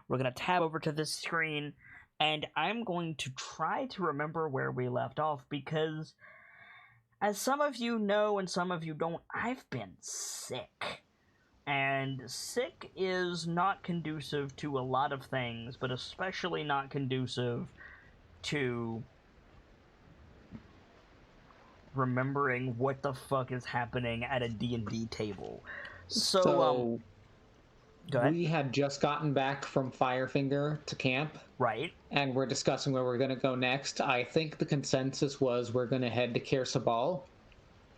We're going to tab over to this screen, and I'm going to try to remember where we left off, because as some of you know and some of you don't, I've been sick. And sick is not conducive to a lot of things, but especially not conducive to remembering what the fuck is happening at a D&D table. So go ahead. We had just gotten back from Firefinger to camp. Right. And we're discussing where we're going to go next. I think the consensus was we're going to head to Kirsabal,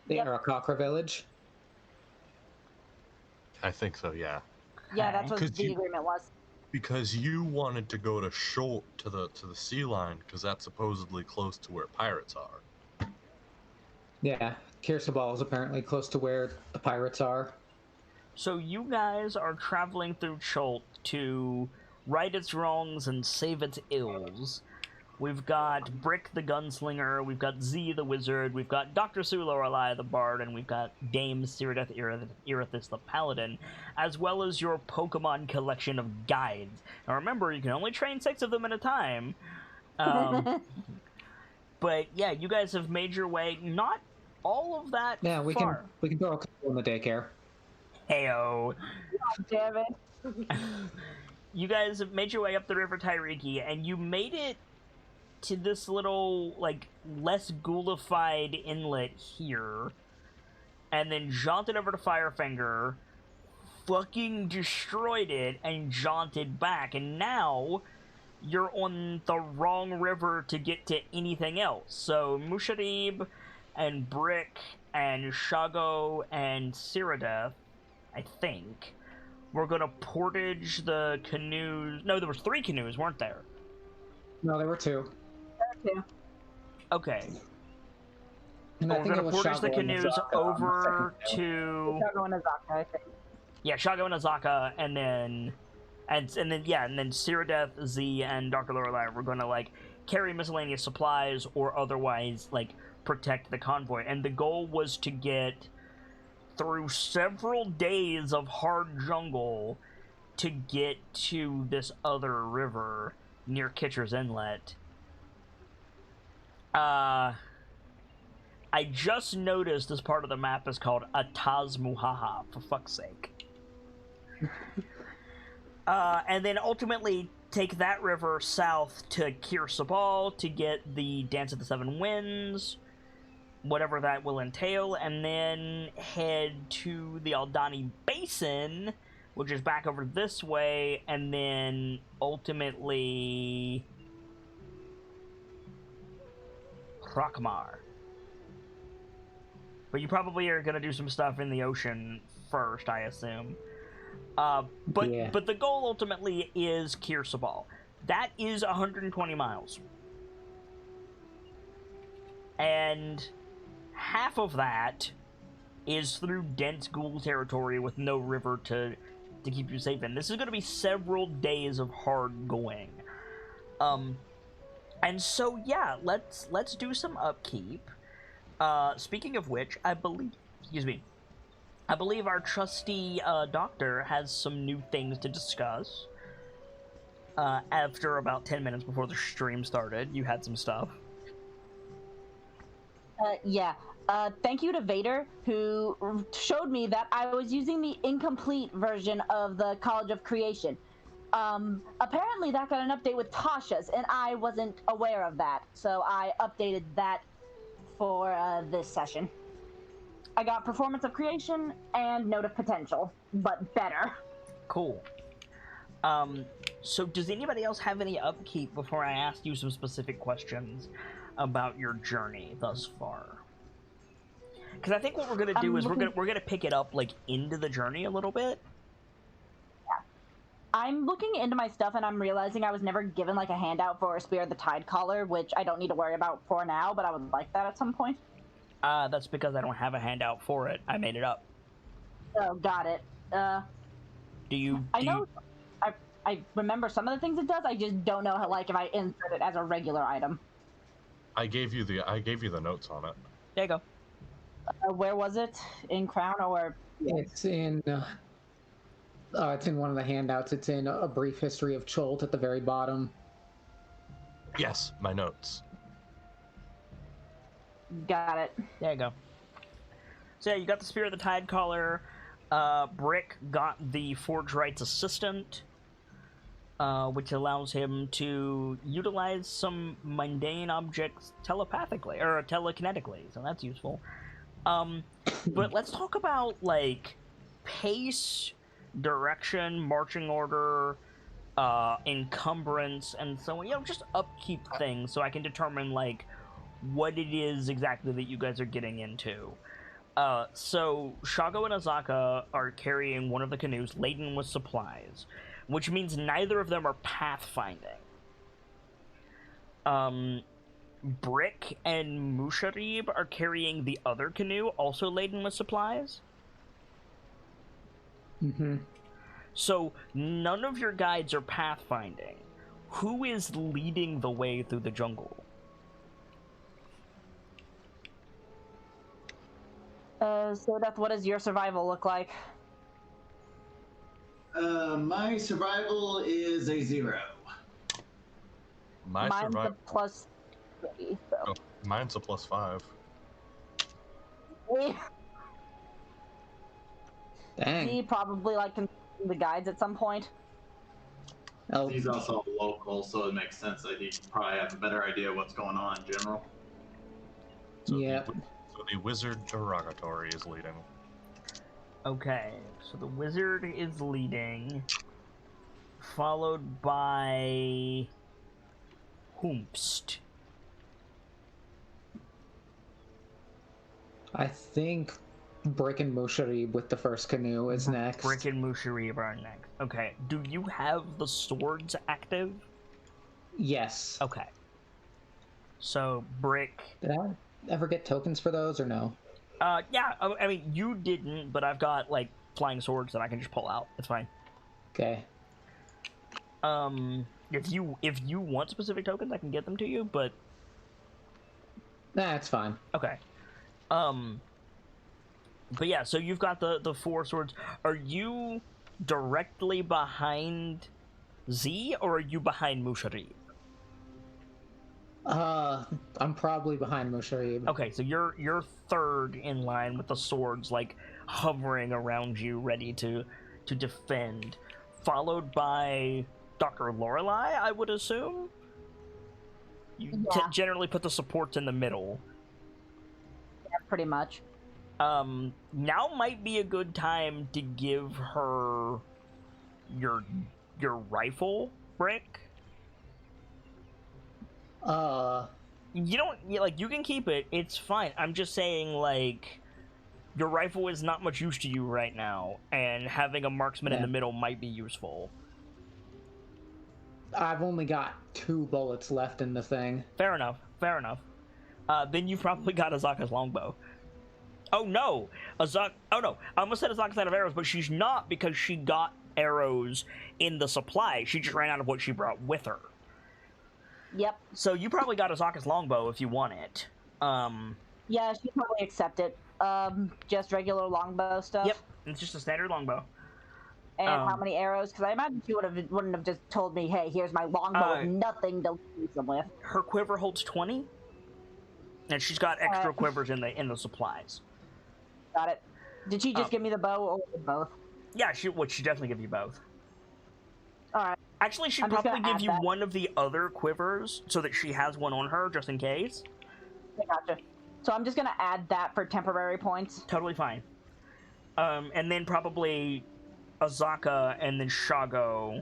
the Arakakra village. I think so, yeah. Yeah, that's what the agreement was. Because you wanted to go to Scholt, to the sea line, because that's supposedly close to where pirates are. Yeah, Kirsabal is apparently close to where the pirates are. So you guys are traveling through Scholt to right its wrongs and save its ills. We've got Brick the Gunslinger, we've got Z the Wizard, we've got Dr. Sulorelai the Bard, and we've got Dame Cyrodiil Erithis the Paladin, as well as your Pokemon collection of guides. Now remember, you can only train 6 of them at a time. But yeah, you guys have made your way, not all of that we far. we can throw a couple in the daycare. Heyo. God damn it. You guys have made your way up the River Tyriki, and you made it to this little, like, less ghoulified inlet here, and then jaunted over to Firefinger, fucking destroyed it, and jaunted back, and now you're on the wrong river to get to anything else. So Musharib and Brick and Shago and Cyrodiil, I think, we're gonna portage the canoes. No, there was 3 canoes, weren't there? No, there were 2. Okay. And we're gonna portage the canoes over to Shago and Azaka, I think. Yeah, Shago and Azaka, and then Cyrodiil, Z, and Dr. Lorelei were gonna like carry miscellaneous supplies or otherwise like protect the convoy. And the goal was to get through several days of hard jungle to get to this other river near Kitcher's Inlet. I just noticed this part of the map is called Ataz Muhaha, for fuck's sake. And then ultimately take that river south to Kirsabal to get the Dance of the Seven Winds, whatever that will entail, and then head to the Aldani Basin, which is back over this way, and then ultimately Rakmar. But you probably are going to do some stuff in the ocean first, I assume. But the goal ultimately is Kirsabal. That is 120 miles. And half of that is through dense ghoul territory with no river to keep you safe in. This is going to be several days of hard going. And so, yeah, let's do some upkeep. Speaking of which, I believe our trusty doctor has some new things to discuss. After about 10 minutes before the stream started, you had some stuff. Yeah. Thank you to Vader, who showed me that I was using the incomplete version of the College of Creation. Apparently that got an update with Tasha's, and I wasn't aware of that, so I updated that for this session. I got Performance of Creation and Note of Potential, but better. Cool. So does anybody else have any upkeep before I ask you some specific questions about your journey thus far? Because I think what we're gonna do is we're gonna pick it up like into the journey a little bit. Yeah. I'm looking into my stuff and I'm realizing I was never given like a handout for a Spear of the Tide collar, which I don't need to worry about for now, but I would like that at some point. That's because I don't have a handout for it. I made it up. Oh, got it. I remember some of the things it does. I just don't know how, like, if I insert it as a regular item. I gave you the notes on it. There you go. Where was it? In Crown or? It's in. It's in one of the handouts. It's in A Brief History of Cholt at the very bottom. Yes, my notes. Got it. There you go. So yeah, you got the Spear of the Tide Caller. Brick got the Forge Rights Assistant, which allows him to utilize some mundane objects telepathically, or telekinetically, so that's useful. But let's talk about, like, pace, direction, marching order, encumbrance, and so on. You know, just upkeep things so I can determine, like, what it is exactly that you guys are getting into. So Shago and Azaka are carrying one of the canoes laden with supplies, which means neither of them are pathfinding. Brick and Musharib are carrying the other canoe, also laden with supplies. Mm-hmm. So none of your guides are pathfinding. Who is leading the way through the jungle? So Death, what does your survival look like? My survival is a 0. My Mine's survival. a +3, so. Oh, mine's a +5. Dang. He probably like consulting the guides at some point. Oh, He's also local, so it makes sense that he probably have a better idea of what's going on in general. So yeah. So the wizard derogatory is leading. Okay, so the wizard is leading, followed by Hoomst. I think Brick and Musharib with the first canoe is next. Brick and Musharib are next. Okay, do you have the swords active? Yes. Okay. So, Brick... Did I ever get tokens for those or no? Yeah, I mean, you didn't, but I've got, like, flying swords that I can just pull out. It's fine. Okay. If you want specific tokens, I can get them to you, but... Nah, it's fine. Okay. But yeah, so you've got the 4 swords. Are you directly behind Z, or are you behind Musharib? I'm probably behind Musharib. Okay, so you're third in line with the swords, like, hovering around you, ready to defend. Followed by Dr. Lorelei, I would assume? You Yeah. generally put the supports in the middle. Yeah, pretty much. Now might be a good time to give her your rifle, Brick. You don't, like, you can keep it, it's fine. I'm just saying, like, your rifle is not much use to you right now, and having a marksman in the middle might be useful. I've only got 2 bullets left in the thing. Fair enough, fair enough. Then you've probably got Azaka's longbow. Oh no! Oh no, I almost said Azaka's out of arrows, but she's not, because she got arrows in the supply. She just ran out of what she brought with her. Yep. So you probably got Azaka's longbow if you want it. Yeah, she'd probably accept it. Just regular longbow stuff. Yep, it's just a standard longbow. And how many arrows? Because I imagine she wouldn't have just told me, "Hey, here's my longbow with nothing to use them with." Her quiver holds 20, and she's got extra quivers in the supplies. Got it. Did she just give me the bow or both? Yeah, she definitely give you both. All right. Actually, she'd probably give you one of the other quivers so that she has one on her just in case. I gotcha. So I'm just gonna add that for temporary points. Totally fine. And then probably Azaka, and then Shago,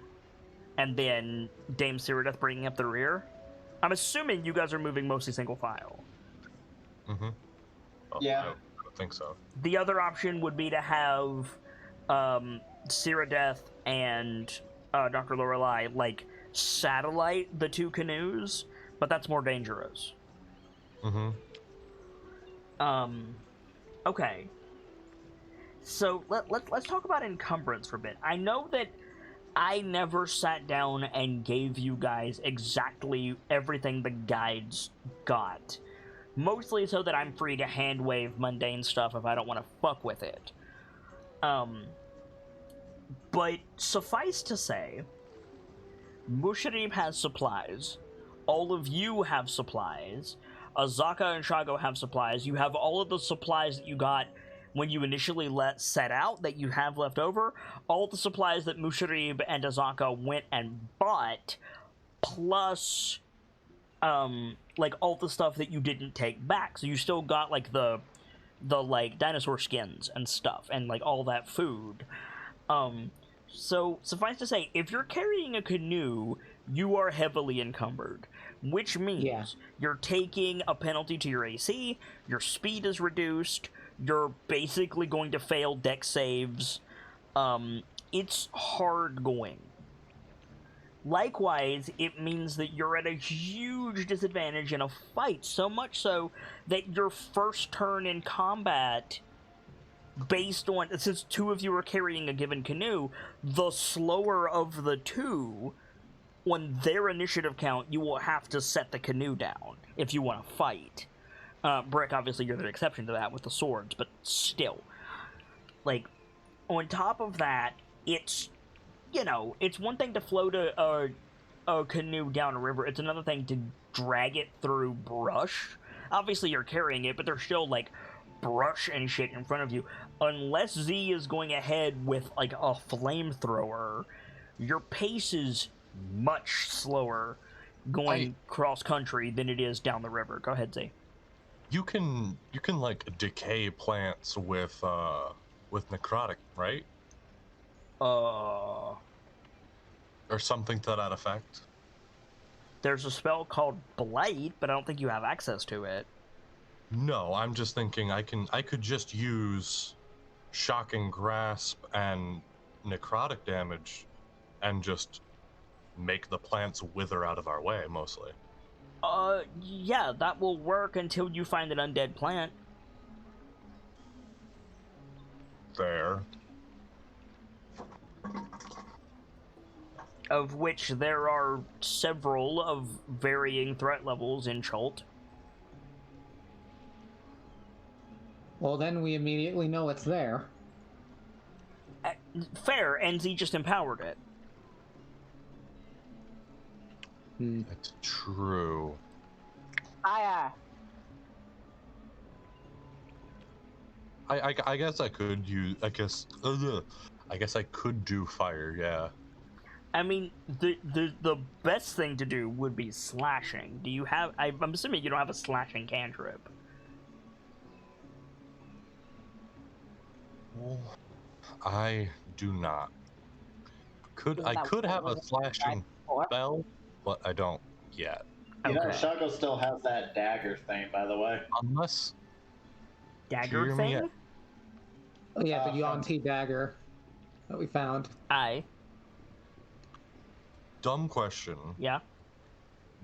and then Dame Cyrodiil bringing up the rear. I'm assuming you guys are moving mostly single file. Mm-hmm. Well, Yeah. I don't think so. The other option would be to have Cyrodiil and Dr. Lorelei, like, satellite the 2 canoes, but that's more dangerous. Mm-hmm. Okay. So let's talk about encumbrance for a bit. I know that I never sat down and gave you guys exactly everything the guides got. Mostly so that I'm free to hand-wave mundane stuff if I don't want to fuck with it. But suffice to say, Mushrim has supplies. All of you have supplies. Azaka and Shago have supplies. You have all of the supplies that you got when you initially set out that you have left over. All the supplies that Mushrim and Azaka went and bought, plus like all the stuff that you didn't take back. So you still got like the like dinosaur skins and stuff and like all that food. So suffice to say, if you're carrying a canoe, you are heavily encumbered, which means you're taking a penalty to your AC, your speed is reduced, you're basically going to fail deck saves. It's hard going. Likewise, it means that you're at a huge disadvantage in a fight, so much so that your first turn in combat, based on, since two of you are carrying a given canoe, the slower of the two, on their initiative count, you will have to set the canoe down if you want to fight. Brick, obviously, you're the exception to that with the swords, but still. Like, on top of that, it's, you know, it's one thing to float a canoe down a river, it's another thing to drag it through brush. Obviously, you're carrying it, but there's still, like, brush and shit in front of you. Unless Z is going ahead with, like, a flamethrower, your pace is much slower going cross-country than it is down the river. Go ahead, Z. You can like decay plants with necrotic, right? Or something to that effect. There's a spell called Blight, but I don't think you have access to it. No, I'm just thinking I could just use Shocking Grasp and necrotic damage and just make the plants wither out of our way, mostly. Yeah, that will work until you find an undead plant. There. Of which there are several of varying threat levels in Chult. Well, then we immediately know it's there. Fair, NZ just empowered it. That's true. Fire. I guess I could use. I guess I could do fire. Yeah. I mean, the best thing to do would be slashing. Do you have? I'm assuming you don't have a slashing cantrip. I do not. I could have a slashing spell, but I don't yet. You know, Shago still has that dagger thing, by the way. Unless dagger thing. Oh yeah, the Yuan-Ti dagger that we found. Aye. Dumb question. Yeah.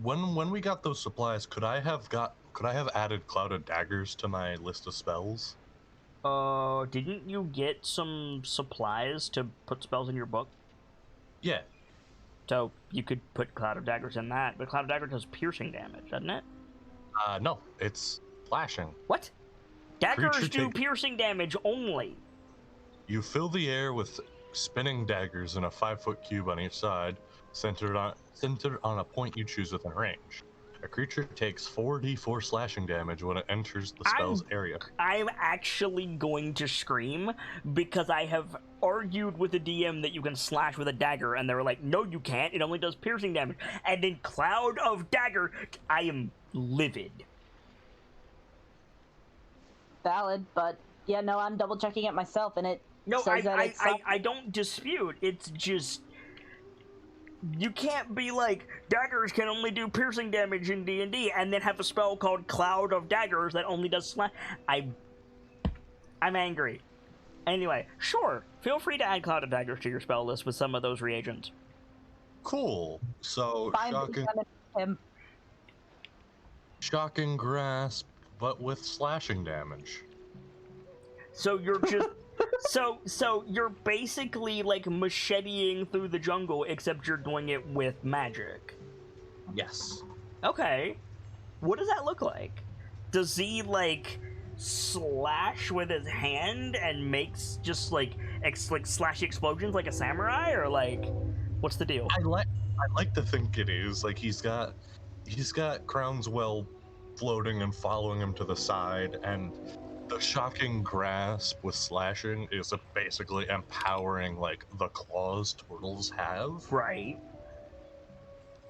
When we got those supplies, could I have added clouded daggers to my list of spells? Didn't you get some supplies to put spells in your book? Yeah. So you could put Cloud of Daggers in that, but Cloud of Dagger does piercing damage, doesn't it? No, it's slashing. What? Daggers do piercing damage only. You fill the air with spinning daggers in a 5-foot cube on each side, centered on a point you choose within range. A creature takes 4d4 slashing damage when it enters the spell's area. I'm actually going to scream because I have argued with the DM that you can slash with a dagger, and they were like, no, you can't. It only does piercing damage. And then Cloud of Dagger, I am livid. Valid, but yeah, no, I'm double checking it myself, and it says that I don't dispute. It's just, you can't be like, daggers can only do piercing damage in D&D and then have a spell called Cloud of Daggers that only does slash. I'm angry. Anyway, sure, feel free to add Cloud of Daggers to your spell list with some of those reagents. Cool. So, shocking grasp, but with slashing damage. So you're just... So you're basically like macheteing through the jungle, except you're doing it with magic. Yes. Okay. What does that look like? Does Z like slash with his hand and makes just like slashy explosions like a samurai, or like what's the deal? I like to think it is like he's got Crownswell floating and following him to the side, and the shocking grasp with slashing is basically empowering like the claws turtles have. Right.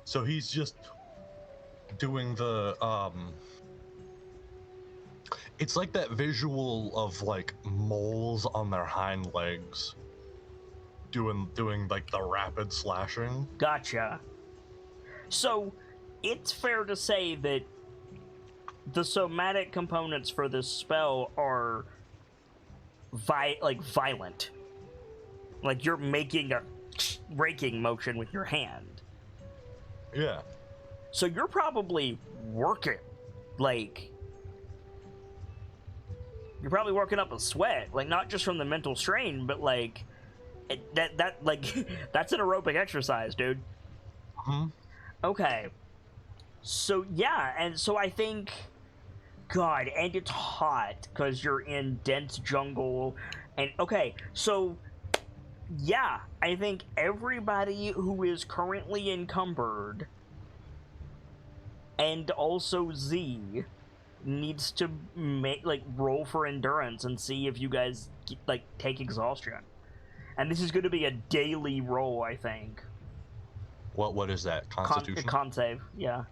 So he's just doing the it's like that visual of like moles on their hind legs doing like the rapid slashing. Gotcha. So it's fair to say that the somatic components for this spell are violent. Like you're making a raking motion with your hand. Yeah. So you're probably working, like, you're probably working up a sweat, like not just from the mental strain, but like that that's an aerobic exercise, dude. Hmm. Okay. So yeah, and so I think, God, and it's hot because you're in dense jungle, and okay, so yeah, I think everybody who is currently encumbered, and also Z, needs to roll for endurance and see if you guys take exhaustion. And this is going to be a daily roll, I think. What is that? Constitution? Con save, yeah.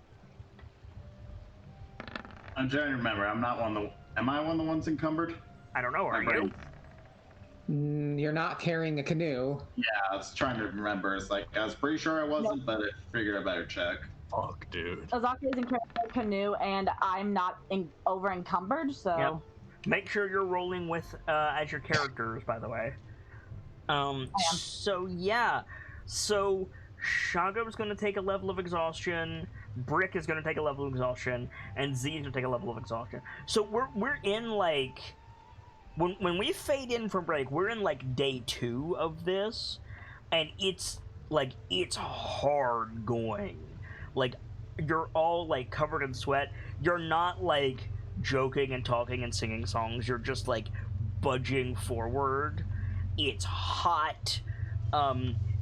I'm trying to remember. I'm not one of the. Am I one of the ones encumbered? I don't know, are you? You're not carrying a canoe. Yeah, I was trying to remember. It's like I was pretty sure I wasn't, but I figured I better check. Fuck, dude. Ozaki is in a canoe, and I'm not over encumbered, so. Yep. Make sure you're rolling with as your characters, by the way. So yeah, so Shaga's going to take a level of exhaustion. Brick is going to take a level of exhaustion, and Z is going to take a level of exhaustion. So we're in like when we fade in from break, we're in like day 2 of this, and it's hard going. Like you're all like covered in sweat. You're not like joking and talking and singing songs. You're just like budging forward. It's hot.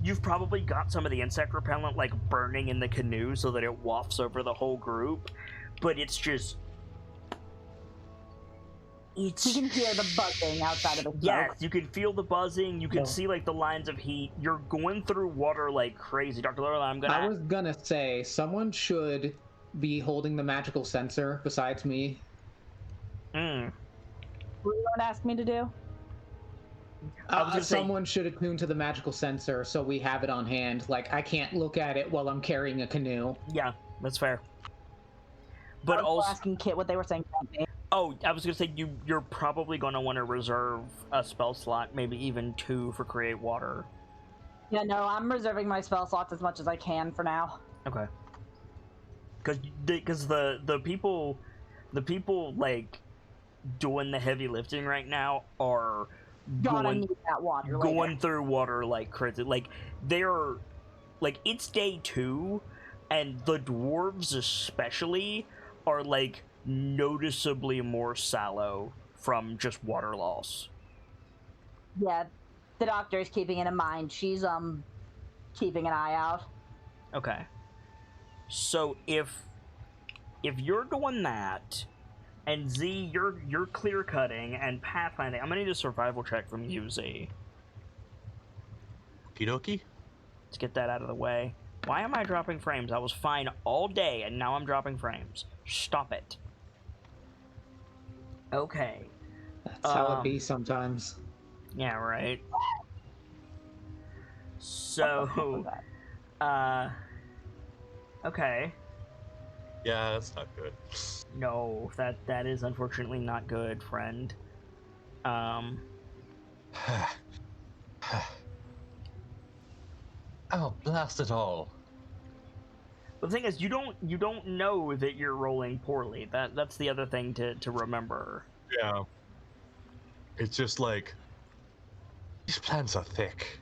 You've probably got some of the insect repellent like burning in the canoe so that it wafts over the whole group, but it's just You can hear the buzzing outside of the smoke. Yes, you can feel the buzzing. You can see like the lines of heat. You're going through water like crazy, Dr. Lorelai. I was gonna say someone should be holding the magical sensor besides me. What do you want to ask me to do? Someone should attune to the magical sensor so we have it on hand. Like, I can't look at it while I'm carrying a canoe. Yeah, that's fair. But I was also asking Kit what they were saying about me. Oh, I was gonna say you're probably gonna want to reserve a spell slot, maybe even 2 for create water. Yeah, no, I'm reserving my spell slots as much as I can for now. Okay. Because the people like doing the heavy lifting right now are I need that water. Going through water like crazy. Like they're like it's day 2, and the dwarves especially are like noticeably more sallow from just water loss. Yeah, the doctor is keeping it in mind. She's keeping an eye out. Okay. So if you're doing that, and Z, you're clear cutting and pathfinding, I'm gonna need a survival check from you, Z. Okie dokie. Let's get that out of the way. Why am I dropping frames? I was fine all day, and now I'm dropping frames. Stop it. Okay. That's how it be sometimes. Yeah, right. So, okay. Yeah, that's not good. No, that is unfortunately not good, friend. Oh, blast it all. The thing is, you don't know that you're rolling poorly. That's the other thing to remember. Yeah. It's just like these plants are thick.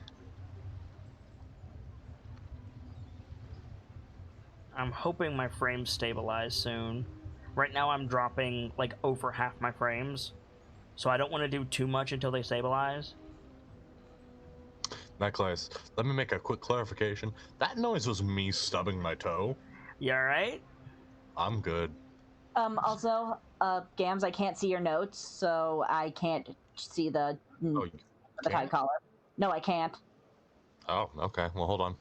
I'm hoping my frames stabilize soon. Right now I'm dropping like over half my frames, so I don't want to do too much until they stabilize. Necklace, let me make a quick clarification. That noise was me stubbing my toe. You alright? I'm good. Also, Gams, I can't see your notes, so I can't see the Oh, you tie can't? collar. No, I can't. Oh, okay. Well, hold on.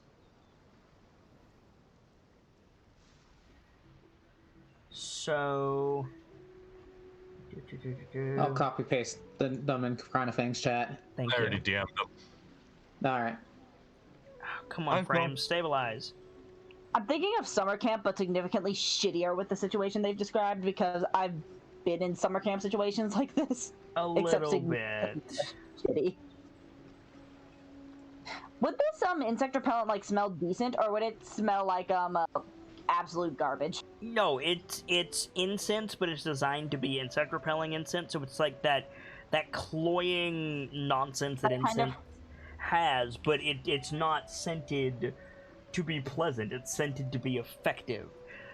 So... I'll copy paste them in Crown of Fangs chat. Thank I you. already DM'd them. Alright. Come on, I'm frames, stabilize. I'm thinking of summer camp, but significantly shittier with the situation they've described because I've been in summer camp situations like this. A little bit. Shitty. Would this insect repellent like smell decent, or would it smell like absolute garbage? No, it's incense, but it's designed to be insect repelling incense, so it's like that cloying nonsense that incense has, but it's not scented to be pleasant. It's scented to be effective.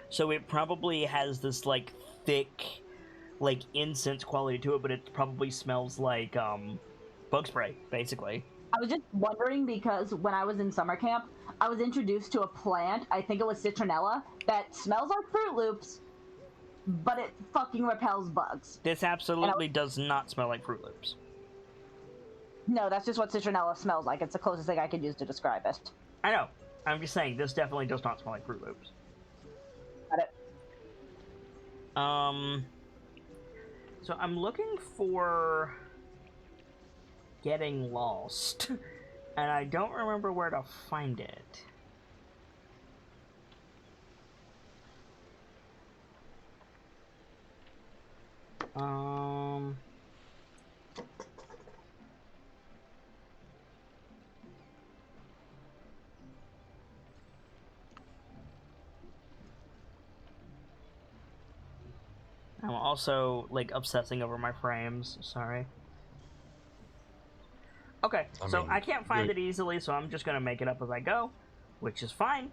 So it probably has this like thick, like incense quality to it, but it probably smells like bug spray, basically. I was just wondering because when I was in summer camp, I was introduced to a plant, I think it was citronella, that smells like Fruit Loops, but it fucking repels bugs. This absolutely does not smell like Fruit Loops. No, that's just what citronella smells like. It's the closest thing I could use to describe it. I know. I'm just saying, this definitely does not smell like Fruit Loops. Got it. So I'm looking for Getting Lost, and I don't remember where to find it. I'm also, like, obsessing over my frames. Sorry. Okay, so I can't find it easily, so I'm just gonna make it up as I go, which is fine.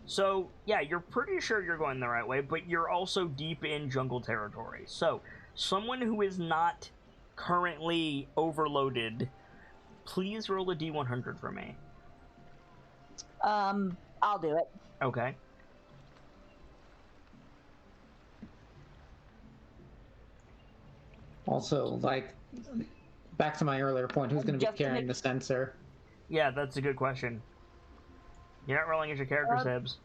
So, yeah, you're pretty sure you're going the right way, but you're also deep in jungle territory. So, someone who is not currently overloaded, please roll a D100 for me. I'll do it. Okay. Also, like, back to my earlier point, who's going to be Just to carrying make- the sensor? Yeah, that's a good question. You're not rolling as your character, Sibs.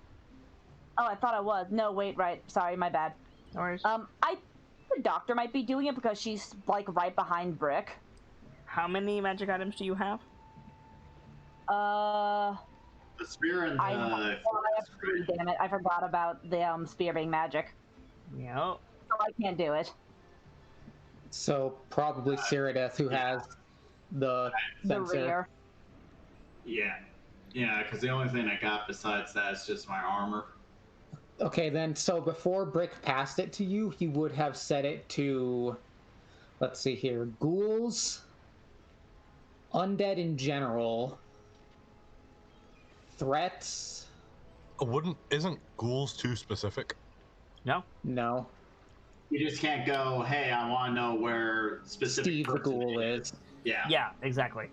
Oh, I thought I was. No, wait, right. Sorry, my bad. No worries. I think the doctor might be doing it because she's, like, right behind Brick. How many magic items do you have? The spear and the I have three, damn it. I forgot about the spear being magic. Yep. So I can't do it. So, probably Cyrodiil, who has the The sensor. rear. Yeah, because the only thing I got besides that is just my armor. Okay, then, so before Brick passed it to you, he would have set it to, let's see here, ghouls, undead in general, threats. Isn't ghouls too specific? No? No. You just can't go, hey, I want to know where specific Steve the person ghoul is. Yeah. Yeah, exactly.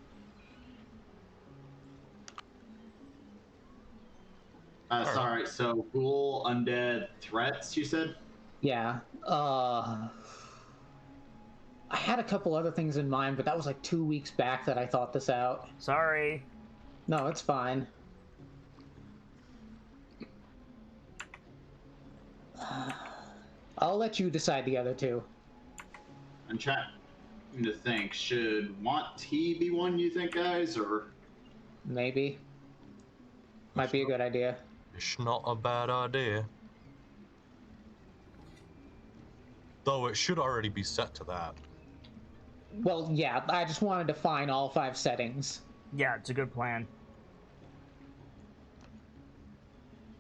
Sorry, so ghoul, undead, threats, you said? Yeah. I had a couple other things in mind, but that was like 2 weeks back that I thought this out. Sorry. No, it's fine. I'll let you decide the other two. I'm trying to think, should Want T be one, you think, guys, or? Maybe. Might be a good idea. It's not a bad idea. Though it should already be set to that. Well, yeah, I just wanted to find all 5 settings. Yeah, it's a good plan.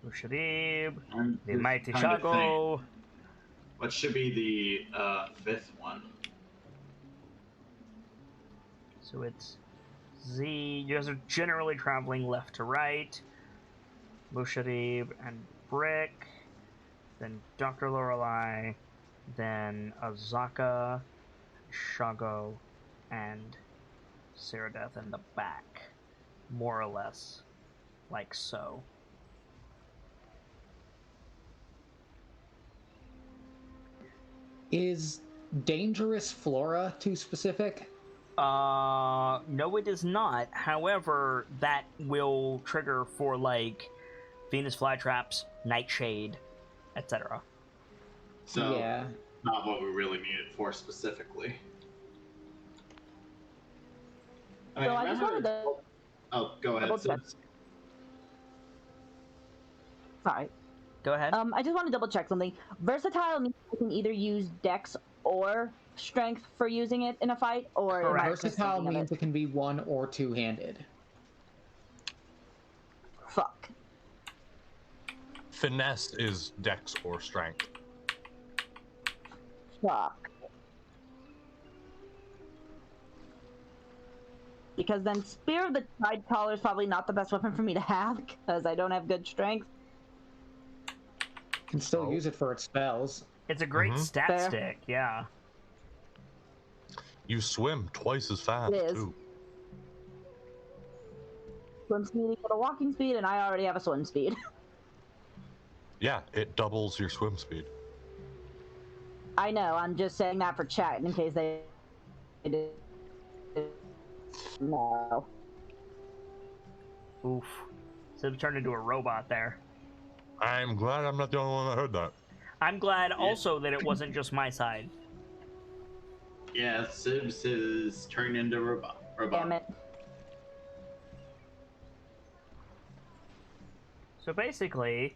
Ushadib, I'm the just mighty trying to Shago. think. What should be the 5th one? So it's Z. You guys are generally traveling left to right. Mushadib and Brick. then Dr. Lorelei, then Azaka, Shago, and Ceradeath in the back. More or less. Like so. Is dangerous flora too specific? No, it is not. However, that will trigger for, like, Venus flytraps, Nightshade, etc. So, Yeah. not what we really need it for specifically. I mean, So I just wanted to. Oh, go ahead. Sorry. Go ahead. I just want to double check something. Versatile means I can either use Dex or Strength for using it in a fight, or am I just Versatile thinking of means it can be one or two-handed. Fuck. Finesse is dex or strength. Fuck. Because then Spear of the Tide Caller is probably not the best weapon for me to have, because I don't have good strength. Can still use it for its spells. It's a great stat Fair. stick, yeah. You swim twice as fast, It is. too. Swim speed equal to walking speed, and I already have a swim speed. Yeah, it doubles your swim speed. I know, I'm just saying that for chat in case they did. No. Oof. So it turned into a robot there. I'm glad I'm not the only one that heard that. I'm glad also that it wasn't just my side. Yeah, Sibs is turned into robot. Damn it. So basically,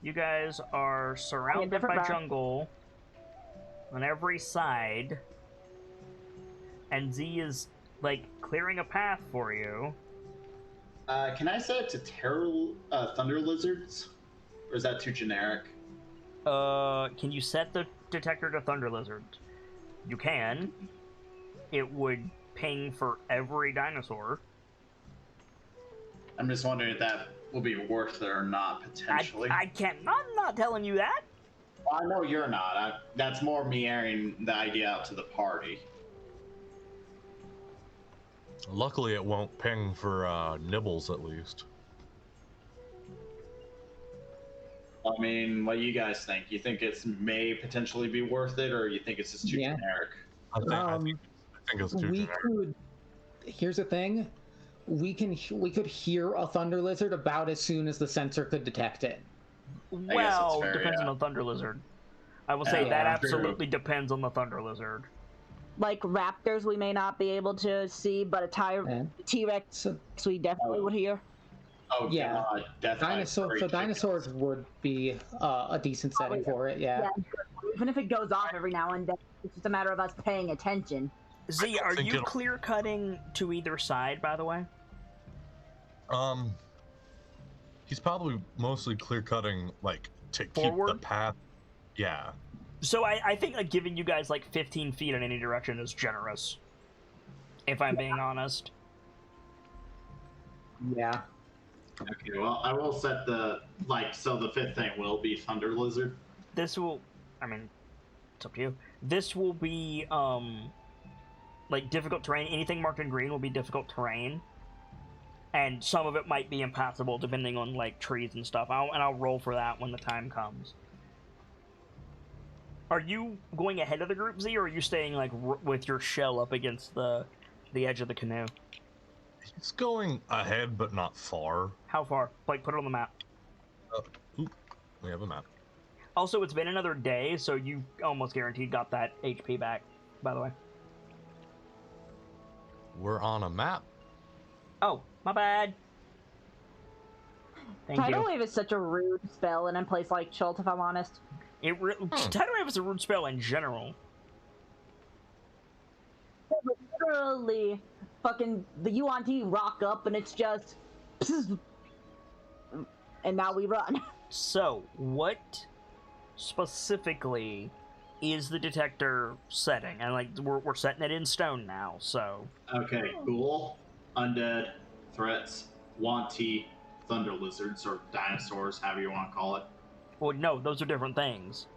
you guys are surrounded different by route. jungle on every side, and Z is, like, clearing a path for you. Can I set it to Thunder Lizards? Or is that too generic? Can you set the detector to Thunder Lizard? You can. It would ping for every dinosaur. I'm just wondering if that will be worth it or not, potentially. I can't. I'm not telling you that. Well, I know you're not. That's more me airing the idea out to the party. Luckily, it won't ping for nibbles, at least. I mean, what do you guys think? You think it's may potentially be worth it, or you think it's just too Yeah. generic? I think it's too We generic. could. Here's the thing: we could hear a thunder lizard about as soon as the sensor could detect it. Well, fair, depends yeah. on the Thunder Lizard. I will say Yeah, that true. absolutely depends on the Thunder Lizard. Like raptors, we may not be able to see, but a T-Rex, So, we definitely would hear. Oh, Yeah. God. Definitely. dinosaurs would be a decent setting for it. Yeah. Even if it goes off every now and then, it's just a matter of us paying attention. Z, I are think you it'll- clear cutting to either side, by the way? He's probably mostly clear cutting, like, to keep the Forward? path. Yeah. So I think like giving you guys like 15 feet in any direction is generous. If I'm being honest. Yeah. Okay, well, I will set so the fifth thing will be Thunder Lizard. This will, I mean, it's up to you. This will be, like difficult terrain. Anything marked in green will be difficult terrain. And some of it might be impassable depending on like trees and stuff. I'll roll for that when the time comes. Are you going ahead of the group, Z, or are you staying like with your shell up against the edge of the canoe? He's going ahead, but not far. How far? Like, put it on the map. We have a map. Also, it's been another day, so you almost guaranteed got that HP back, by the way. We're on a map. Oh, my bad. Thank Tidal you. Wave is such a rude spell in a place like Chult, if I'm honest. Tidal Wave is a rude spell in general. Literally, fucking the UNT rock up and it's just, and now we run. So, what specifically is the detector setting? And like, we're setting it in stone now, so. Okay, ghoul, undead, threats, wanty, thunder lizards, or dinosaurs, however you want to call it. Well, no, those are different things.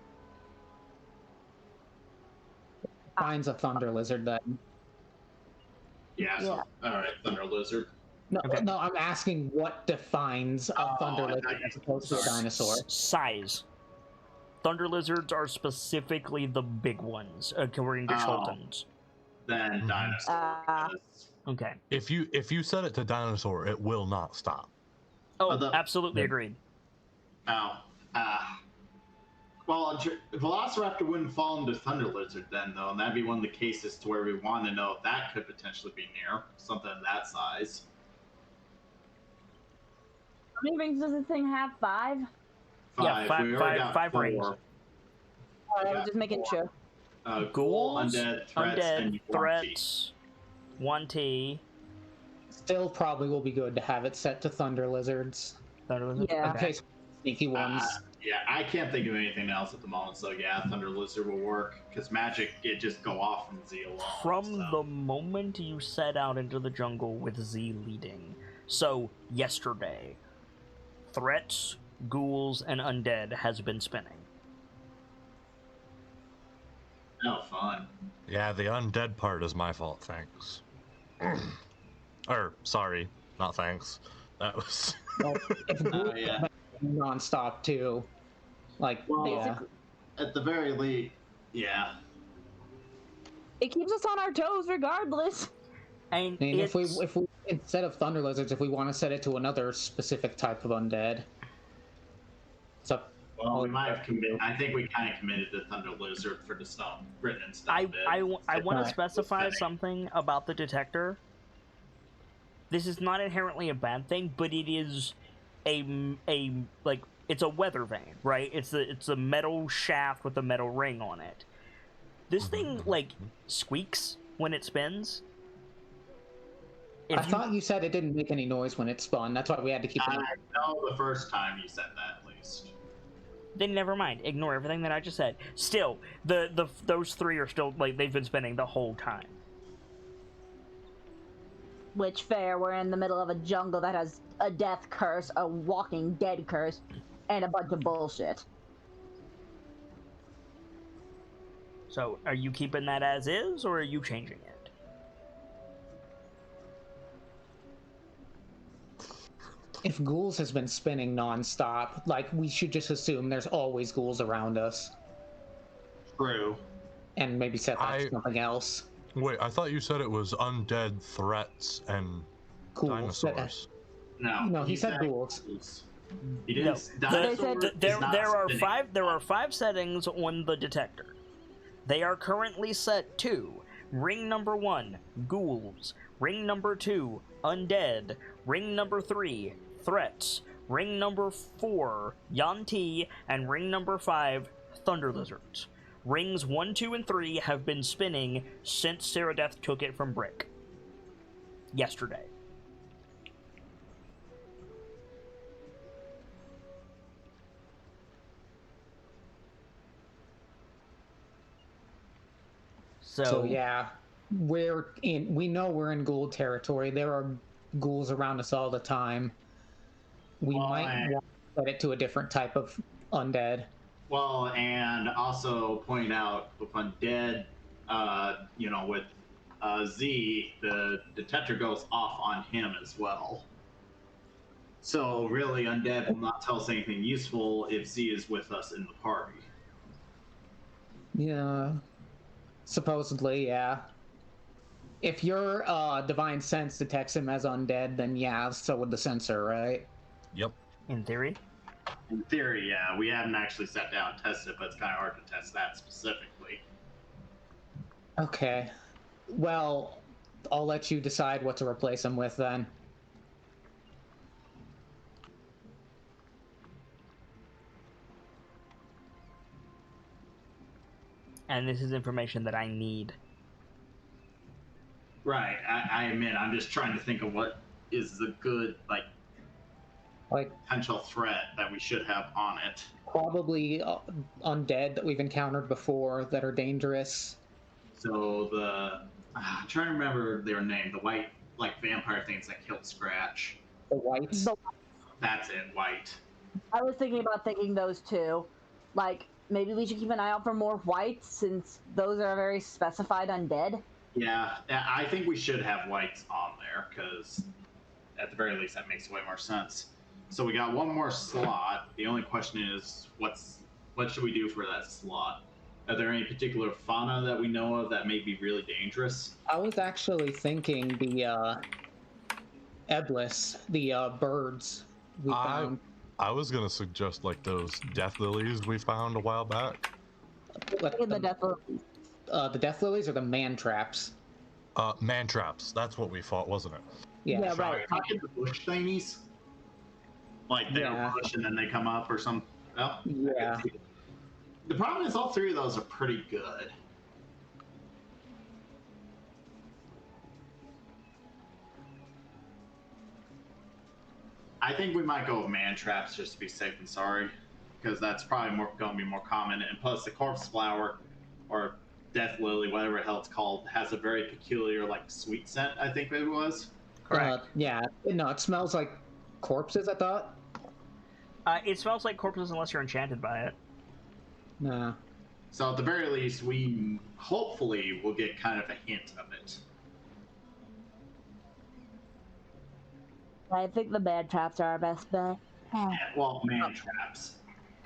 Finds a thunder lizard then. Yeah. So, all right, thunder lizard. No, Okay. no, I'm asking what defines a thunder I lizard thought you- as opposed to a sorry. dinosaur. Size. Thunder lizards are specifically the big ones, according to Oh. Chilton's. Then dinosaur. because- Okay. If you set it to dinosaur, it will not stop. Oh, the- absolutely the- agreed. Oh. Well, Velociraptor wouldn't fall into Thunder Lizard then, though, and that'd be one of the cases to where we want to know if that could potentially be near something of that size. How many rings does this thing have? 5? Yeah, We already got five 4. rings. I Yeah, was just making 4. sure. Ghoul, Ghouls, undead, threats, and undead, Yuan-Ti. threats, 1T, Still probably will be good to have it set to thunder lizards. Thunder lizard. Yeah. In case sneaky ones. Yeah, I can't think of anything else at the moment, so yeah, Thunder Lizard will work, because magic, it just go off from Z alone. From so. the moment you set out into the jungle with Z leading, so yesterday, threats, ghouls, and undead has been spinning. Oh, fun. Yeah, the undead part is my fault. Thanks. Or sorry, not thanks. That was. Well, if ghouls Yeah. non-stop too. Like, Well, yeah. at the very least, yeah. It keeps us on our toes regardless. And I mean, it's, if we instead of thunder lizards, if we want to set it to another specific type of undead, so Well, we might have committed. I think we kind of committed to Thunder Lizard for the stone written in stone. I want to Alright. specify Setting. something about the detector. This is not inherently a bad thing, but it is a like it's a weather vane, right? It's a metal shaft with a metal ring on it. This thing like squeaks when it spins. I thought you said it didn't make any noise when it spun. That's why we had to keep it. I know the first time you said that, at least. Then never mind. Ignore everything that I just said. Still, those 3 are still like they've been spinning the whole time. Which fair, we're in the middle of a jungle that has a death curse, a walking dead curse, and a bunch of bullshit. So, are you keeping that as is, or are you changing it? If ghouls has been spinning non-stop, like we should just assume there's always ghouls around us, True. and maybe set that to something else. Wait, I thought you said it was undead, threats, and Ghouls. dinosaurs. No, he said ghouls. He No, didn't. Dinosaur there is not are spinning. 5. There are 5 settings on the detector. They are currently set to ring number 1, ghouls. Ring number 2, undead. Ring number 3, threats. Ring number 4, Yuan-Ti, and ring number 5, thunder lizards. Rings 1, 2, and 3 have been spinning since Saradeath took it from Brick. Yesterday. So yeah, we know we're in ghoul territory. There are ghouls around us all the time. We might want to set it to a different type of undead. Well, and also point out with undead, with Z, the detector goes off on him as well. So really, undead will not tell us anything useful if Z is with us in the party. Yeah, supposedly, yeah. If your divine sense detects him as undead, then yeah, so would the sensor, right? Yep. In theory. In theory, yeah. We haven't actually sat down and tested it, but it's kind of hard to test that specifically. Okay. Well, I'll let you decide what to replace him with then. And this is information that I need. Right. I admit, I'm just trying to think of what is the good, like potential threat that we should have on it. Probably undead that we've encountered before that are dangerous. So I'm trying to remember their name. The white, vampire things that killed Scratch. The whites. That's it, White. I was thinking about thinking those two. Like, maybe we should keep an eye out for more whites, since those are very specified undead. Yeah, I think we should have whites on there, because at the very least that makes way more sense. So we got one more slot. The only question is, what should we do for that slot? Are there any particular fauna that we know of that may be really dangerous? I was actually thinking the Eblis, the birds we found. I was gonna suggest like those death lilies we found a while back. In the death lilies. The death lilies or the man traps? Man traps. That's what we fought, wasn't it? Yeah, So right. talking the bush thingies, like they're bush and then they come up or something. Well, Yeah. The problem is all three of those are pretty good. I think we might go with man traps just to be safe and sorry, because that's probably going to be more common. And plus, the corpse flower or death lily, whatever the hell it's called, has a very peculiar, like, sweet scent. I think it was. Correct. Yeah. No, it smells like corpses. I thought. It smells like corpses unless you're enchanted by it. Nah. So at the very least, we hopefully will get kind of a hint of it. I think the man traps are our best bet. Well, man traps.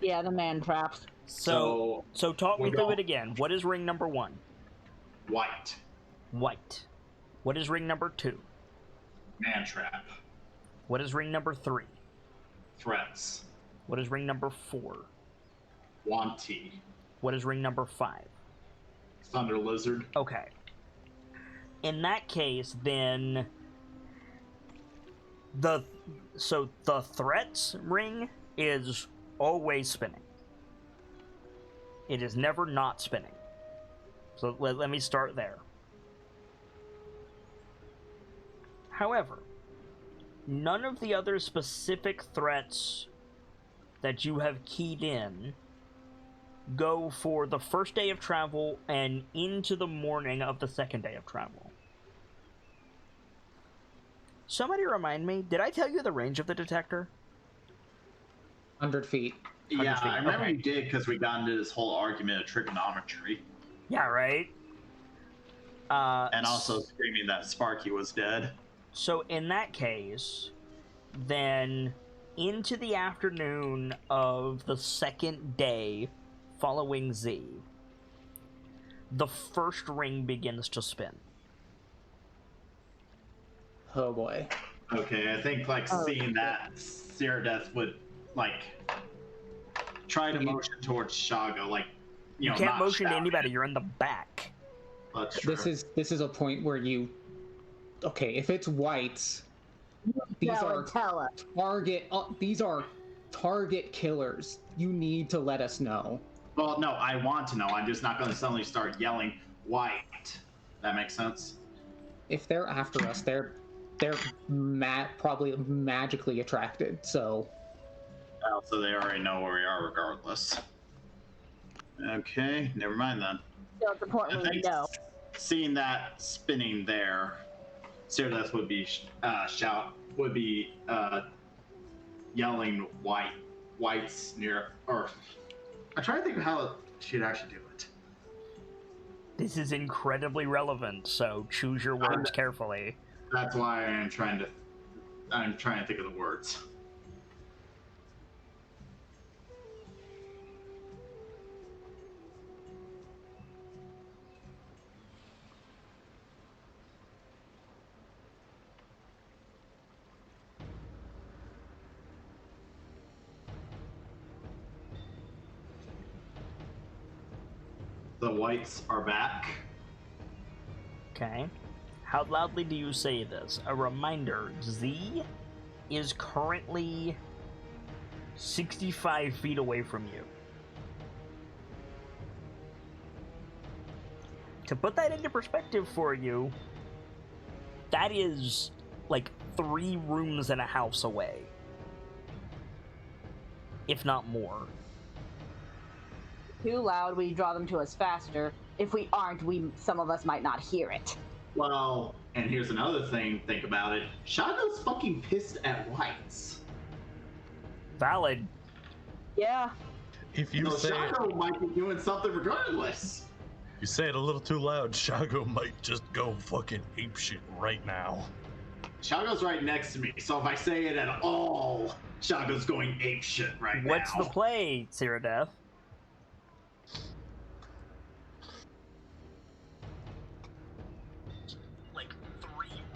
Yeah, the man traps. So talk me through it again. What is ring number 1? White. White. What is ring number 2? Man trap. What is ring number 3? Threats. What is ring number 4? Wanty. What is ring number 5? Thunder lizard. Okay. In that case, then the threats ring is always spinning. It is never not spinning. So let me start there. However, none of the other specific threats that you have keyed in go for the first day of travel and into the morning of the second day of travel. Somebody remind me, did I tell you the range of the detector? 100 feet. 100 Yeah, feet, I remember okay. you did because we got into this whole argument of trigonometry. Yeah, right? And also screaming that Sparky was dead. So in that case, then into the afternoon of the second day following Z, the first ring begins to spin. Oh boy. Okay, I think like seeing that, Death would like try to motion towards Shago, like You can't not motion to shout anybody, it. you're in the back. That's true. This is a point where you. Okay, if it's whites, these are Tell us. target. These are target killers. You need to let us know. Well, no, I want to know. I'm just not going to suddenly start yelling white. That makes sense. If they're after us, they're probably magically attracted. So. So they already know where we are, regardless. Okay, never mind then. So it's important we know. Seeing that spinning there, Death would be yelling whites near, or I'm trying to think of how she'd actually do it. This is incredibly relevant, so choose your words carefully. That's why I'm trying to think of the words. The whites are back. Okay. How loudly do you say this? A reminder, Z is currently 65 feet away from you. To put that into perspective for you, that is like 3 rooms and a house away. If not more. Too loud, we draw them to us faster. If we aren't, some of us might not hear it. Well, and here's another thing, think about it. Shado's fucking pissed at whites. Valid. Yeah. If you So say Shadow might be doing something regardless. you say it a little too loud, Shago might just go fucking apeshit right now. Shago's right next to me, so if I say it at all, Shago's going apeshit right now. What's the play, Cyrodiil? Like 3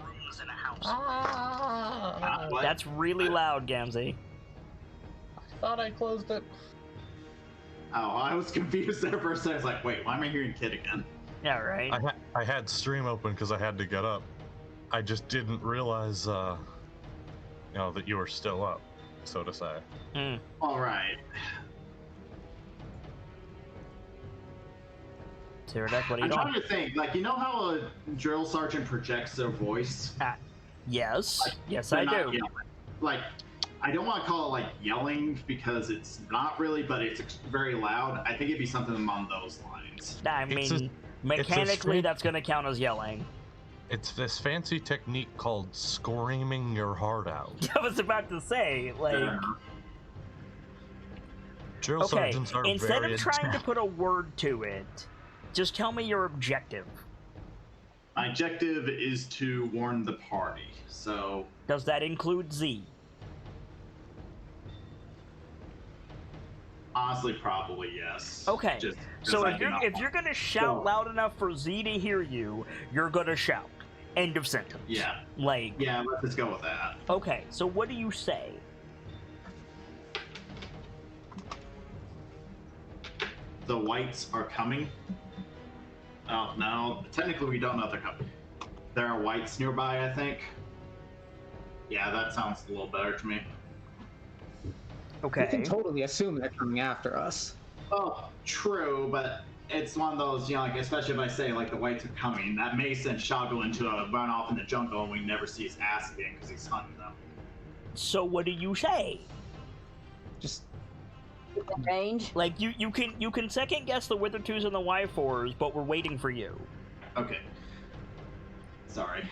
rooms in a house. What? That's really loud, Gamzee. I thought I closed it. Oh, I was confused there for a second. I was like, wait, why am I hearing Kid again? Yeah, right. I had stream open because I had to get up. I just didn't realize, that you were still up, so to say. All right. Cyrodiil, what are you I'm doing? trying to think. Like, you know how a drill sergeant projects their voice? Yes. Yes, They're I not do. yelling. Like, I don't want to call it like yelling because it's not really, but it's very loud. I think it'd be something along those lines. I mean, mechanically, that's going to count as yelling. It's this fancy technique called screaming your heart out. I was about to say, like... Drill sergeants are instead very of trying to put a word to it, just tell me your objective. My objective is to warn the party, so... Does that include Z? Honestly, probably yes. Okay, Just 'cause so I do not if you're gonna shout loud enough for Z to hear you, you're gonna shout. End of sentence. Yeah. Like... Yeah, let's just go with that. Okay, so what do you say? The whites are coming. Oh, no. Technically, we don't know if they're coming. There are whites nearby, I think. Yeah, that sounds a little better to me. Okay. We can totally assume they're coming after us. Oh, true, but it's one of those, like, especially if I say, like, the whites are coming, that may send Shago into a runoff in the jungle and we never see his ass again because he's hunting them. So what do you say? Just Range. Like, you can second guess the Wither 2s and the Y4s, but we're waiting for you. Okay. Sorry.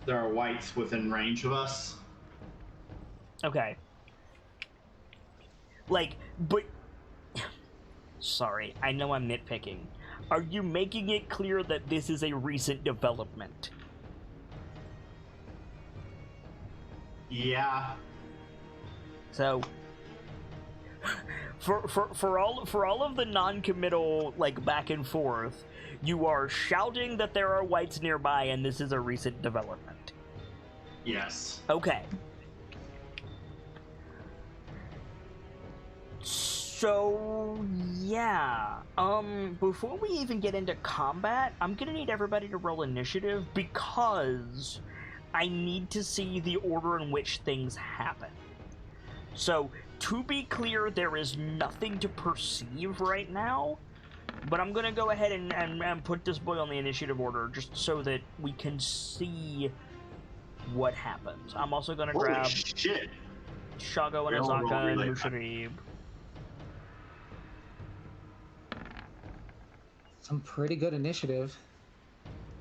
There are whites within range of us. Okay. Like, but... Sorry, I know I'm nitpicking. Are you making it clear that this is a recent development? Yeah. So... For all of the non-committal, like, back and forth, you are shouting that there are whites nearby and this is a recent development. Yes. Okay. So, yeah. Before we even get into combat, I'm gonna need everybody to roll initiative because I need to see the order in which things happen. So, to be clear, there is nothing to perceive right now, but I'm gonna go ahead and put this boy on the initiative order just so that we can see what happens. I'm also gonna grab shit. Shago and We'll roll Azaka and really Musharib. some pretty good initiative.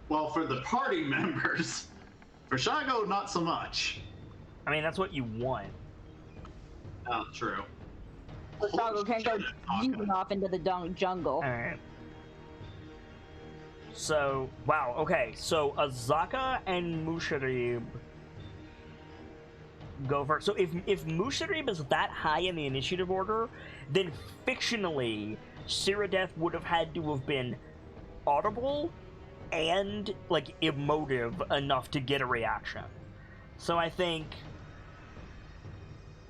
Well, for the party members. For Shago, not so much. I mean, that's what you want. Oh, true. So Shago can't go jeeping off into the jungle. Alright. So, wow, okay. So, Azaka and Musharib go first. So, if Musharib is that high in the initiative order, then fictionally, Cyrodiil would have had to have been audible and, like, emotive enough to get a reaction. So, I think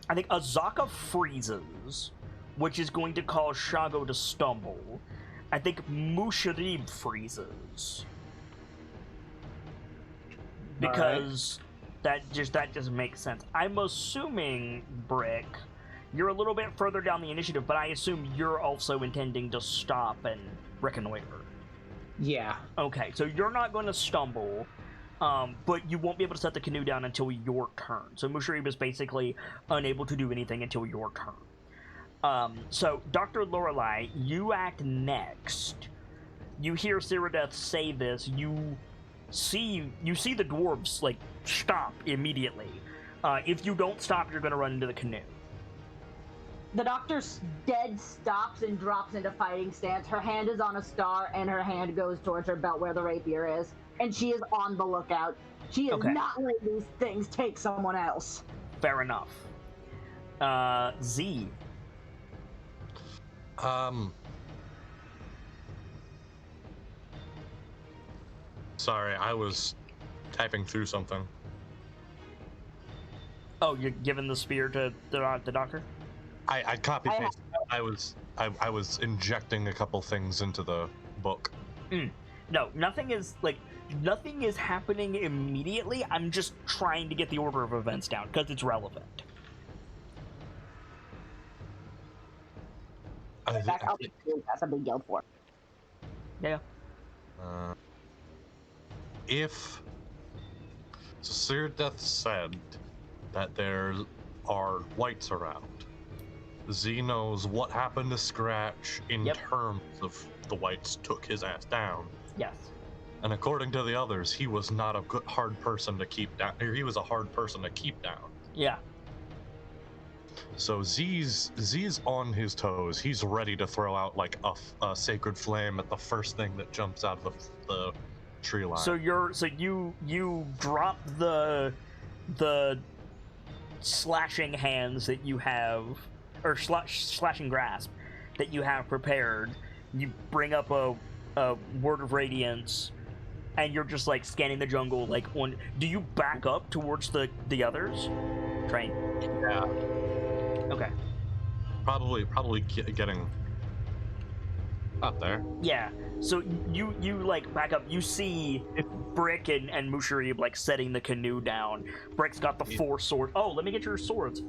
Azaka freezes, which is going to cause Shago to stumble. I think Musharib freezes. Because that just makes sense. I'm assuming, Brick, you're a little bit further down the initiative, but I assume you're also intending to stop and reconnoiter. Yeah. Okay, so you're not going to stumble, but you won't be able to set the canoe down until your turn. So Musharib is basically unable to do anything until your turn. So Dr. Lorelei, you act next. You hear Cyrodiil say this. You see the dwarves like stop immediately, If you don't stop, you're going to run into the canoe. The doctor dead stops and drops into fighting stance. Her hand is on a star, and her hand goes towards her belt where the rapier is. And she is on the lookout. She is not letting these things take someone else. Fair enough. Z. Sorry, I was typing through something. Oh, you're giving the spear to the doctor? I copy pasted. I was injecting a couple things into the book. No, nothing is happening immediately. I'm just trying to get the order of events down because it's relevant. That's a big guild for. Yeah. If Seer Death said that there are whites around, Z knows what happened to Scratch in terms of the whites took his ass down. Yes. And according to the others, he was not a good hard person to keep down. Or he was a hard person to keep down. Yeah. So Z's on his toes. He's ready to throw out like a sacred flame at the first thing that jumps out of the tree line. So you drop the slashing hands that you have, or slashing grasp that you have prepared. You bring up a word of radiance, and you're just like scanning the jungle. Like, do you back up towards the others? Train. Yeah. Okay. Probably getting up there. Yeah. So you like back up. You see Brick and Musharib like setting the canoe down. Brick's got the 4 swords. Oh, let me get your swords,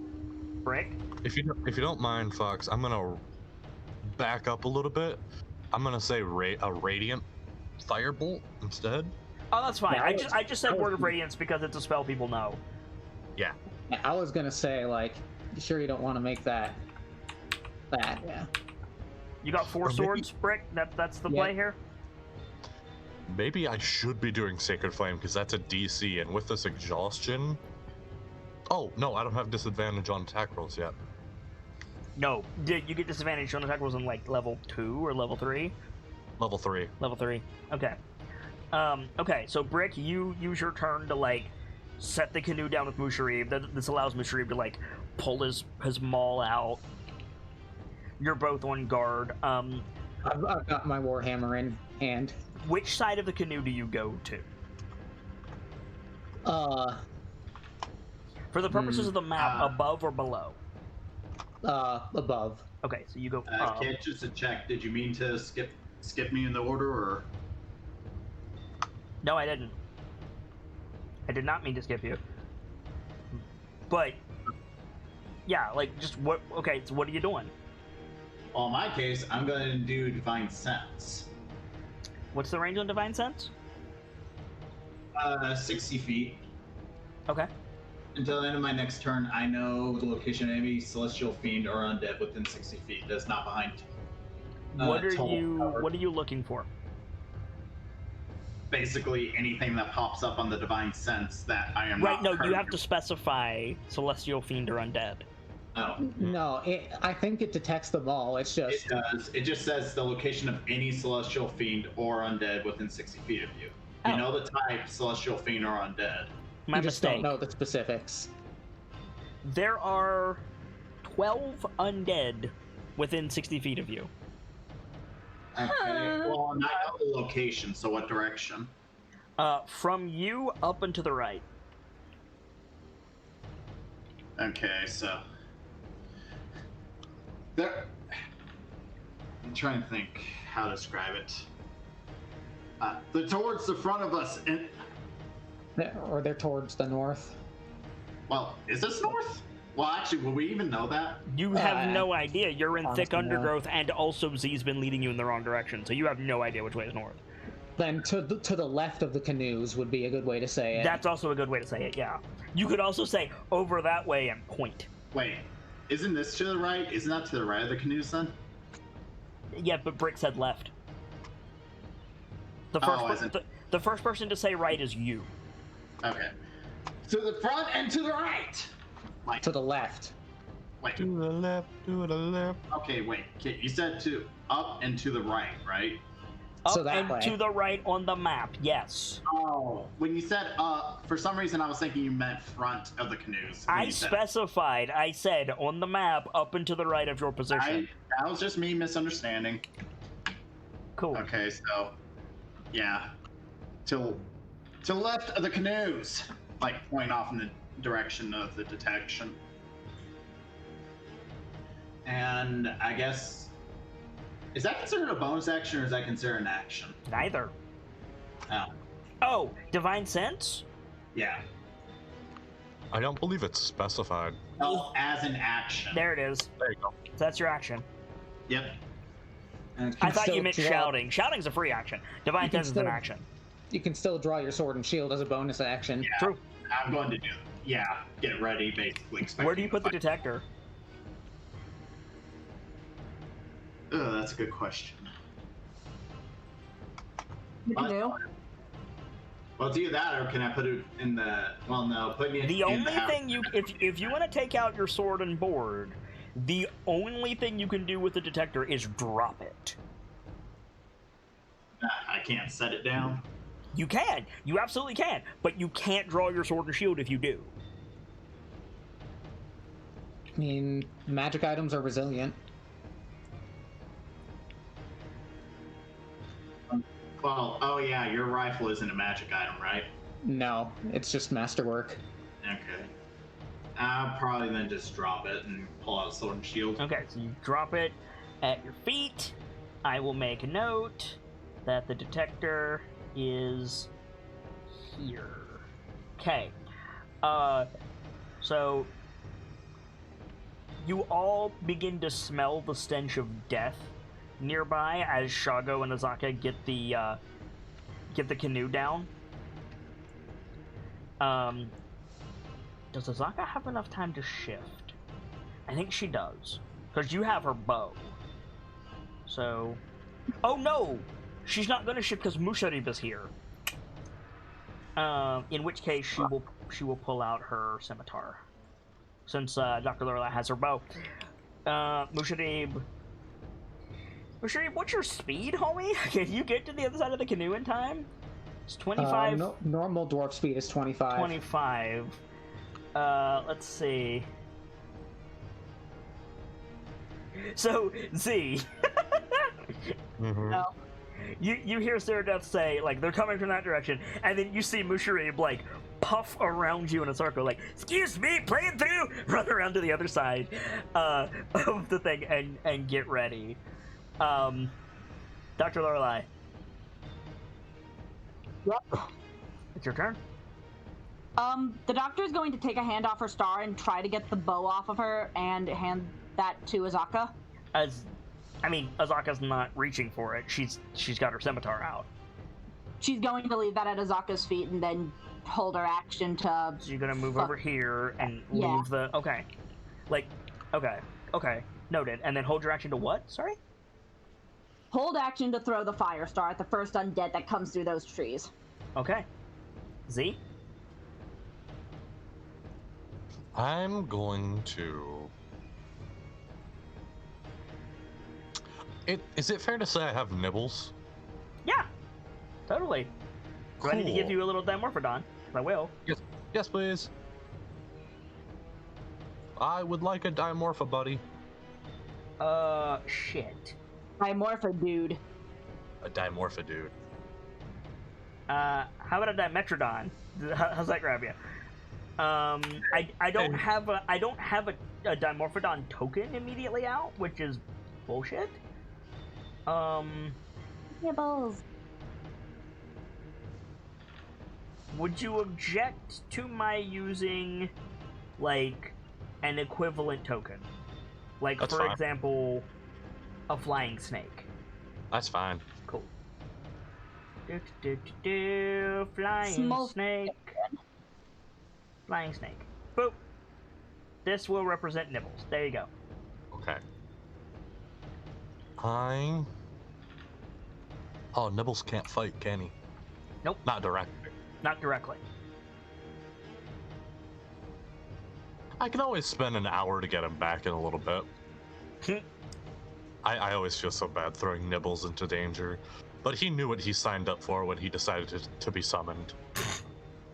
Brick. If you don't mind, Fox, I'm gonna back up a little bit. I'm gonna say a radiant firebolt instead. Oh, that's fine. Yeah, I just said word of radiance because it's a spell people know. Yeah. I was gonna say, like, you sure you don't want to make that? Yeah. You got 4 swords, Brick? That's the play here? Maybe I should be doing Sacred Flame, because that's a DC, and with this exhaustion... Oh, no, I don't have disadvantage on attack rolls yet. No. You get disadvantage on attack rolls in, like, level 2 or level 3? Level 3. Level 3. Okay. Okay, so Brick, you use your turn to, like, set the canoe down with Musharib. This allows Musharib to, like, pull his maul out. You're both on guard. I've got my warhammer in hand. Which side of the canoe do you go to? For the purposes of the map, above or below? Above. Okay, so you go. Kid, just to check, did you mean to skip me in the order, or? No, I didn't. I did not mean to skip you. But yeah, like just what? Okay, so what are you doing? Well, in my case, I'm going to do Divine Sense. What's the range on Divine Sense? 60 feet. Okay. Until the end of my next turn, I know the location of any celestial fiend or undead within 60 feet that's not behind. What are you looking for? Basically, anything that pops up on the Divine Sense that I am right. No, you have to specify celestial fiend or undead. Oh. No, I think it detects them all. It's just... It does. It just says the location of any celestial fiend or undead within 60 feet of you. You know the type, celestial fiend or undead. My you just mistake. don't know the specifics. There are 12 undead within 60 feet of you. Okay. Well, not know the location, so what direction? From you up and to the right. Okay, so... I'm trying to think how to describe it. They're towards the front of us, and... Or they're towards the north. Well, is this north? Well, actually, will we even know that? You have no idea. You're in thick undergrowth, and also Z's been leading you in the wrong direction, so you have no idea which way is north. Then to the left of the canoes would be a good way to say it. That's also a good way to say it, yeah. You could also say over that way and point. Wait, isn't this to the right? Isn't that to the right of the canoes then? Yeah, but Brick said left. The first person to say right is you. Okay. To the front and to the right. Like To the left. wait. To the left, to the left. Okay, wait. Okay, you said to up and to the right, right? Up So that and way. to the right on the map, yes. Oh, when you said up, for some reason I was thinking you meant front of the canoes. I specified, I said on the map, up and to the right of your position. That was just me misunderstanding. Cool. Okay, so yeah, to the left of the canoes, like point off in the direction of the detection. And I guess, is that considered a bonus action or is that considered an action? Neither. Oh, Oh, Divine Sense? yeah. I don't believe it's specified. Oh, as an action. There it is. There you go. So that's your action. Yep. And I thought you still meant draw- shouting. Shouting's a free action. Divine You can Sense is an still- action. You can still draw your sword and shield as a bonus action. Yeah. True. I'm going to do. Yeah, get ready, basically. Where do you put the expecting detector? a fight. That's a good question. You can do. Well, it's either that or can I put it in the? Well, no, put me in The in only house. thing you, if you want to take out your sword and board, the only thing you can do with the detector is drop it. I can't set it down. You can. You absolutely can. But you can't draw your sword and shield if you do. I mean, magic items are resilient. Well, oh yeah, your rifle isn't a magic item, right? No, it's just masterwork. Okay. I'll probably then just drop it and pull out sword and shield. Okay, so you drop it at your feet. I will make a note that the detector is here. Okay. So you all begin to smell the stench of death nearby as Shago and Azaka get the canoe down. Does Azaka have enough time to shift? I think she does, because you have her bow. So, oh no, she's not going to shift because Musharib is here. In which case she will pull out her scimitar, since Dr. Lorelai has her bow. Musharib, what's your speed, homie? Can you get to the other side of the canoe in time? It's 25. Normal dwarf speed is 25. 25. Let's see. So, Z, Mhm. No. you hear Saradeath say, like, they're coming from that direction, and then you see Musharib, like, puff around you in a circle, like, excuse me, playing through, run around to the other side of the thing and get ready. Dr. Lorelai. Yep. It's your turn. The doctor's going to take a hand off her star and try to get the bow off of her and hand that to Azaka. Azaka's not reaching for it. She's got her scimitar out. She's going to leave that at Azaka's feet and then hold her action to... So you're gonna move over here and Yeah. leave the... Okay. Okay. Noted. And then hold your action to what? Sorry? Hold action to throw the fire star at the first undead that comes through those trees. Okay. Z? I'm going to. Is it fair to say I have nibbles? Yeah. Totally. Do I need to give Cool. you a little Dimorphodon? I will. Yes, please. I would like a Dimorpha, buddy. Shit. Dimorpha dude. A Dimorpha, dude. How about a Dimetrodon? How's that grab you? I don't have a Dimorphodon token immediately out, which is bullshit. Nibbles. Would you object to my using, like, an equivalent token? Like, That's for fine. example, a flying snake. That's fine. Cool. Flying Small snake. Flying snake. Boop. This will represent nibbles. There you go. Okay. Oh, Nibbles can't fight, can he? Nope. Not directly. Not directly. I can always spend an hour to get him back in a little bit. I always feel so bad throwing Nibbles into danger, but he knew what he signed up for when he decided to be summoned.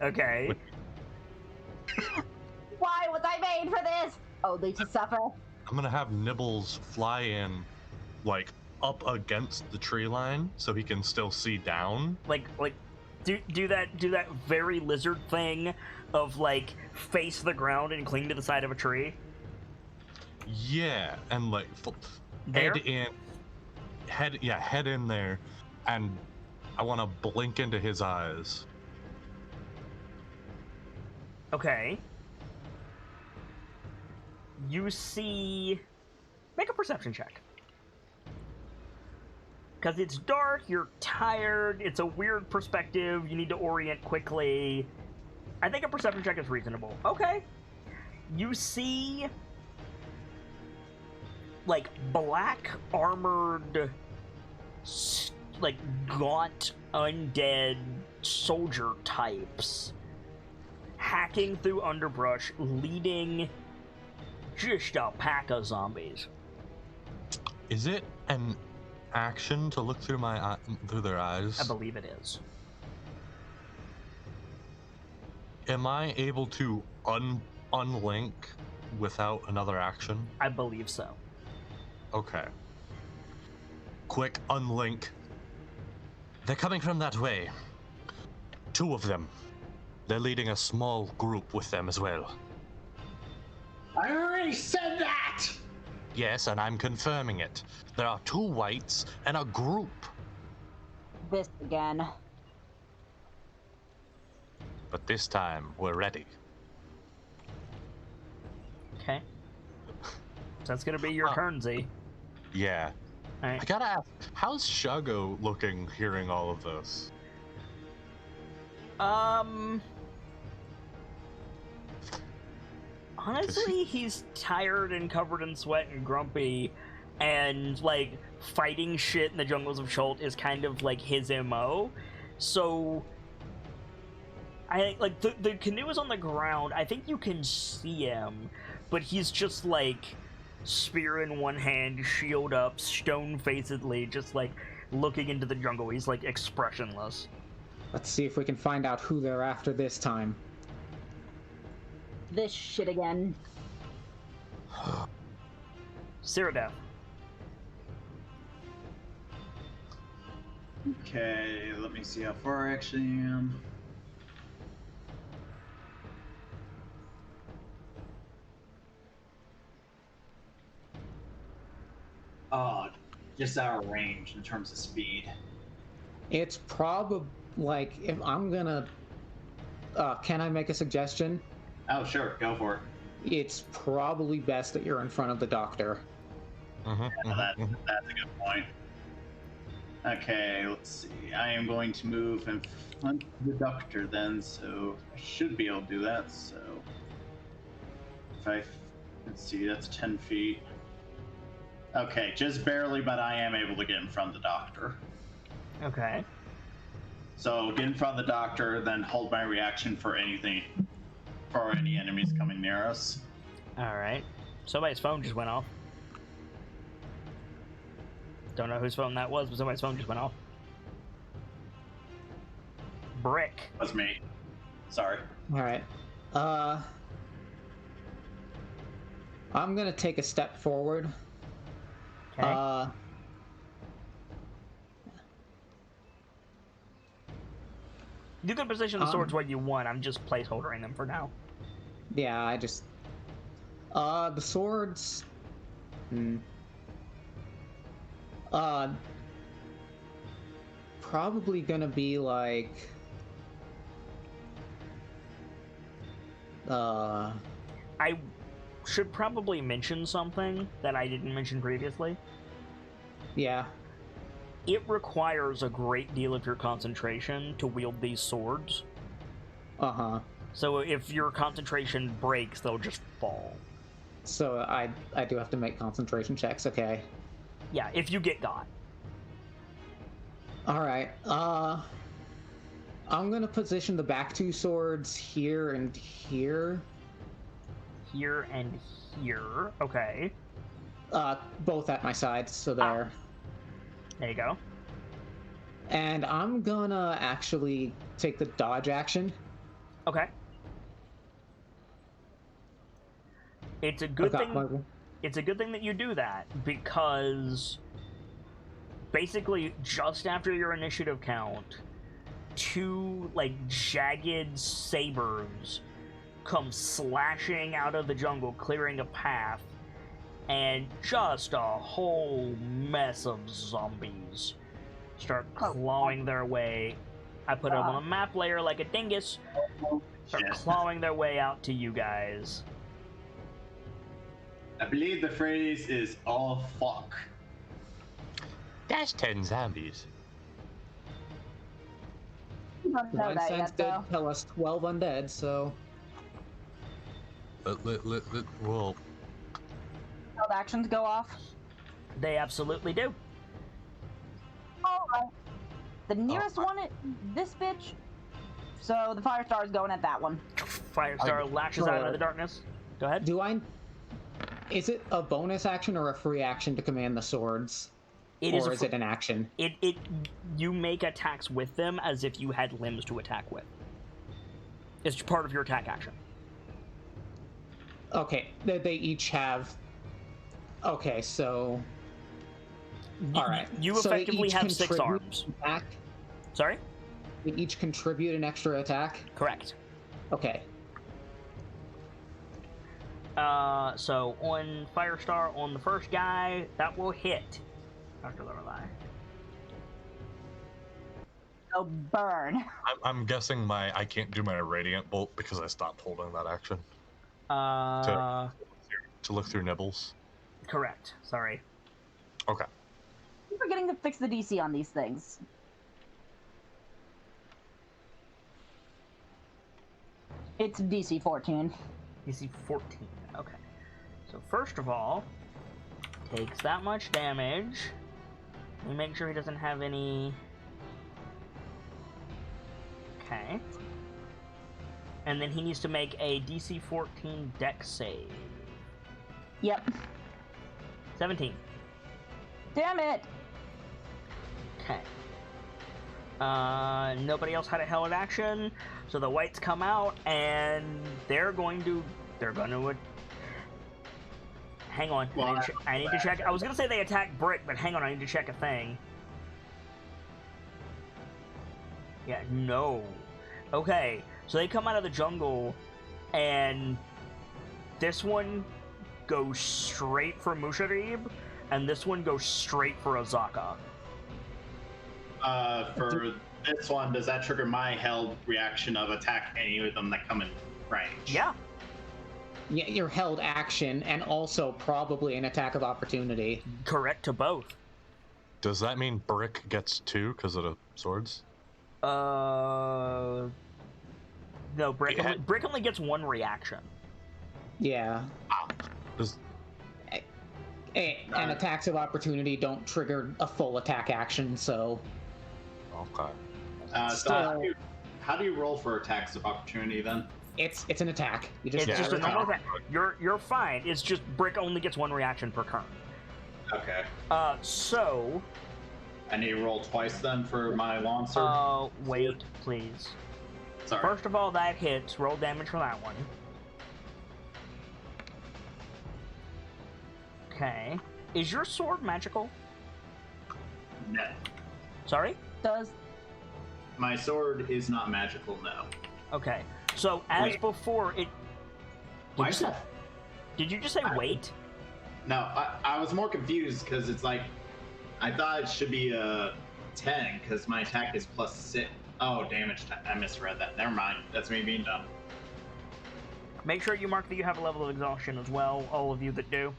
Okay. Why was I made for this? Only to suffer. I'm gonna have Nibbles fly in, like, up against the tree line so he can still see down. Like do that very lizard thing of like face the ground and cling to the side of a tree. Yeah, and like There? head in there, and I want to blink into his eyes. Okay. You see... Make a perception check. Because it's dark, you're tired, it's a weird perspective, you need to orient quickly. I think a perception check is reasonable. Okay. You see... like, black armored... like, gaunt, undead soldier types hacking through underbrush, leading just a pack of zombies. Is it an action to look through through their eyes? I believe it is. Am I able to unlink without another action? I believe so. Okay. Quick unlink. They're coming from that way. 2 of them. They're leading a small group with them as well. I already said that! Yes, and I'm confirming it. There are 2 whites and a group. This again. But this time, we're ready. Okay. So that's gonna be your turn, Z. Yeah. Alright. I gotta ask, how's Shago looking hearing all of this? Honestly, he's tired and covered in sweat and grumpy, and, like, fighting shit in the jungles of Shult is kind of, like, his MO. So, like, the canoe is on the ground. I think you can see him, but he's just, like, spear in one hand, shield up, stone-facedly, just, like, looking into the jungle. He's, like, expressionless. Let's see if we can find out who they're after this time. This shit again. Cyrodiil. Okay, let me see how far I actually am. Just out of range in terms of speed. It's probably like if I'm gonna. Can I make a suggestion? Oh, sure, go for it. It's probably best that you're in front of the doctor. That's a good point. Okay, let's see. I am going to move in front of the doctor then, so I should be able to do that. So, let's see, that's 10 feet. Okay, just barely, but I am able to get in front of the doctor. Okay. So get in front of the doctor, then hold my reaction for anything, for any enemies coming near us. Alright. Somebody's phone just went off. Don't know whose phone that was, but somebody's phone just went off. Brick. That's me. Sorry. Alright. I'm gonna take a step forward. Okay. You can position the swords where you want. I'm just placeholdering them for now. Yeah, I just... the swords... Probably gonna be like... I should probably mention something that I didn't mention previously. Yeah. It requires a great deal of your concentration to wield these swords. Uh-huh. So if your concentration breaks, they'll just fall. So I do have to make concentration checks, okay. Yeah, if you get got. Alright, I'm gonna position the back 2 swords here and here. here and here. Okay. Both at my sides, so there. There you go. And I'm gonna actually take the dodge action. Okay. It's a good thing. It's a good thing that you do that, because basically just after your initiative count, two like jagged sabers come slashing out of the jungle, clearing a path, and just a whole mess of zombies start clawing their way. I put them on a map layer like a dingus. Start clawing their way out to you guys. I believe the phrase is "oh fuck." That's 10 zombies. You don't know Blind that Sense yet, did though. tell us 12 undead, so... Well, Held actions go off. They absolutely do. Alright. The nearest one, this bitch. So the Firestar is going at that one. Firestar lashes out of the darkness. Go ahead. Is it a bonus action or a free action to command the swords? Or is it an action? You make attacks with them as if you had limbs to attack with. It's part of your attack action. Okay, they each have... Okay, so... Alright. You effectively have 6 arms. Attack? Sorry? They each contribute an extra attack? Correct. Okay. So on Firestar, on the first guy, that will hit. Dr. Lorelei. Oh, burn. I'm guessing I can't do my Radiant Bolt because I stopped holding that action. To look through nibbles. Correct. Sorry. Okay. I'm forgetting to fix the DC on these things. It's DC 14. DC 14. Okay. So first of all, takes that much damage. Let me make sure he doesn't have any... Okay. And then he needs to make a DC 14 Dex save. Yep. 17. Damn it! Okay. Nobody else had a held action, so the whites come out and they're going to hang on. I need to check. I was gonna say they attack Brick, but hang on, I need to check a thing. Yeah, no. Okay, so they come out of the jungle, and this one goes straight for Musharib, and this one goes straight for Azaka. For this one, does that trigger my held reaction of attack any of them that come in range? Yeah. Yeah, your held action, and also probably an attack of opportunity. Correct to both. Does that mean Brick gets 2 because of the swords? No, Brick only gets 1 reaction. Yeah. Does... And attacks of opportunity don't trigger a full attack action, so... Okay. So how do you roll for attacks of opportunity then? It's an attack. You just It's just a normal attack. You're fine. It's just Brick only gets 1 reaction per turn. Okay. So... I need to roll twice then for my launcher? Wait, please. Sorry. First of all, that hits. Roll damage for that one. Okay. Is your sword magical? No. Sorry? Does... My sword is not magical, no. Okay. So, as before, it... Why is that? Did you just say wait? No, I was more confused because it's like, I thought it should be a 10 because my attack is +6. Oh, damage. I misread that. Never mind. That's me being dumb. Make sure you mark that you have a level of exhaustion as well, all of you that do.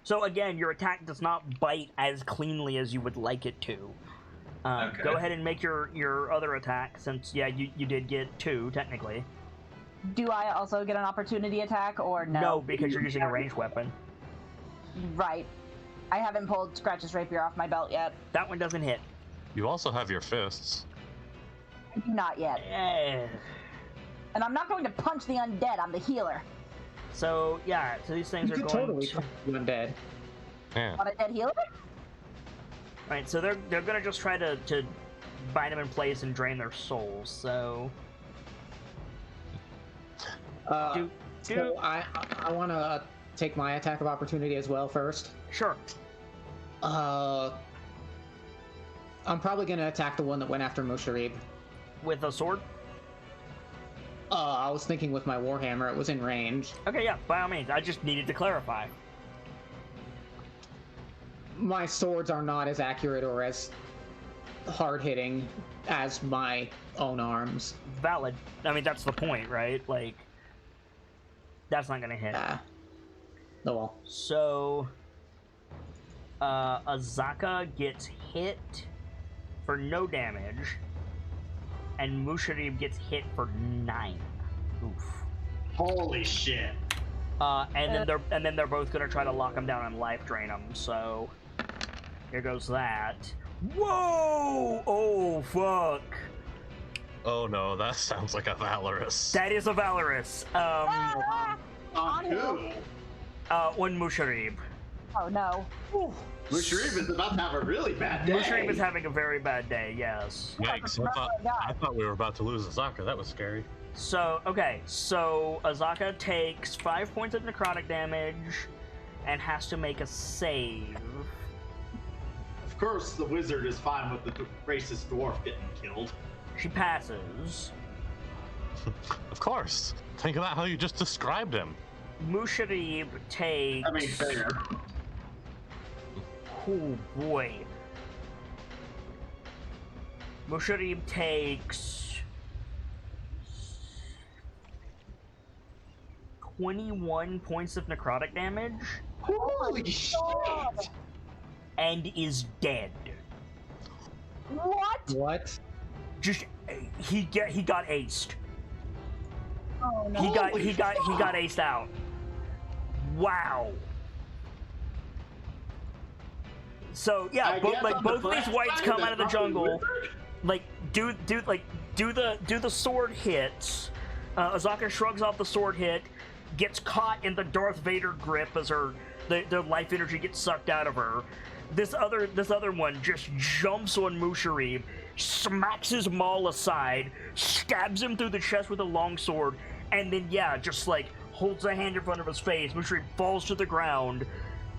So again, your attack does not bite as cleanly as you would like it to. Okay. Go ahead and make your other attack, since, yeah, you did get 2, technically. Do I also get an opportunity attack, or no? No, because you're using a ranged weapon. Right. I haven't pulled Scratch's Rapier off my belt yet. That one doesn't hit. You also have your fists. Not yet. And I'm not going to punch the undead. I'm the healer. So yeah, so these things You are could going totally to... punch the undead. Yeah. Not a dead healer? Right, so they're gonna just try to bind them in place and drain their souls. So So I want to take my attack of opportunity as well first. sure. I'm probably gonna attack the one that went after Musharib. With a sword? I was thinking with my warhammer, it was in range. Okay, yeah, by all means. I just needed to clarify. My swords are not as accurate or as hard-hitting as my own arms. Valid. I mean, that's the point, right? Like, that's not gonna hit. Oh well. So, Azaka gets hit for no damage, and Musharib gets hit for 9. Oof. Holy shit. And then they're both gonna try to lock him down and life drain him. So, here goes that. Whoa! Oh fuck! Oh no, that sounds like a Valorous. That is a Valorous. On who? One Musharib. Oh no. Musharib is about to have a really bad day. Musharib is having a very bad day. Yes. Yikes! I thought we were about to lose Azaka. That was scary. So, okay, so Azaka takes 5 points of necrotic damage and has to make a save. Of course, the wizard is fine with the racist dwarf getting killed. She passes. Of course. Think about how you just described him. Musharib takes... I mean, fair. Oh, boy. Musharib takes... 21 points of necrotic damage Holy shit! and is dead. What? What? Just he got aced. Oh no. He got aced out. Wow. So yeah, both of these whites come out of the jungle, like do the sword hits. Azaka shrugs off the sword hit, gets caught in the Darth Vader grip as the life energy gets sucked out of her. This other one just jumps on Musharib, smacks his maul aside, stabs him through the chest with a long sword, and then just like holds a hand in front of his face. Musharib falls to the ground.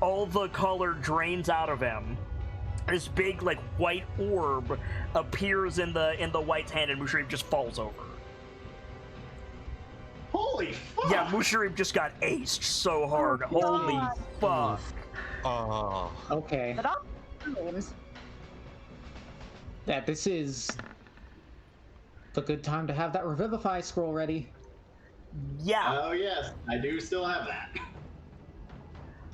All the color drains out of him. This big like white orb appears in the white's hand, and Musharib just falls over. Holy fuck! Yeah, Musharib just got aced so hard. Holy fuck. Okay. But all names. That this is a good time to have that Revivify scroll ready. Yeah. Oh yes, I do still have that.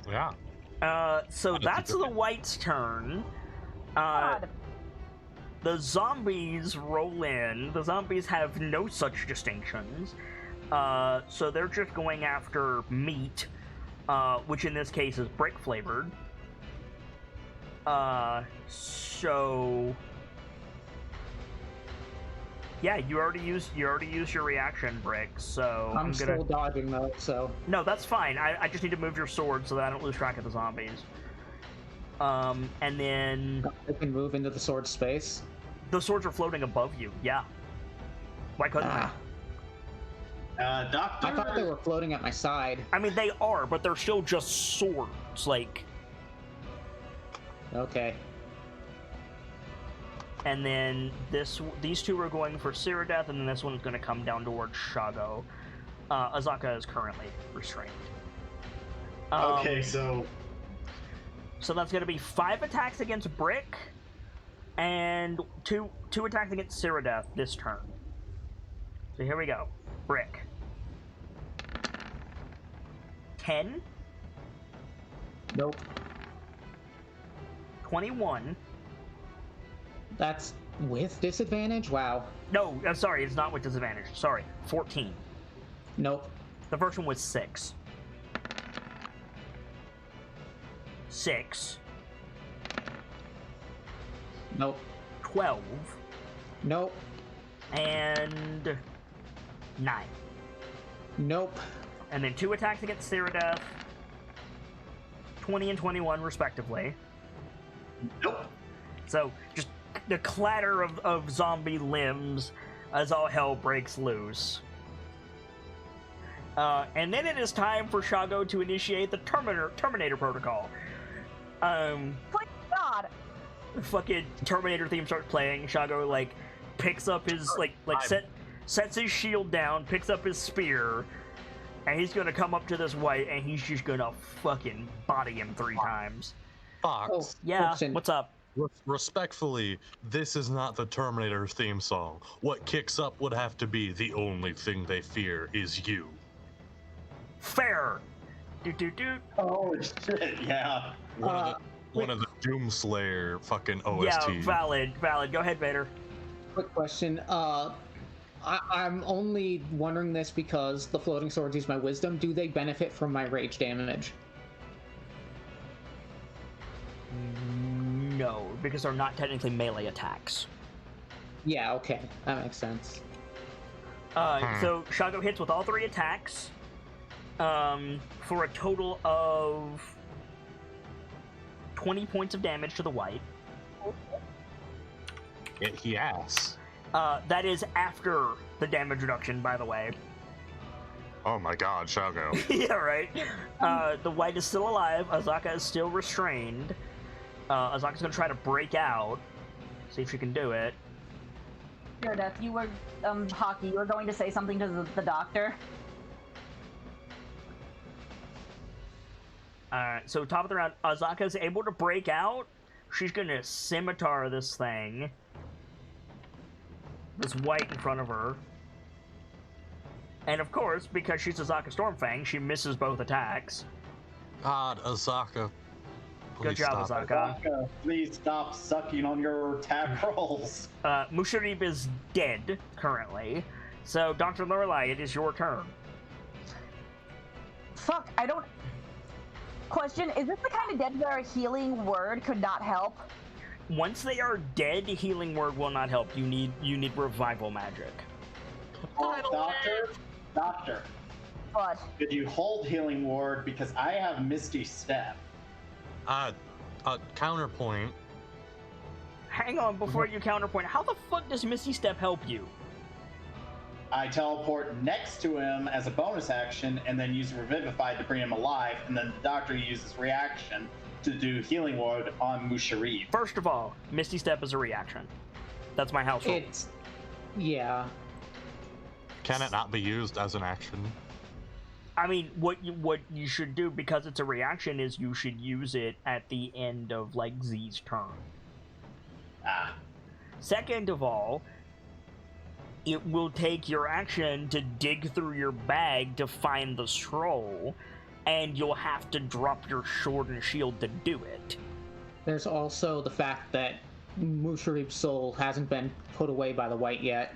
Yeah. So that's the white's turn. God. The zombies roll in. The zombies have no such distinctions. So they're just going after meat, which in this case is brick flavored. So yeah, you already used your reaction, Brick. So I'm still dodging though, so no, that's fine. I just need to move your sword so that I don't lose track of the zombies. And then I can move into the sword space. the swords are floating above you. Yeah. Why couldn't they? Doctor. I thought they were floating at my side. I mean, they are, but they're still just swords. Like, Okay. and then these two are going for Cyrodiil, and then this one's going to come down towards Shago. Azaka is currently restrained. Okay, so that's going to be 5 attacks against Brick, and two attacks against Cyrodiil this turn. So here we go. Brick. 10. Nope. 21. That's with disadvantage? Wow. No, I'm sorry, it's not with disadvantage. Sorry, 14. Nope. The first one was 6. 6. Nope. 12. Nope. And 9. Nope. And then 2 attacks against Ceradeath, 20 and 21 respectively. Nope. So just the clatter of zombie limbs as all hell breaks loose. And then it is time for Shago to initiate the Terminator protocol. Please God. Fucking Terminator theme starts playing. Shago like picks up his sets his shield down, picks up his spear, and he's gonna come up to this white and he's just gonna fucking body him 3 times. Fox. Oh, Yeah, question. what's up? Respectfully, this is not the Terminator theme song. What kicks up would have to be the only thing they fear is you. Fair. Do. Oh shit! Yeah. One of the Doomslayer fucking OST. Yeah, valid. Go ahead, Vader. Quick question. I'm only wondering this because the floating swords use my wisdom. Do they benefit from my rage damage? No, because they're not technically melee attacks. Yeah, okay. That makes sense. So Shago hits with all 3 attacks for a total of 20 points of damage to the white. Yes. That is after the damage reduction, by the way. Oh my god, Shago. Yeah, right. The white is still alive. Azaka is still restrained. Azaka's gonna try to break out. See if she can do it. Death, you were, Hockey, you were going to say something to the doctor? Alright, so top of the round, Azaka is able to break out. She's gonna scimitar this thing. This white in front of her. And of course, because she's Azaka Stormfang, she misses both attacks. God, Azaka. Good job, stop it. Azaka. Please stop sucking on your attack rolls. Musharib is dead, currently. So, Dr. Lorelei, it is your turn. Fuck, I don't... Question, is this the kind of dead where a healing word could not help? Once they are dead, healing word will not help. You need revival magic. Doctor. What? Could you hold healing ward because I have Misty Step? Counterpoint. Hang on, before you counterpoint, how the fuck does Misty Step help you? I teleport next to him as a bonus action and then use Revivify to bring him alive, and then the doctor uses reaction to do healing ward on Musharib. First of all, Misty Step is a reaction. That's my house rule. Yeah. Can it not be used as an action? I mean, what you should do, because it's a reaction, is you should use it at the end of, like, Z's turn. Ah. Second of all, it will take your action to dig through your bag to find the scroll, and you'll have to drop your sword and shield to do it. There's also the fact that Musharib's soul hasn't been put away by the white yet.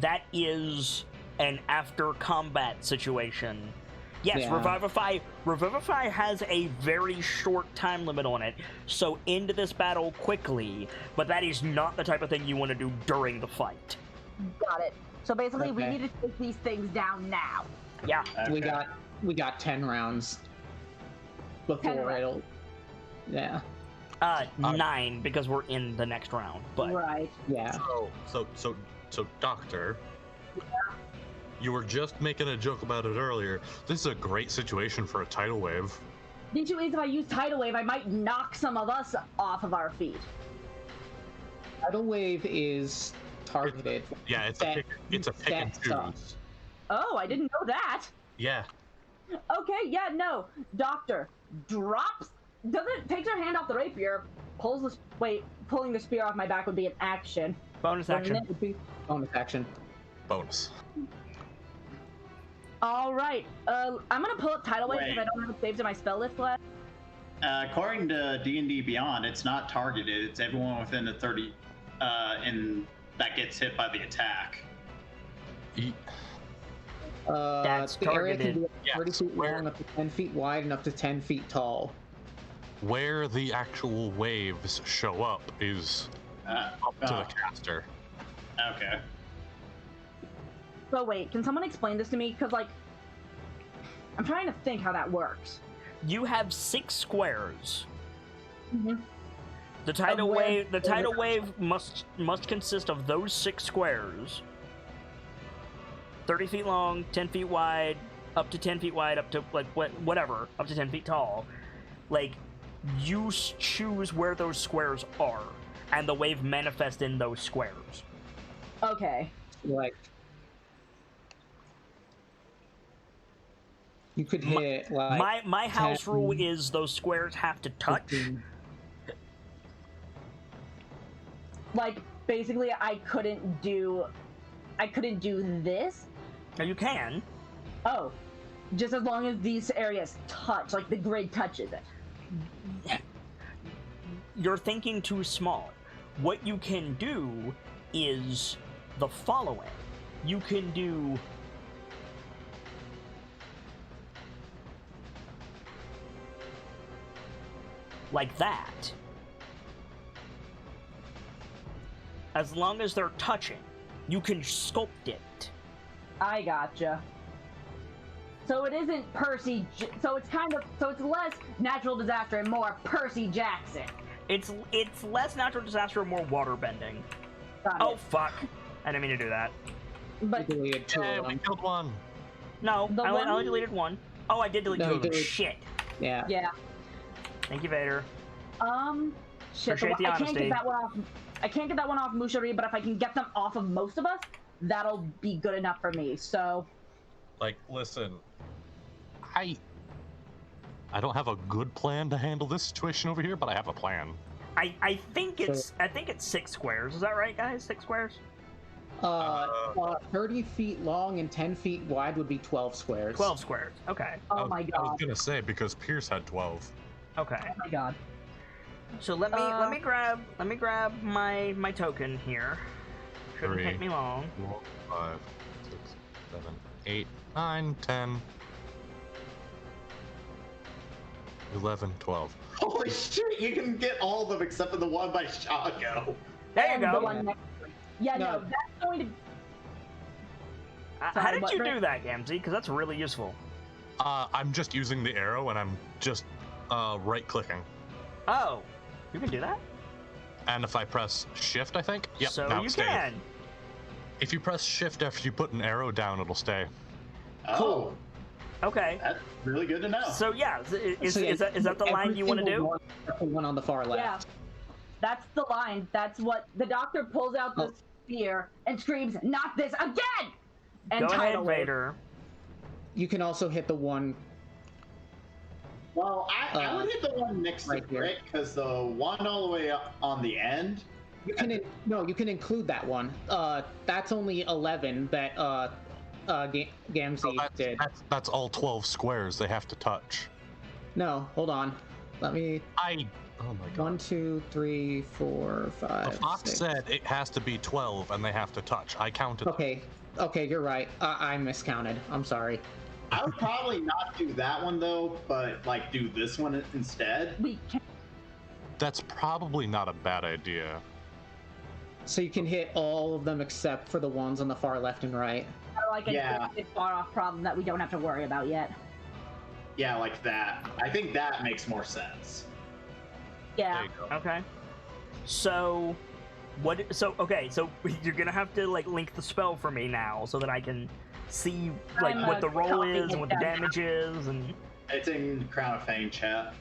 That is an after combat situation. Yes, Yeah. Revivify has a very short time limit on it, so end this battle quickly, but that is not the type of thing you want to do during the fight. Got it. So basically, we Okay. need to take these things down now. Yeah. Okay. We got 10 rounds before 10 rounds. it'll. Yeah. 9, because we're in the next round, but... Right. Yeah. So, Doctor, you were just making a joke about it earlier. This is a great situation for a tidal wave. Didn't you think if I use Tidal Wave, I might knock some of us off of our feet? Tidal wave is targeted. Yeah, it's a pick and That stuff. choose. Oh, I didn't know that. Yeah. Okay, yeah, no. Doctor drops, takes her hand off the rapier, pulling the spear off my back would be an action. Bonus action. Bonus action. Bonus. All right. I'm gonna pull up Tidal Wave Wait. because I don't have it saved in my spell list left. According to D&D Beyond, it's not targeted. It's everyone within the 30, that gets hit by the attack. That's the area can targeted. be 30 feet long, up to 10 feet wide, and up to 10 feet tall. Where the actual waves show up is up to the caster. Okay. So wait, can someone explain this to me? Because like, I'm trying to think how that works. You have 6 squares. Mm-hmm. The tidal wave must consist of those 6 squares. 30 feet long, 10 feet wide, up to 10 feet wide, up to like whatever, up to 10 feet tall. Like, you choose where those squares are, and the wave manifests in those squares. Okay. Like, you could hit like my house rule is those squares have to touch. 15. Like, basically, I couldn't do this. Now you can. Oh, just as long as these areas touch, like the grid touches it. You're thinking too small. What you can do is the following. You can do like that. As long as they're touching, you can sculpt it. I gotcha. So it isn't Percy. So it's less natural disaster and more Percy Jackson. It's less natural disaster and more water bending. Got Oh it. fuck! I didn't mean to do that. But You deleted 2 Hey, of we them. killed one. No, The I one- only deleted 1. Oh, I did delete No, 2 you of them. deleted- Shit. Yeah. yeah. Thank you, Vader. Shit. Appreciate the I can't honesty. get that one off. I can't get that one off Mushari, but if I can get them off of most of us, that'll be good enough for me. So. Like, listen, I don't have a good plan to handle this situation over here, but I have a plan. I think it's 6 squares. Is that right, guys? 6 squares? 30 feet long and 10 feet wide would be 12 squares. 12 squares. Okay. Oh my I was god. gonna say because Pierce had 12. Okay. Oh my god. So let me grab my token here. Shouldn't 3, take me long. 4, 5, 6, 7, 8, 9, 10, 11, 12. Holy shit, you can get all of them except for the one by Shago. There you And the go. one next to it. Yeah, no, No. that's going to. How Sorry, did what, you Rick? do that, Gamzee? Because that's really useful. I'm just using the arrow and I'm just right-clicking. Oh, you can do that? And if I press shift, I think? Yep, So now you it stayed. can. If you press shift after you put an arrow down, it'll stay. Oh, Okay. that's really good to know. So yeah, is So, yeah, that the line every you want to single do? one except the one on the far left. Yeah. That's the line. That's what the doctor pulls out the Oh. spear and screams, "Not this again!" And Go ahead, tidal wave. Vader. You can also hit the one. Well, I would hit the one next right to here. Rick because the one all the way up on the end. You can you can include that one. That's only 11 that Gamzee So did. that's all 12 squares they have to touch. No, hold on. Let me. Oh my god. 1, 2, 3, 4, 5. The fox 6. said it has to be 12 and they have to touch. I counted them. Okay, you're right. I miscounted. I'm sorry. I would probably not do that one though, but like do this one instead. We can. That's probably not a bad idea. So you can hit all of them except for the ones on the far left and right. Like a Yeah. far off problem that we don't have to worry about yet. Yeah, like that. I think that makes more sense. Yeah. There you go. Okay. So, So you're gonna have to like link the spell for me now, so that I can see like I'm, what the roll copying is and it what the down. damage is, and It's in Crown of Fang chat.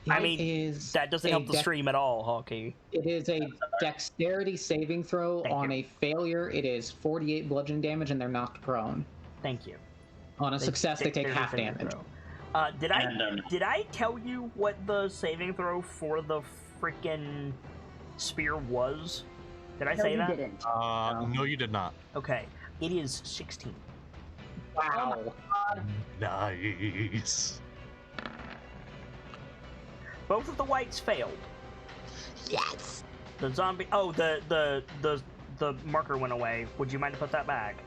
I It mean, is that doesn't a help the stream at all, Hawkeye. It is a dexterity saving throw. Thank On you. a failure, it is 48 bludgeoning damage, and they're knocked prone. Thank you. On a success, they take Dexterity half saving damage. throw. Did I tell you what the saving throw for the freaking spear was? Did I No, say you that? didn't. No, you did not. Okay, it is 16. Wow. Nice. Both of the whites failed. Yes. The zombie. Oh, the marker went away. Would you mind to put that back?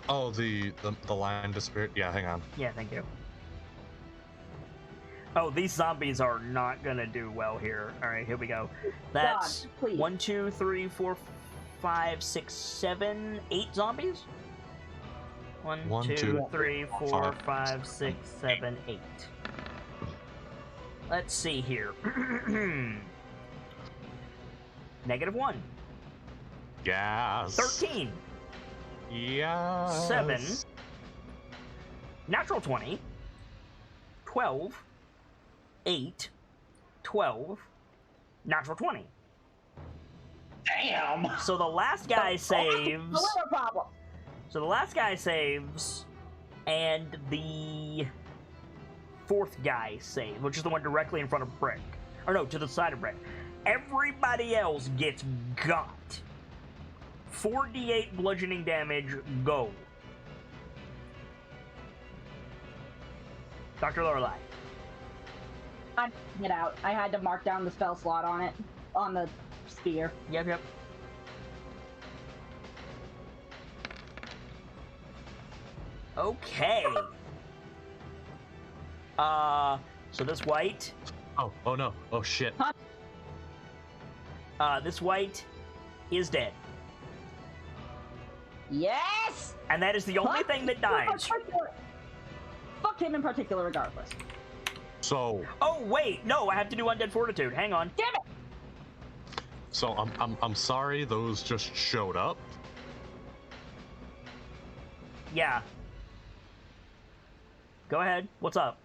Oh, the line disappeared. Yeah, hang on. Yeah, thank you. Oh, these zombies are not gonna do well here. All right, here we go. That's God, please. 1, 2, 3, 4, 5, 6, 7, 8 zombies? 1, One, 2, two, 3, 4, 5, 6, 7, 8. Let's see here. -1. Yes. 13. Yes. 7. Natural 20. 12. 8. 12. Natural 20. Damn. So the last guy saves. No problem. So the last guy saves, and the fourth guy saves, which is the one directly in front of Brick. Or no, to the side of Brick. Everybody else gets got. 4d8 bludgeoning damage, go. Dr. Lorelei. Get out. I had to mark down the spell slot on it, on the spear. Yep. Okay. So this white. Oh no. Oh shit. This white is dead. Yes! And that is the only thing that dies. Fuck him in particular, regardless. So. Oh wait, no, I have to do undead fortitude. Hang on. Damn it! So I'm sorry. Those just showed up. Yeah. Go ahead. What's up?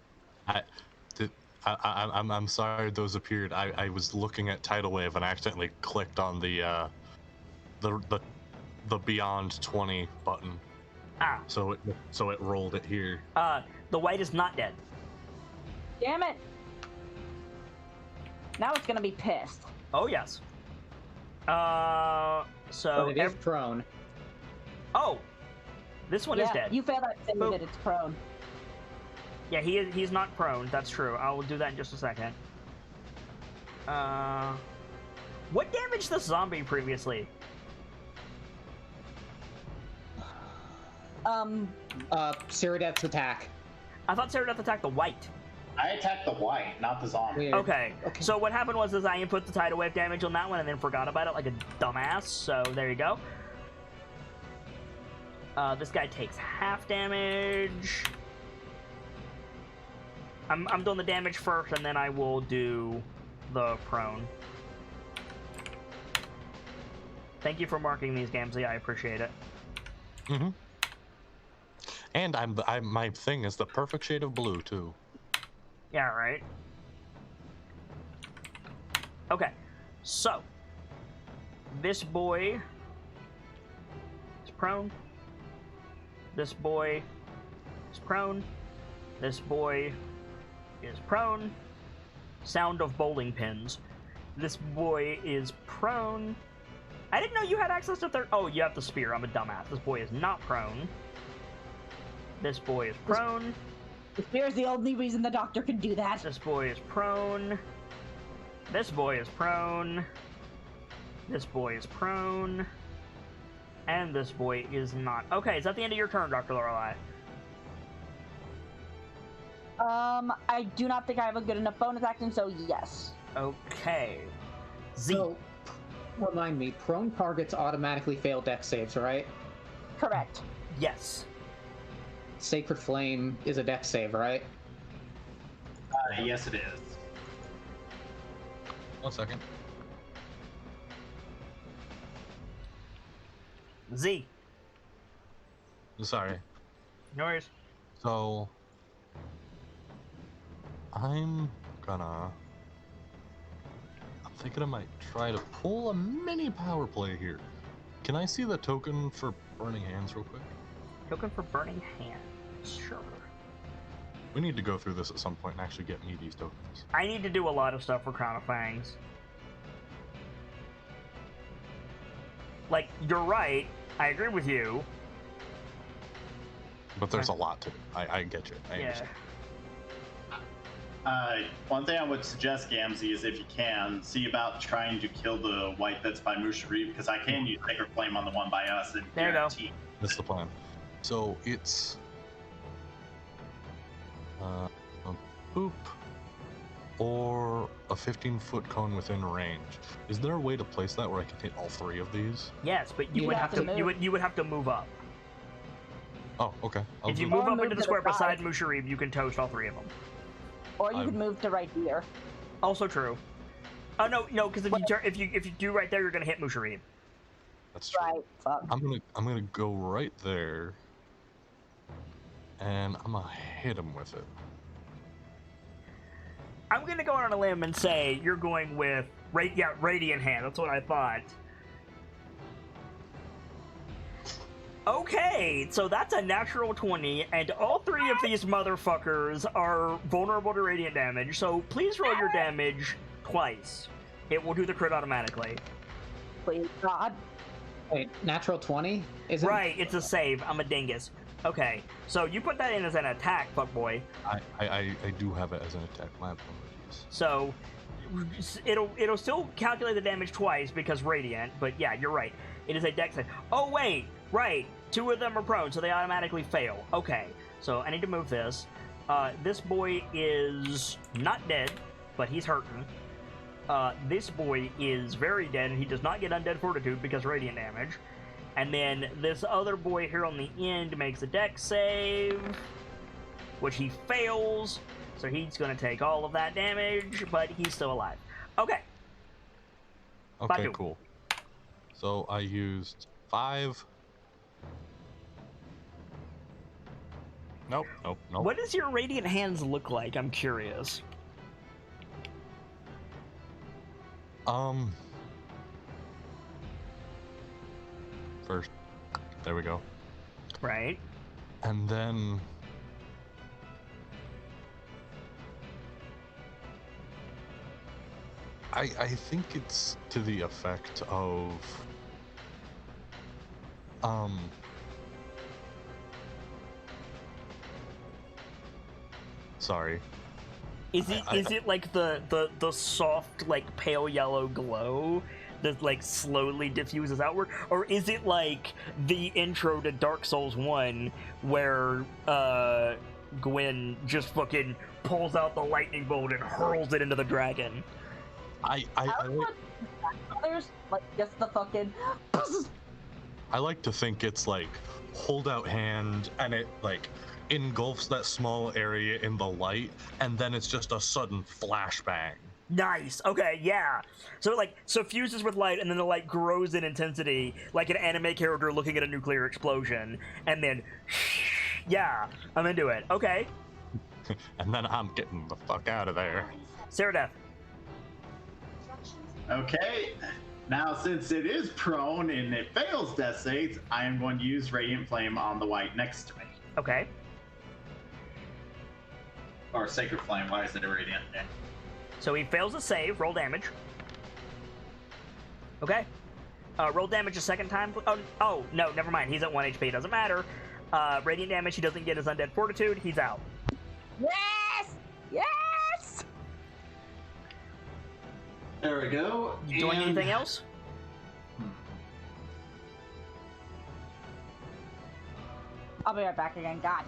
I'm sorry those appeared. I was looking at Tidal Wave and accidentally clicked on the Beyond 20 button. Ah. So it rolled it here. The white is not dead. Damn it! Now it's gonna be pissed. Oh yes. So But it is prone. Oh, this one is dead. You failed that thing Boop. that it's prone. Yeah, he's not prone. That's true. I will do that in just a second. What damaged this zombie previously? Ceradeath's attack. I thought Ceradeath attacked the white. I attacked the white, not the zombie. Weird. Okay. So what happened was I input the tidal wave damage on that one and then forgot about it like a dumbass. So there you go. This guy takes half damage. I'm doing the damage first, and then I will do the prone. Thank you for marking these, Gamzee. I appreciate it. Mm-hmm. And my thing is the perfect shade of blue too. Yeah, right. Okay, so this boy is prone. This boy is prone. This boy is prone. Sound of bowling pins. This boy is prone. I didn't know you had access to third. Oh, you have the spear. I'm a dumbass. This boy is not prone. This boy is prone. The spear is the only reason the doctor can do that. This boy is prone. This boy is prone. This boy is prone. And this boy is not. Okay, is that the end of your turn, Dr. Lorelei? I do not think I have a good enough bonus action, so yes. Okay. Z. So, remind me, prone targets automatically fail dex saves, right? Correct. Yes. Sacred Flame is a dex save, right? Yes, it is. 1 second. Z. Sorry. No worries. So I'm thinking I might try to pull a mini power play here. Can I see the token for Burning Hands real quick? Token for Burning Hands. Sure. We need to go through this at some point and actually get me these tokens. I need to do a lot of stuff for Crown of Fangs. Like, you're right. I agree with you. But there's a lot to it. I get you. I understand. One thing I would suggest, Gamzee, is if you can, see about trying to kill the white that's by Mushari, because I can use Sacred Flame on the one by us and There you go. guarantee. That's the plan. So it's a boop or a 15-foot cone within range. Is there a way to place that where I can hit all 3 of these? Yes, but you would have to you would have to move up. Oh, okay. If you move up into the square beside Musharib, you can toast all 3 of them. Or you could move to right here. Also true. Oh no, because if you do right there, you're gonna hit Musharib. That's true. Right. Fuck. I'm gonna go right there, and I'm gonna hit him with it. I'm gonna go on a limb and say you're going with Radiant Hand. That's what I thought. Okay, so that's a natural 20, and all 3 of these motherfuckers are vulnerable to radiant damage. So please roll your damage twice. It will do the crit automatically. Please God. Wait, natural 20? Is it? Right, it's a save. I'm a dingus. Okay, so you put that in as an attack, fuckboy. I do have it as an attack. My apologies. So it'll still calculate the damage twice because radiant, but yeah, you're right. It is a dex save. Oh wait, right. 2 of them are prone, so they automatically fail. Okay, so I need to move this. This boy is not dead, but he's hurting. This boy is very dead, and he does not get undead fortitude because radiant damage. And then this other boy here on the end makes a dex save, which he fails, so he's going to take all of that damage, but he's still alive. Okay. Okay, cool. So I used 5. Nope. What does your radiant hands look like? I'm curious. First, there we go. Right. And then I think it's to the effect of sorry. Is it like the soft, like, pale yellow glow that, like, slowly diffuses outward? Or is it like the intro to Dark Souls 1 where Gwen just fucking pulls out the lightning bolt and hurls it into the dragon? I like just the fucking I like to think it's like hold out hand and it like engulfs that small area in the light, and then it's just a sudden flashbang. Nice. Okay, yeah. So it, like, suffuses with light, and then the light grows in intensity, like an anime character looking at a nuclear explosion, and then, yeah, I'm into it. Okay. And then I'm getting the fuck out of there. Saradeath. Okay. Now, since it is prone and it fails death saves, I am going to use Radiant Flame on the white next to me. Okay. Or Sacred Flame. Why is it a Radiant? Yeah. So he fails a save. Roll damage. Okay. Roll damage a second time. Oh, no, never mind. He's at 1 HP. Doesn't matter. Radiant damage, he doesn't get his undead fortitude. He's out. Yes! Yes! There we go. You doing anything else? I'll be right back again. God.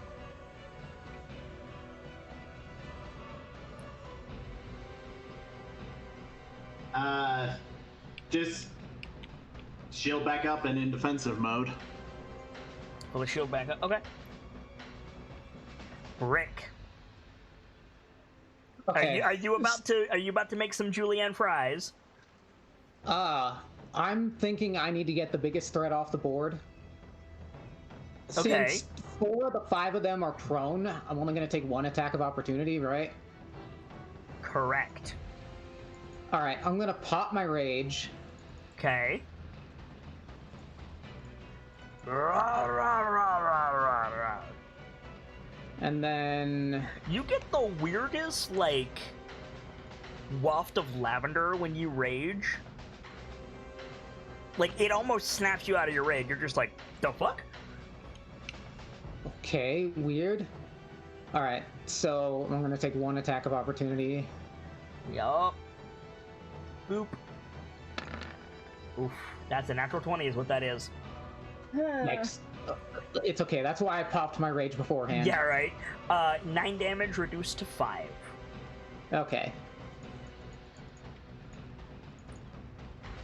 Just shield back up and in defensive mode. Pull the shield back up. Okay. Rick. Okay. Are you about to make some julienne fries? I'm thinking I need to get the biggest threat off the board. Okay. Since 4 of the 5 of them are prone, I'm only going to take 1 attack of opportunity, right? Correct. Alright, I'm going to pop my rage. Okay. And then... You get the weirdest, like, waft of lavender when you rage. Like, it almost snaps you out of your rage. You're just like, the fuck? Okay, weird. Alright, so I'm going to take 1 attack of opportunity. Yup. Boop. Oof. That's a natural 20 is what that is. Next. It's okay, that's why I popped my rage beforehand. Yeah, right. 9 damage reduced to 5. Okay.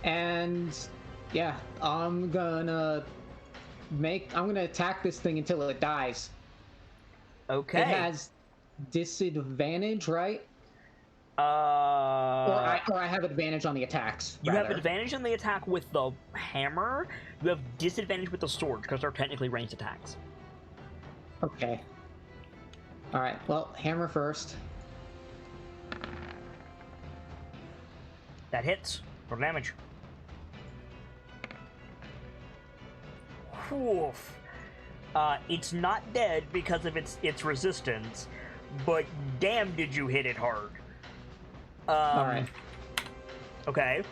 And yeah, I'm gonna attack this thing until it dies. Okay. It has disadvantage, right? Or I have advantage on the attacks. You have advantage on the attack with the hammer. You have disadvantage with the sword because they're technically ranged attacks. Okay. All right. Well, hammer first. That hits for damage. Oof. It's not dead because of its resistance, but damn, did you hit it hard. All right. Okay.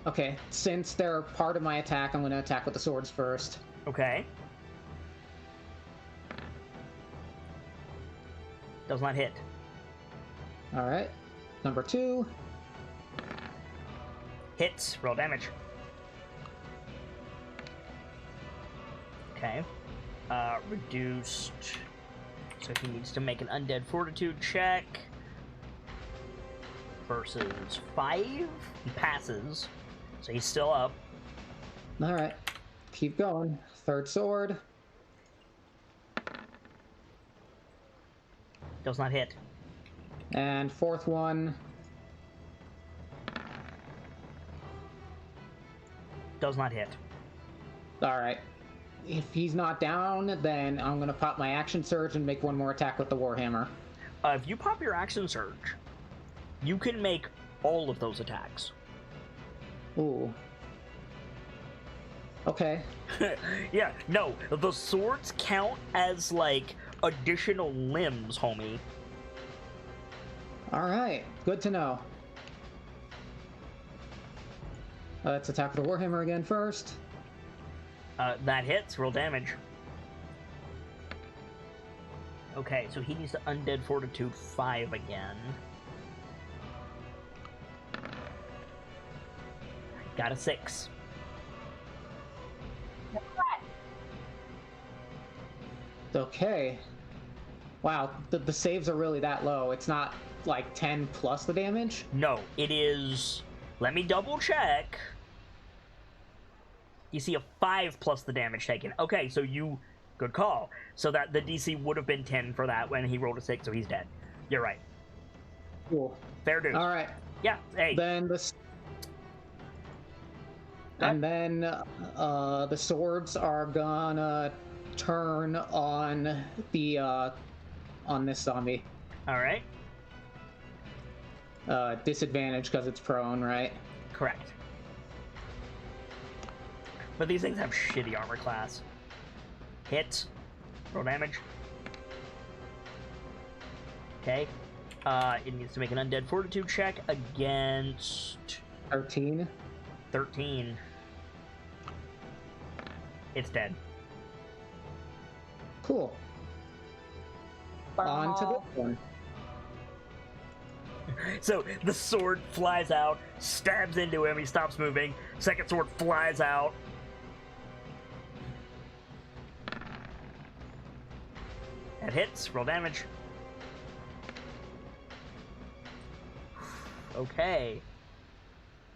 Okay. Since they're part of my attack, I'm going to attack with the swords first. Okay. Does not hit. All right. Number 2. Hits. Roll damage. Okay. Reduced. So he needs to make an undead fortitude check. Versus 5. He passes. So he's still up. All right. Keep going. Third sword. Does not hit. And fourth one. Does not hit. All right. If he's not down, then I'm going to pop my action surge and make one more attack with the warhammer. If you pop your action surge, you can make all of those attacks. Ooh. Okay. Yeah, no, the swords count as, like, additional limbs, homie. All right. Good to know. Let's attack with the warhammer again first. That hits. Roll damage. Okay, so he needs to undead fortitude 5 again. Got a 6. Okay. Wow, the saves are really that low. It's not like 10 plus the damage? No, it is... Let me double check. You see a 5 plus the damage taken. Okay, so you... Good call. So that the DC would have been 10 for that when he rolled a 6, so he's dead. You're right. Cool. Fair dues. All right. Yeah, hey. Then the... And then the swords are gonna turn on the on this zombie. All right. Disadvantage because it's prone, right? Correct. But these things have shitty armor class. Hit. Roll damage. Okay. It needs to make an undead fortitude check against 13. 13. It's dead. Cool. On to this one. So the sword flies out, stabs into him, he stops moving. Second sword flies out. That hits. Roll damage. Okay.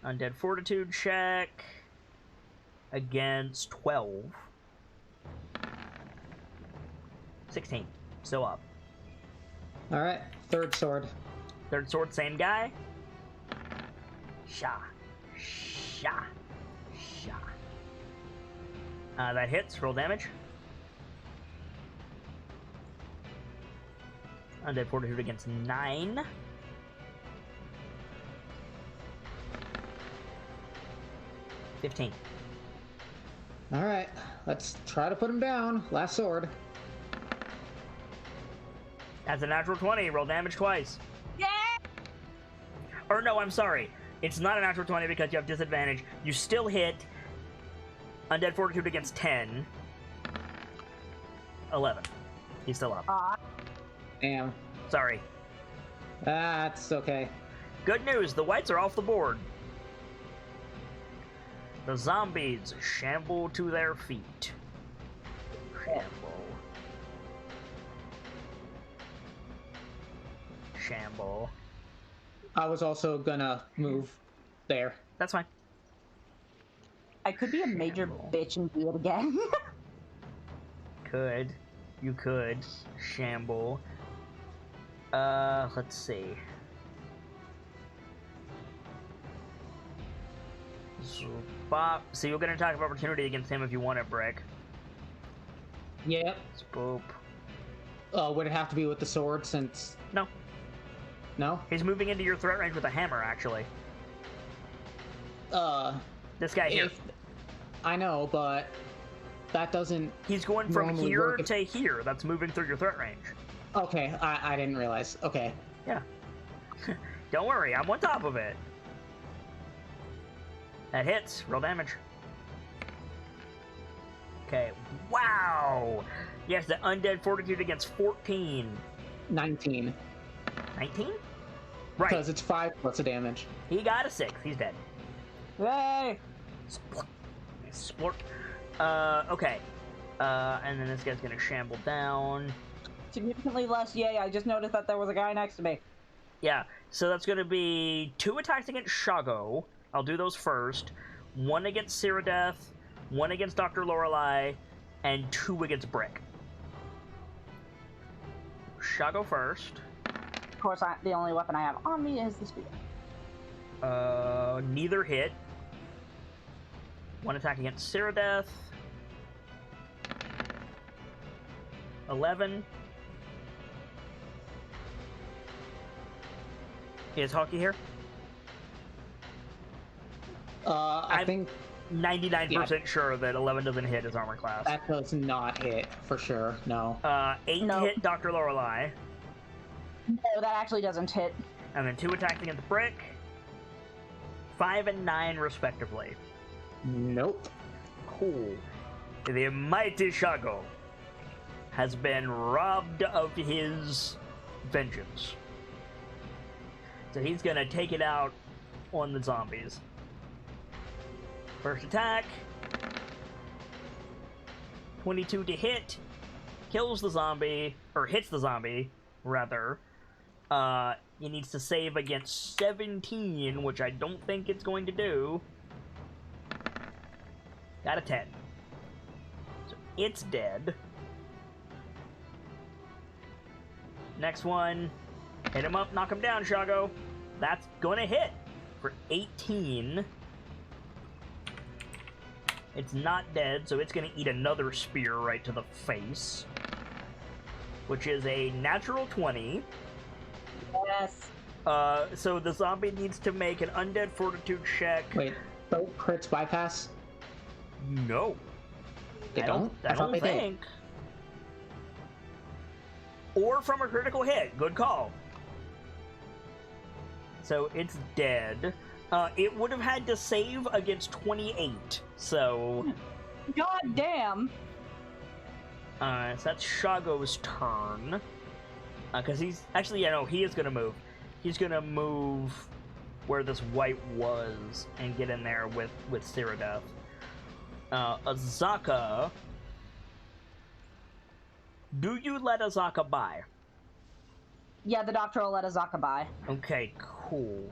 Undead fortitude check against 12. 16. Still up. All right. Third sword. Third sword, same guy. Sha. Sha. Sha. That hits. Roll damage. Undead fortitude against 9. $15. All right. Let's try to put him down. Last sword. That's a natural 20. Roll damage twice. Yeah! Or no, I'm sorry. It's not a natural 20 because you have disadvantage. You still hit. Undead fortitude against 10. 11. He's still up. Damn. Sorry. That's okay. Good news. The whites are off the board. The zombies shamble to their feet. Shamble. I was also gonna move there. That's fine. I could be a major bitch and do it again. You could shamble. Let's see. So, Bob, so you'll get an attack of opportunity against him if you want it, Brick. Yep. Spoop. Would it have to be with the sword since... No. No? He's moving into your threat range with a hammer, actually. This guy here. I know, but that doesn't... He's going from here to here. That's moving through your threat range. Okay, I didn't realize. Okay. Yeah. Don't worry, I'm on top of it. That hits. Roll damage. Okay. Wow! Yes, the undead fortitude against 14. 19. 19? Right. Because it's 5 plus a damage. He got a 6. He's dead. Yay! Splort. Okay. And then this guy's gonna shamble down. Significantly less yay, I just noticed that there was a guy next to me. Yeah, so that's gonna be 2 attacks against Shago. I'll do those first. 1 against Cyrodiil, 1 against Dr. Lorelei, and 2 against Brick. Shago first. Of course, the only weapon I have on me is the spear. Neither hit. 1 attack against Cyrodiil. 11. Is Hockey here? I think 99% sure that 11 doesn't hit his armor class. that does not hit, for sure, no. 8 No. hit Dr. Lorelei. No, that actually doesn't hit. And then 2 attacks against Brick. 5 and 9, respectively. Nope. Cool. The mighty Shago has been robbed of his vengeance. So he's gonna take it out on the zombies. First attack. 22 to hit. Kills the zombie, or hits the zombie, rather. He needs to save against 17, which I don't think it's going to do. Got a 10. So it's dead. Next one. Hit him up, knock him down, Shago. That's gonna hit for 18. It's not dead, so it's gonna eat another spear right to the face. Which is a natural 20. Yes. So the zombie needs to make an undead fortitude check. Wait, don't crits bypass? No. They don't? I thought don't they did. think. Or from a critical hit. Good call. So it's dead. It would have had to save against 28. So. God damn. So that's Shago's turn. Because he's. Actually, yeah, no, he is going to move. He's going to move where this white was and get in there with Cyrodiil. Azaka. Do you let Azaka by? Yeah, the doctor will let Azaka by. Okay, cool.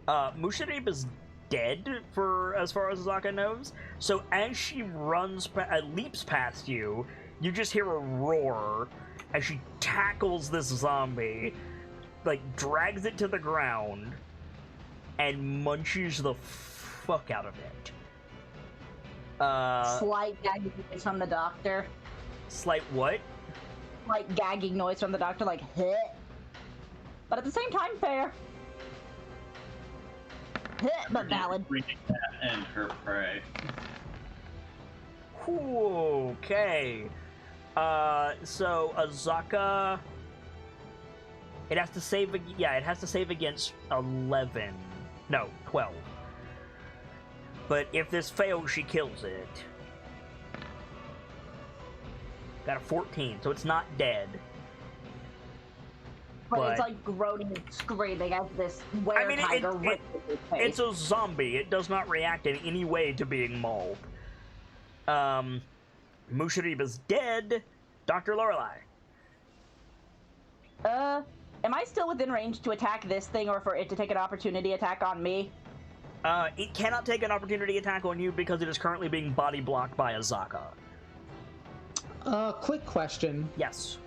Musharib is dead for as far as Azaka knows. So as she leaps past you, you just hear a roar as she tackles this zombie, like drags it to the ground, and munches the fuck out of it. Slight gagging noise from the doctor. Slight what? Slight gagging noise from the doctor, like hit. But at the same time, fair. Hit, but valid. Reading that and her prey. Okay. So Azaka. It has to save. Yeah, it has to save against 11. No, 12. But if this fails, she kills it. Got a 14, so it's not dead. But it's like groaning and screaming as this were-tiger rips his face. It's a zombie. It does not react in any way to being mauled. Musharib is dead. Dr. Lorelei. Am I still within range to attack this thing or for it to take an opportunity attack on me? It cannot take an opportunity attack on you because it is currently being body blocked by Azaka. Quick question. Yes.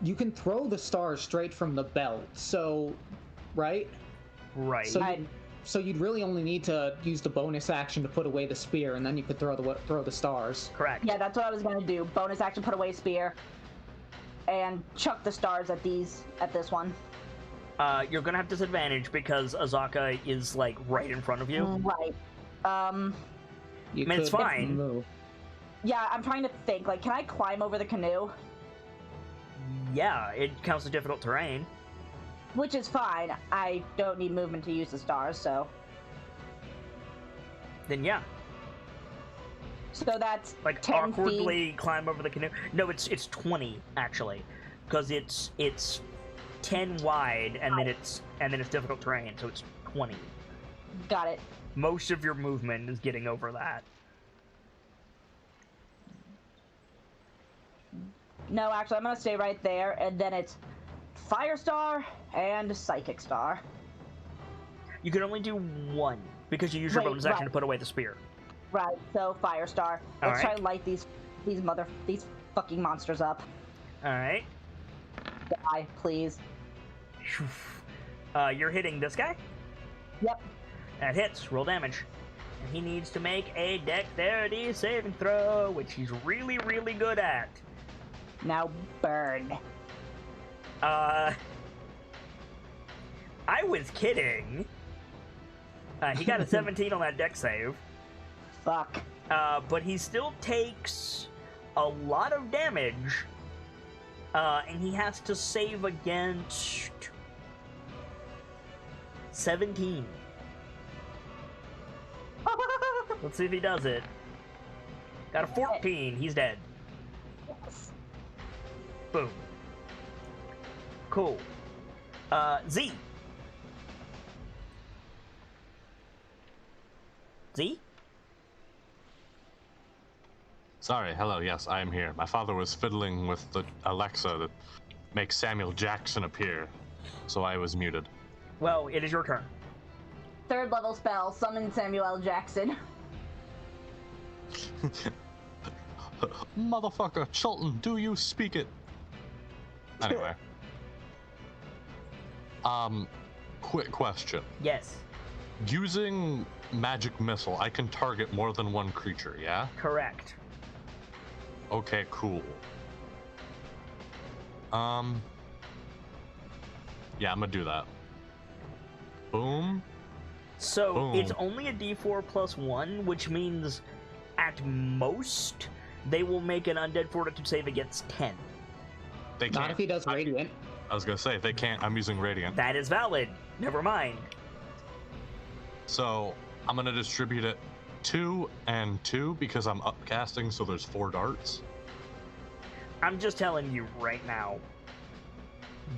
You can throw the stars straight from the belt, so, right? Right. So you'd really only need to use the bonus action to put away the spear, and then you could throw the stars. Correct. Yeah, that's what I was gonna do. Bonus action, put away spear, and chuck the stars at this one. You're gonna have disadvantage because Azaka is like right in front of you. Right. You it's fine. Move. Yeah, I'm trying to think. Like, can I climb over the canoe? Yeah, it counts as difficult terrain. Which is fine. I don't need movement to use the stars, so. Then yeah. So that's like 10 awkwardly feet. climb over the canoe. No, it's 20 actually, because it's 10 wide and then it's difficult terrain, so it's 20. Got it. Most of your movement is getting over that. No, actually, I'm gonna stay right there, and then it's Fire Star and Psychic Star. You can only do one because you use your bonus action to put away the spear. Right. So Fire Star. Let's try to light these fucking monsters up. All right. Die, please. You're hitting this guy? Yep. That hits. Roll damage. And he needs to make a dexterity saving throw, which he's really, really good at. Now burn. I was kidding. He got a 17 on that dex save. Fuck. But he still takes a lot of damage. And he has to save against 17. Let's see if he does it. Got a 14. He's dead. Boom. Cool. Z. Z? Sorry, hello, yes, I am here. My father was fiddling with the Alexa to make Samuel Jackson appear, so I was muted. Well, it is your turn. 3rd level spell, summon Samuel L. Jackson. Motherfucker, Chilton, do you speak it? Anyway. Quick question. Yes. Using magic missile, I can target more than one creature, yeah? Correct. Okay, cool. Yeah, I'm gonna do that. Boom. So, Boom. it's only a d4 plus 1, which means at most, they will make an undead fortitude save against 10. They can't. Not if he does Radiant. I was gonna say, they can't. I'm using Radiant. That is valid. Never mind. So, I'm gonna distribute it 2 and 2 because I'm upcasting, so there's 4 darts. I'm just telling you right now.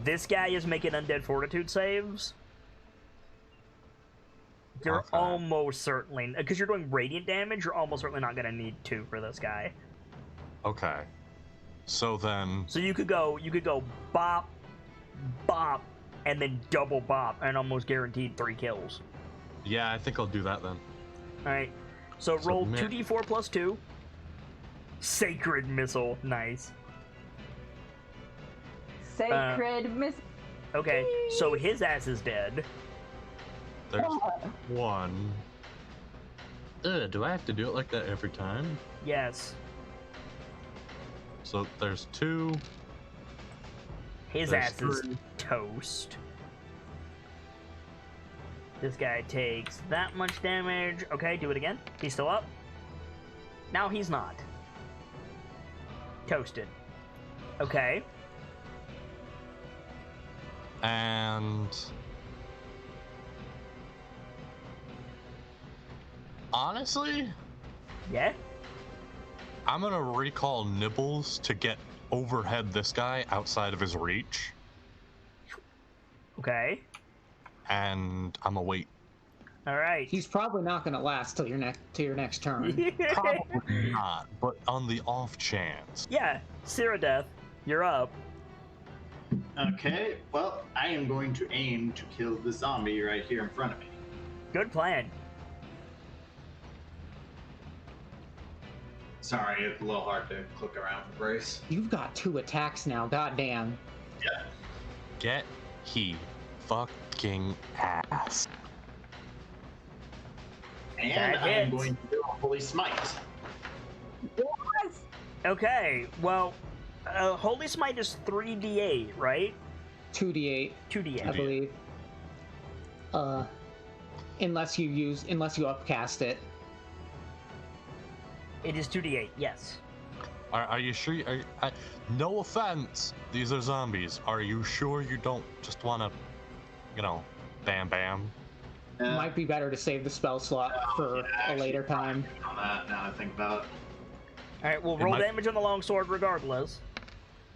This guy is making undead fortitude saves. You're Okay. almost certainly, because you're doing radiant damage, you're almost certainly not going to need 2 for this guy. Okay. So then... So you could go bop, bop, and then double bop, and almost guaranteed 3 kills. Yeah, I think I'll do that then. Alright. So roll Submit. 2d4 plus 2. Sacred Missile. Nice. Sacred Miss. Okay, so his ass is dead. There's 1. Do I have to do it like that every time? Yes. So there's 2. His There's ass is 3. toast. This guy takes that much damage. Okay, do it again. He's still up. Now he's not. Toasted. Okay. And... honestly, Yeah? I'm gonna recall Nibbles to get overhead this guy outside of his reach, Okay. and I'm gonna wait. Alright. He's probably not going to last till your next turn. Probably not, but on the off chance. Yeah, Ceradeath, you're up. Okay, well, I am going to aim to kill the zombie right here in front of me. Good plan. Sorry, it's a little hard to click around for brace. You've got 2 attacks now, goddamn. Yeah. Get he fucking ass. And I am going to do a Holy Smite. Yes! Okay, well, Holy Smite is 3d8, right? 2d8, 2d8. I believe. Unless you upcast it. It is 2d8, yes. Are you sure? No offense, these are zombies. Are you sure you don't just want to, bam bam? Might be better to save the spell slot for a later time. On that, now I think about it. Alright, we'll roll damage on the longsword regardless.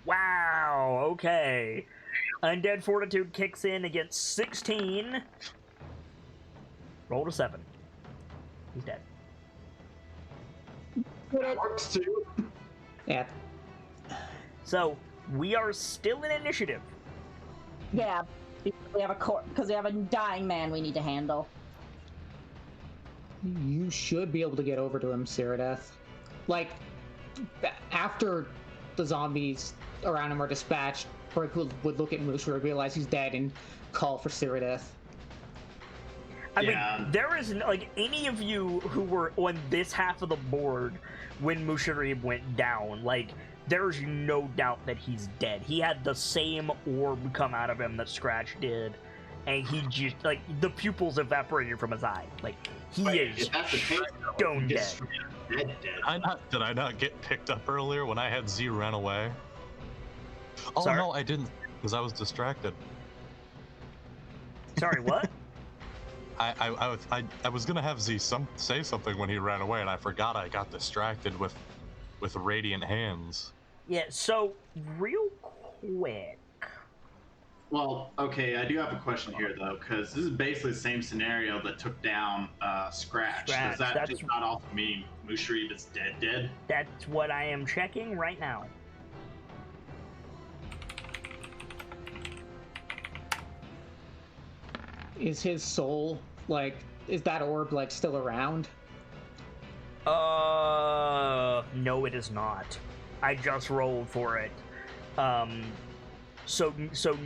Wow, okay. Undead Fortitude kicks in against 16. Roll to 7. He's dead. That works too. Yeah. So, we are still in initiative. Yeah, because we have a dying man we need to handle. You should be able to get over to him, Cyrodiil. Like, after the zombies around him are dispatched, Brick would look at Mushra, realize he's dead, and call for Cyrodiil. I mean, there is, any of you who were on this half of the board when Musharib went down, there's no doubt that he's dead. He had the same orb come out of him that Scratch did, and he just, the pupils evaporated from his eye. He is stone dead. Did I not get picked up earlier when I had Z run away? Oh, Sorry? no, I didn't, because I was distracted. Sorry, what? I was gonna have Z say something when he ran away, and I forgot. I got distracted with radiant hands. Yeah. So real quick. Well, okay, I do have a question here though, because this is basically the same scenario that took down Scratch. Does that just not also mean Musharib is dead? That's what I am checking right now. Is his soul, is that orb, still around? No, it is not. I just rolled for it. So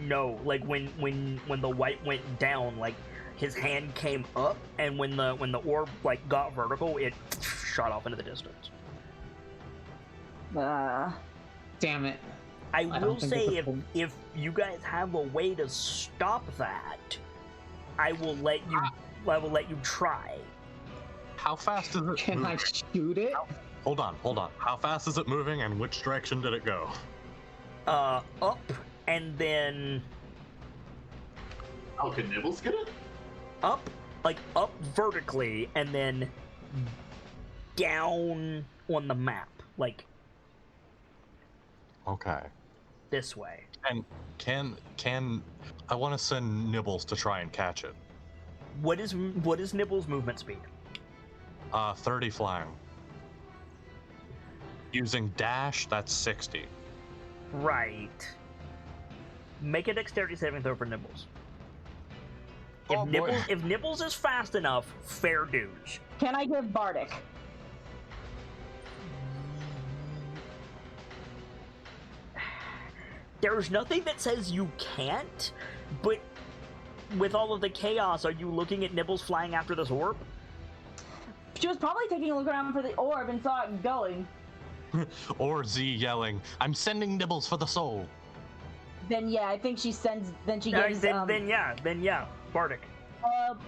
no, when the white went down, his hand came up, and when the orb, got vertical, it shot off into the distance. Damn it. I will say, if you guys have a way to stop that, I will let you try. How fast is it? Can I shoot it? Hold on. How fast is it moving, and which direction did it go? Up, and then... Oh, can Nibbles get it? Up vertically, and then down on the map, Okay. this way. And can I want to send Nibbles to try and catch it? What is Nibbles' movement speed? 30 flying. Using dash, that's 60. Right. Make a dexterity saving throw for Nibbles. If Nibbles is fast enough, fair dues. Can I give Bardic? There's nothing that says you can't, but with all of the chaos, are you looking at Nibbles flying after this orb? She was probably taking a look around for the orb and saw it going. Or Z yelling, "I'm sending Nibbles for the soul." Then yeah, I think she sends. Then she gives. Then yeah, Bardic.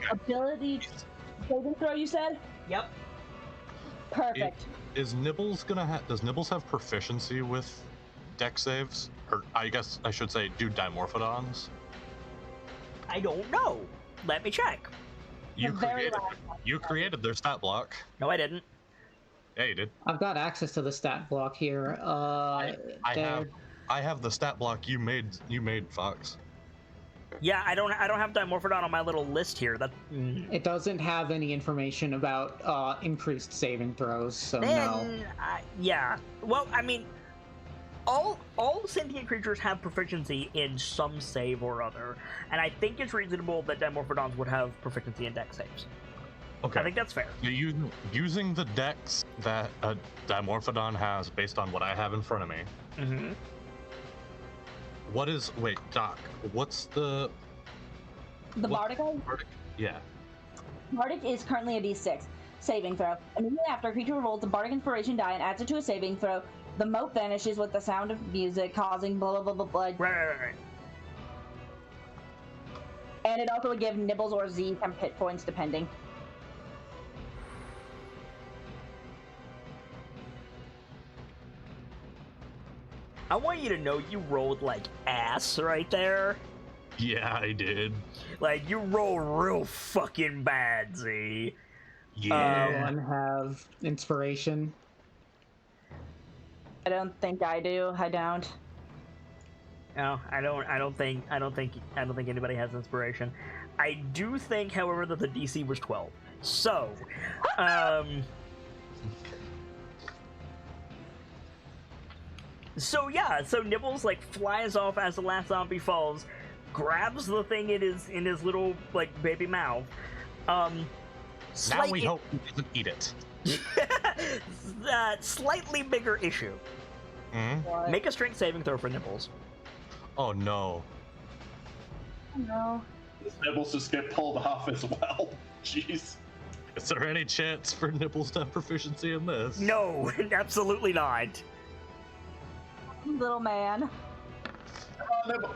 Ability saving throw. You said. Yep. Perfect. Is Nibbles gonna have? Does Nibbles have proficiency with dex saves? Or I guess I should say, do Dimorphodons? I don't know. Let me check. You created their stat block. No, I didn't. Yeah, you did. I've got access to the stat block here. I have the stat block you made, Fox. Yeah, I don't have Dimorphodon on my little list here. It doesn't have any information about increased saving throws, so then, no. yeah. Well, I mean, all sentient creatures have proficiency in some save or other, and I think it's reasonable that Dimorphodons would have proficiency in dex saves. Okay. I think that's fair. Using the dex that a Dimorphodon has based on what I have in front of me. Mm-hmm. Wait, Doc, what's the Bardic? Yeah. Bardic is currently a D6 saving throw. Immediately after, a creature rolls a Bardic Inspiration die and adds it to a saving throw. The moat vanishes with the sound of music, causing blah blah blah blah blah. Right. And it also would give Nibbles or Z 10 hit points, depending. I want you to know you rolled like ass right there. Yeah, I did. Like, you roll real fucking bad, Z. Yeah. Anyone have inspiration? I don't think I do. I don't. No, I don't think anybody has inspiration. I do think, however, that the DC was 12. So, so Nibbles like flies off as the last zombie falls, grabs the thing in his little like baby mouth. Now we hope he doesn't eat it. Slightly bigger issue. Mm-hmm. Make a strength saving throw for Nibbles. Oh no. No. Nibbles just get pulled off as well. Jeez. Is there any chance for Nibbles to have proficiency in this? No, absolutely not. Little man.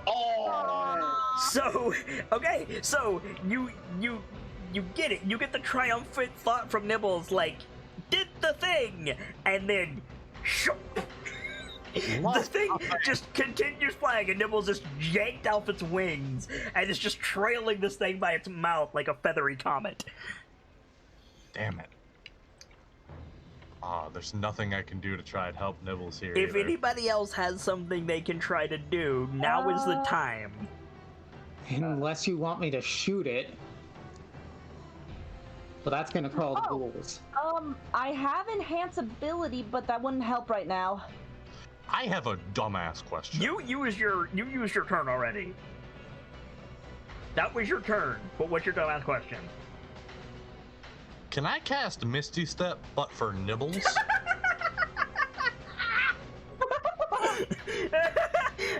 Oh! So, okay, so you get it. You get the triumphant thought from Nibbles, like, did the thing, and then the thing just continues flying, and Nibbles just yanked off its wings, and is just trailing this thing by its mouth like a feathery comet. Damn it. There's nothing I can do to try and help Nibbles here. If either. anybody else has something they can try to do, now is the time. Unless you want me to shoot it. But that's gonna call the ghouls. I have enhance ability, but that wouldn't help right now. I have a dumbass question. You used your turn already. That was your turn. But what's your dumbass question? Can I cast Misty Step, but for Nibbles?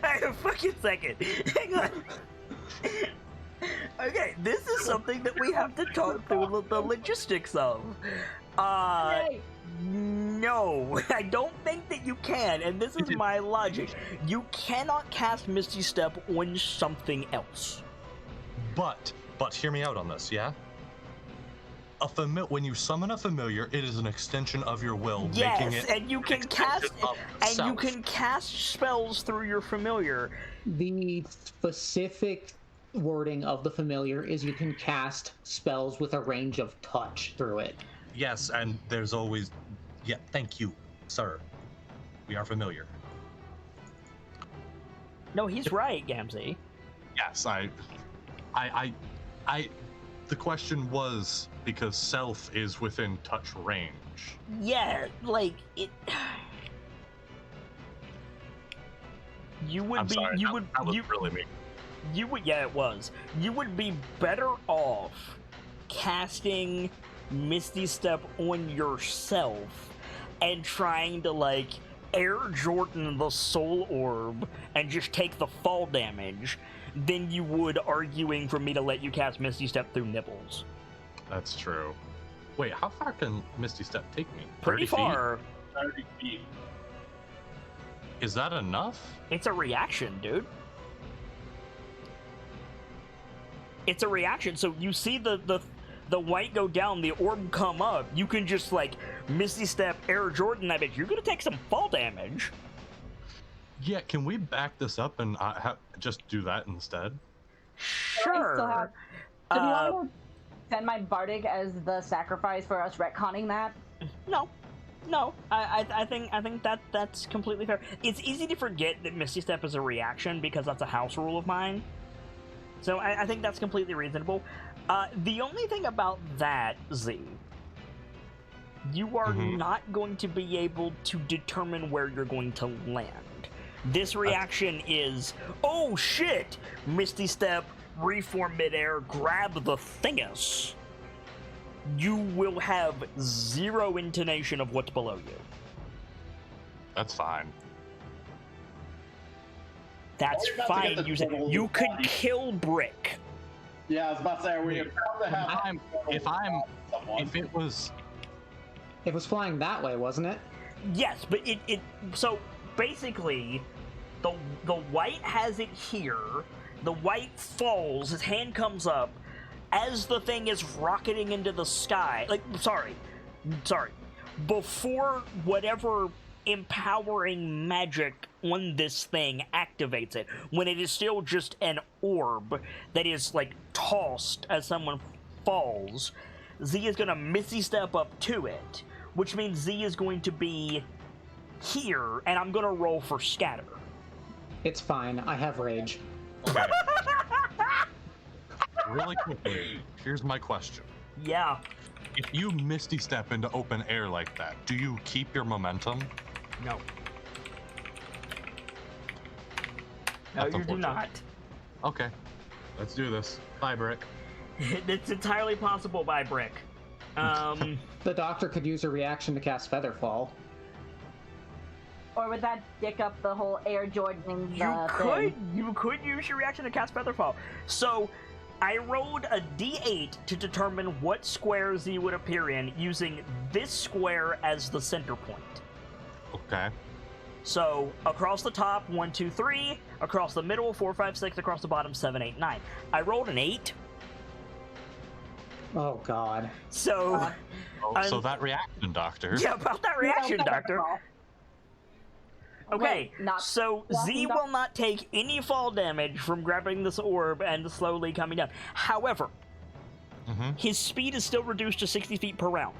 Hang on a fucking second. Hang on. Okay, this is something that we have to talk through the logistics of. No, I don't think that you can, and this is my logic. You cannot cast Misty Step on something else. But hear me out on this, yeah? When you summon a familiar, it is an extension of your will, Yes, making it and you can cast spells through your familiar. The specific wording of the familiar is you can cast spells with a range of touch through it. Yes, and there's always... Yeah, thank you, sir. We are familiar. No, he's right, Gamzee. Yes, the question was because self is within touch range. Yeah, like it. You would I'm be. sorry, You that, would. That was you, really me. You would. Yeah, it was. You would be better off casting Misty Step on yourself and trying to like Air Jordan the Soul Orb and just take the fall damage than you would arguing for me to let you cast Misty Step through Nibbles. That's true. Wait, how far can Misty Step take me? Pretty 30 far. 30 feet. Is that enough? It's a reaction, dude. It's a reaction. So you see the white go down, the orb come up. You can just like Misty Step, Air Jordan. I bet you're gonna take some fall damage. Yeah, can we back this up and just do that instead? Sure. So do you want to send my Bardic as the sacrifice for us retconning that? No. I think that's completely fair. It's easy to forget that Misty Step is a reaction because that's a house rule of mine. So I think that's completely reasonable. The only thing about that, Z, you are not going to be able to determine where you're going to land. This reaction is, oh shit! Misty Step, reform midair, grab the thingus. You will have zero intonation of what's below you. That's fine. That's fine. You could kill Brick. Yeah, I was about to say, we about to have. If it was flying that way, wasn't it? Yes, but it so basically the white has it here. The white falls, his hand comes up as the thing is rocketing into the sky. Like, sorry. Before whatever empowering magic on this thing activates it, when it is still just an orb that is, like, tossed as someone falls, Z is gonna Misty Step up to it, which means Z is going to be here, and I'm gonna roll for scatter. It's fine. I have rage. okay. Really quickly, here's my question. Yeah. If you Misty Step into open air like that, do you keep your momentum? No. No, That's you do not. Okay, let's do this. Bye, Brick. It's entirely possible by Brick. The doctor could use a reaction to cast Featherfall. Or would that dick up the whole Air Jordan You could use your reaction to cast Featherfall. So, I rolled a d8 to determine what square Z would appear in, using this square as the center point. Okay. So, across the top, 1, 2, 3. Across the middle, 4, 5, 6. Across the bottom, 7, 8, 9. I rolled an 8. Oh, God. So... so that reaction, Doctor. Yeah, about that reaction, Doctor. Okay, so Z will not take any fall damage from grabbing this orb and slowly coming down. However, his speed is still reduced to 60 feet per round.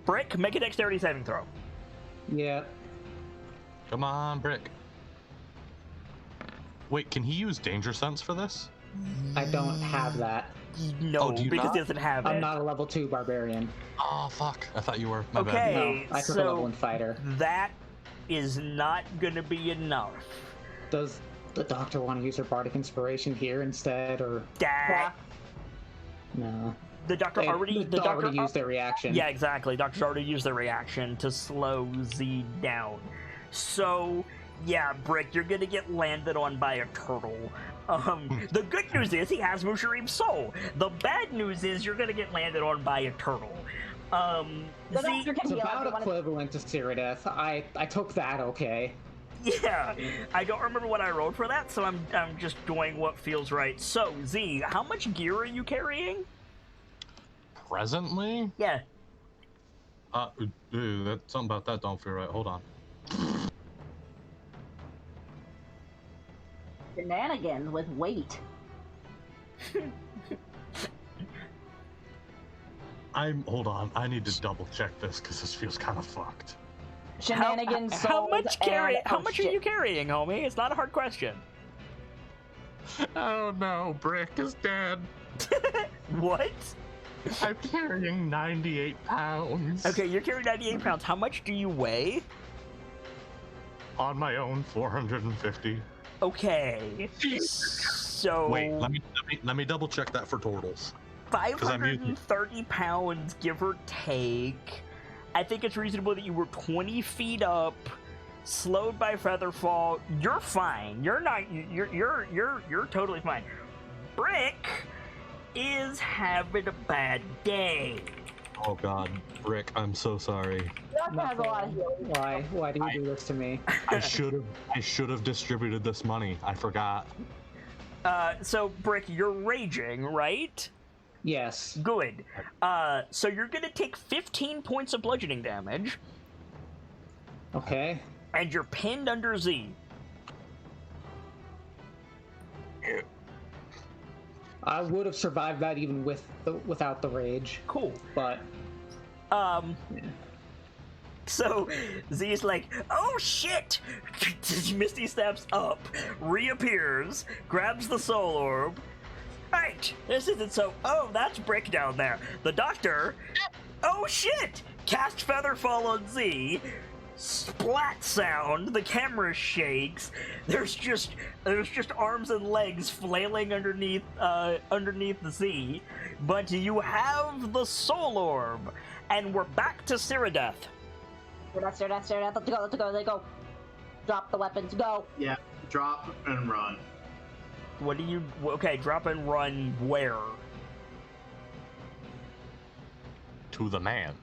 Brick, make a dexterity saving throw. Yeah. Come on, Brick. Wait, can he use Danger Sense for this? I don't have that. No, do you because not? he doesn't have it. I'm not a level 2 barbarian. Oh, fuck. I thought you were. My Okay. bad. No, I took a level 1 fighter. That is not gonna be enough. Does the doctor want to use her bardic inspiration here instead, or That no? the doctor already used their reaction. Yeah, exactly. Doctor's already used their reaction to slow Z down. So, yeah, Brick, you're gonna get landed on by a turtle. The good news is he has Musharim's soul. The bad news is you're gonna get landed on by a turtle. It's about equivalent to Cyrodiil. I took that okay. Yeah, I don't remember what I rolled for that, so I'm just doing what feels right. So, Z, how much gear are you carrying? Presently? Yeah. That something about that don't feel right. Hold on. Shenanigans with weight. Hold on. I need to double check this because this feels kind of fucked. Shenanigans. How much are you carrying, homie? It's not a hard question. Oh no, Brick is dead. What? I'm carrying 98 pounds. Okay, you're carrying 98 pounds. How much do you weigh? On my own, 450. Okay. So wait, let me double check that for totals. 530 pounds, give or take. I think it's reasonable that you were 20 feet up, slowed by Featherfall. You're fine. You're totally fine. Brick is having a bad day. Oh God, Brick, I'm so sorry. Has a lot of healing. Why do you do this to me? I should have distributed this money. I forgot. So Brick, you're raging, right? Yes. Good. So you're gonna take 15 points of bludgeoning damage. Okay. And you're pinned under Z. I would have survived that even without the rage. Cool. But yeah. So Z is like, oh shit! Misty steps up, reappears, grabs the soul orb. Right, this isn't so. Oh, that's Brick down there. The doctor. Oh shit! Cast Featherfall on Z. splat sound, the camera shakes, there's just arms and legs flailing underneath the sea, but you have the soul orb, and we're back to Cyrodiil. Cyrodiil, let's go. Drop the weapons, go. Yeah, drop and run. What do you... Okay, drop and run where? To the man.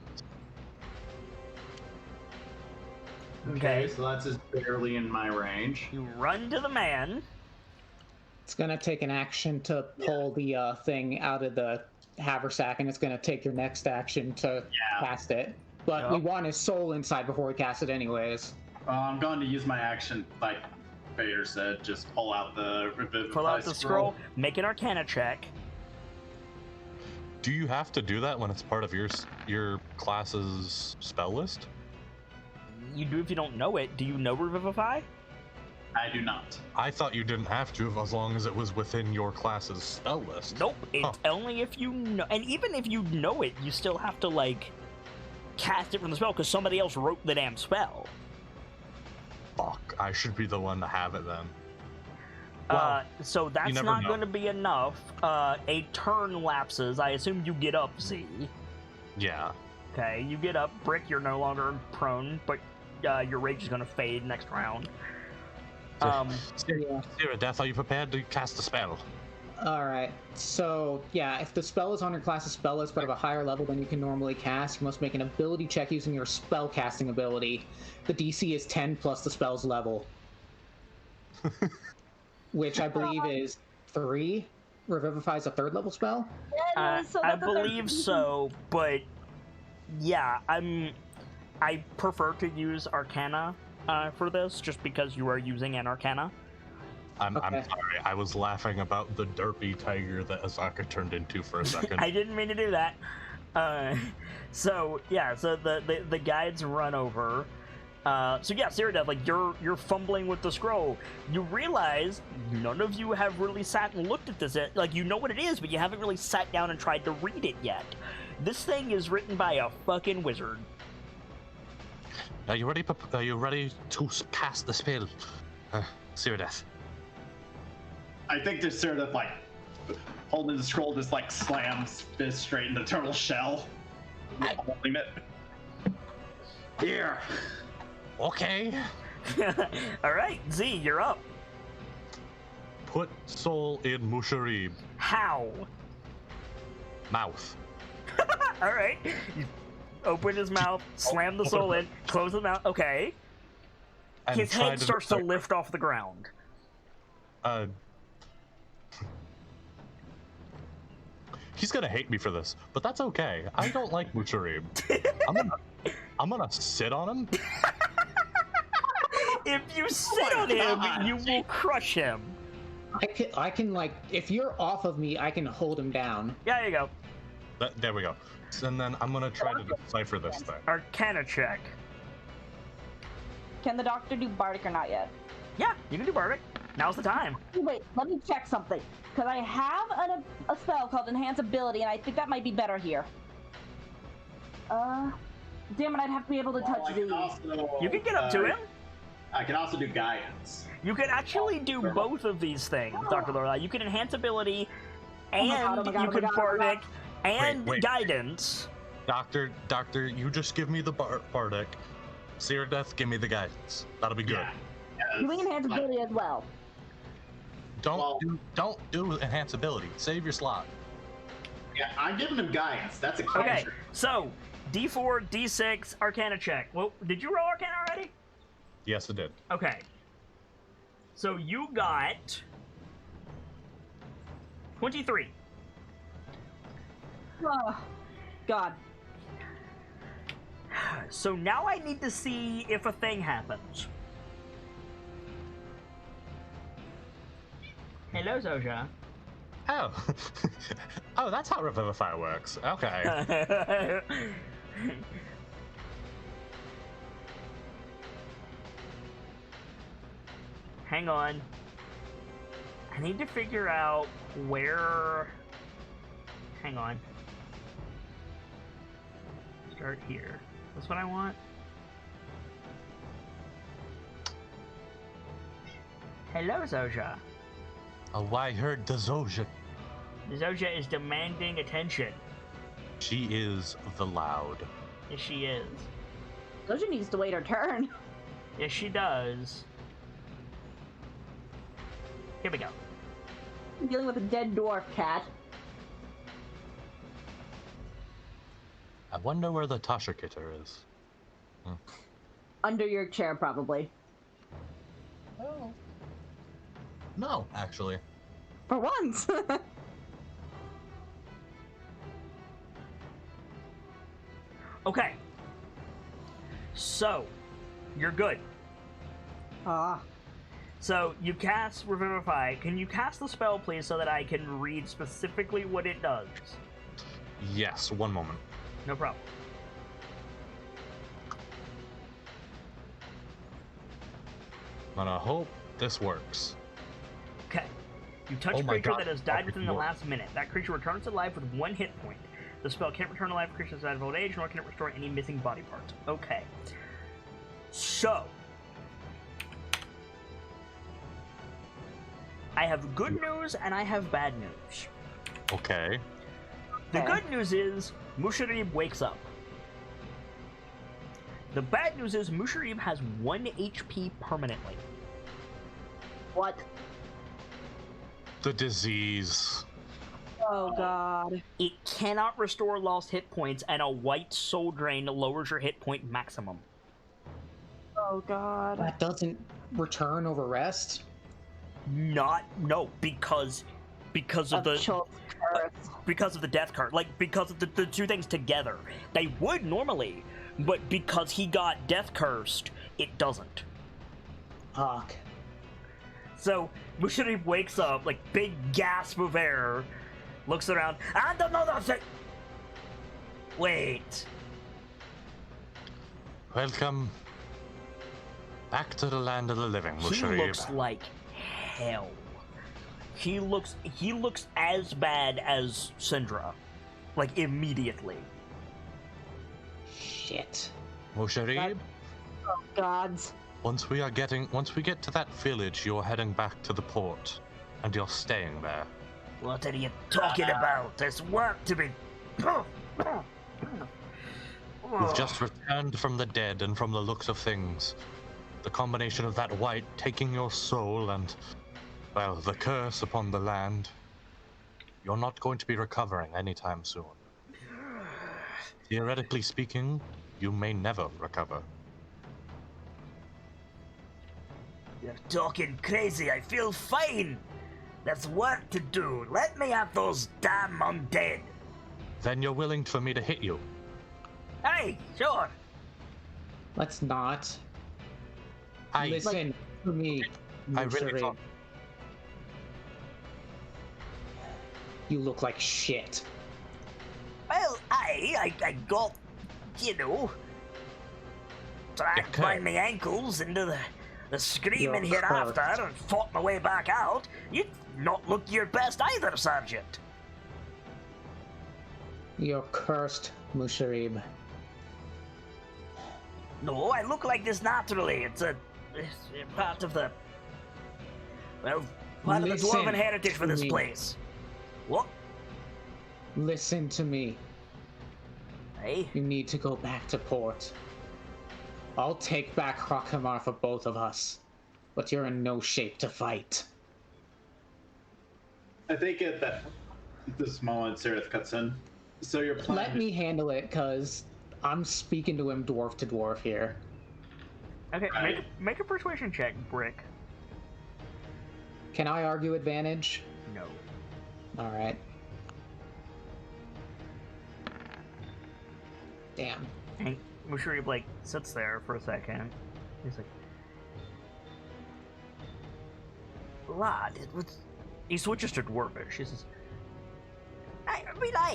Okay, so that's just barely in my range. You run to the man. It's gonna take an action to pull the thing out of the haversack, and it's gonna take your next action to cast it. But we want his soul inside before we cast it anyways. I'm going to use my action, like Vader said, just pull out the Revivify Pull out the scroll, make an Arcana check. Do you have to do that when it's part of your class's spell list? You do if you don't know it. Do you know Revivify? I do not. I thought you didn't have to as long as it was within your class's spell list. Nope, it's only if you know. And even if you know it, you still have to, like, cast it from the spell because somebody else wrote the damn spell. Fuck, I should be the one to have it then. So that's not going to be enough. A turn lapses. I assume you get up, Z. Yeah. Okay, you get up. Brick, you're no longer prone, but your rage is going to fade next round. Cyrodiil, are you prepared to cast the spell? Alright, so yeah, if the spell is on your class's spell list but of a higher level than you can normally cast, you must make an ability check using your spell casting ability. The DC is 10 plus the spell's level. Which I believe is 3. Revivify is a 3rd level spell? Yeah, I believe so, but yeah, I prefer to use Arcana for this, just because you are using an Arcana. I'm sorry, I was laughing about the derpy tiger that Azaka turned into for a second. I didn't mean to do that. So the guides run over. Cyrodiil, like you're fumbling with the scroll. You realize none of you have really sat and looked at this. Like, you know what it is, but you haven't really sat down and tried to read it yet. This thing is written by a fucking wizard. Are you ready to cast the spell, Cyrodiil? I think this sort of like holding the scroll just like slams this straight into the turtle shell. Holding it. Here. Okay. All right, Z, you're up. Put soul in Musharib. How? Mouth. All right. You open his mouth, slam the soul in, close the mouth. Okay. And his head starts to lift off the ground. He's gonna hate me for this, but that's okay. I don't like Musharib. I'm gonna sit on him. If you sit on him, you will crush him. I can like, if you're off of me, I can hold him down. Yeah, there you go. There we go. And then I'm gonna try to decipher this thing. Arcana check. Can the doctor do Bardic or not yet? Yeah, you can do Bardic. Now's the time. Wait, let me check something. Because I have a spell called Enhance Ability, and I think that might be better here. Damn it, I'd have to be able to touch these. You can get up to him. I can also do guidance. You can actually do both of these things, Dr. Lorelei. You can Enhance Ability, and you can Bardic, and Wait. Guidance. Doctor, you just give me the Bardic. Cyrodiil, give me the guidance. That'll be good. Yeah, Doing Enhance Ability as well. Don't do enhance ability. Save your slot. Yeah, I'm giving him guidance. That's a Okay, cantrip. so D4, D6, Arcana check. Well, did you roll Arcana already? Yes, it did. Okay. So you got 23. Oh, God. So now I need to see if a thing happens. Hello, Zosha. Oh. Oh, that's how Revivify works. Okay. Hang on. I need to figure out where... Hang on. Start here. That's what I want? Hello, Zoja. Oh, I heard the Zoja. Zoja is demanding attention. She is the loud. Yes, she is. Doja needs to wait her turn. Yes, she does. Here we go. I'm dealing with a dead dwarf cat. I wonder where the Tasha Kitter is. Under your chair, probably. Oh. No, actually. For once. Okay. So, you're good. Ah. So, you cast Revivify. Can you cast the spell, please, so that I can read specifically what it does? Yes, one moment. No problem. And I hope this works. Okay. You touch Oh a my creature God. that has died Oh, within the no. last minute. That creature returns to life with 1 hit point. The spell can't return to life for creatures that have old age, nor can it restore any missing body parts. Okay. So. I have good news and I have bad news. Okay. The Okay. good news is Musharib wakes up. The bad news is Musharib has 1 HP permanently. What? The disease. Oh god. It cannot restore lost hit points, and a white soul drain lowers your hit point maximum. Oh god. That doesn't return over rest. No, because of the Chul's curse. because of the death card, like because of the two things together. They would normally, but because he got death cursed, it doesn't. Fuck. So Musharib wakes up, like big gasp of air, looks around, and another thing. Wait. Welcome back to the land of the living, He Musharib. looks like hell. He looks as bad as Syndra. Like immediately. Shit. Musharib, Oh gods. once we get to that village, you're heading back to the port, and you're staying there. What are you talking about? There's work to be. You've just returned from the dead, and from the looks of things, the combination of that white taking your soul and, well, the curse upon the land, you're not going to be recovering anytime soon. Theoretically speaking, you may never recover. You're talking crazy. I feel fine. There's work to do. Let me have those damn undead. Then you're willing for me to hit you. Hey, sure. Let's not. I Listen to me. I really Musharib. thought- You look like shit. Well, I got, dragged Okay. by my ankles into the screaming You're hereafter cursed. and fought my way back out. You not look your best either, Sergeant. You're cursed, Musharib. No, I look like this naturally. It's a part of the Listen dwarven heritage for to this me. place. What? Listen to me. Hey, You need to go back to port. I'll take back Hrothgar for both of us, but you're in no shape to fight. I think at this moment, Sereth cuts in. So your plan. Let me handle it, cause I'm speaking to him dwarf to dwarf here. okay, Right. make a persuasion check, Brick. Can I argue advantage? No. Alright. Damn. And Musharib like sits there for a second. He's like, lad, it was. He switches to dwarvish. He says,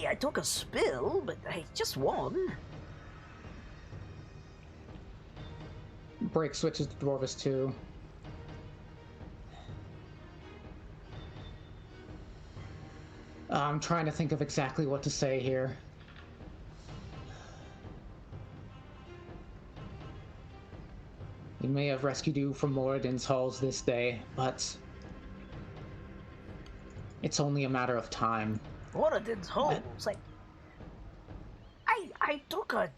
I took a spill, but I just won. Break switches to dwarvish too. I'm trying to think of exactly what to say here. We may have rescued you from Moradin's halls this day, but it's only a matter of time. Moradin's halls? Like, I took a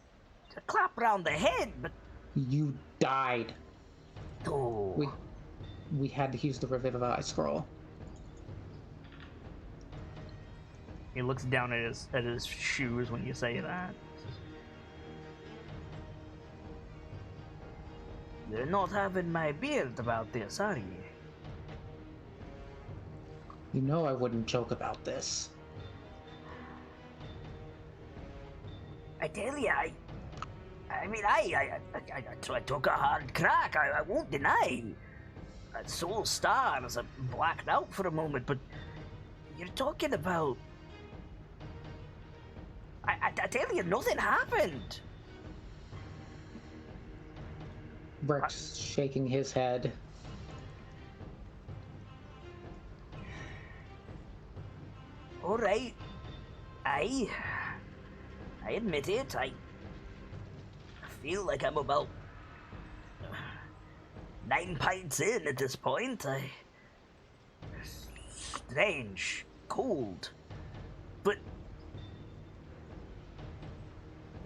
clap round the head, but... You died. Oh. We had to use the Revivify scroll. He looks down at his shoes when you say that. You're not having my beard about this, are you? You know I wouldn't joke about this. I tell you, I took a hard crack. I won't deny. Soul Stars blacked out for a moment, but you're talking about... I tell you, nothing happened. Breck's shaking his head. All right, I admit it. I feel like I'm about 9 pints in at this point. Strange, cold, but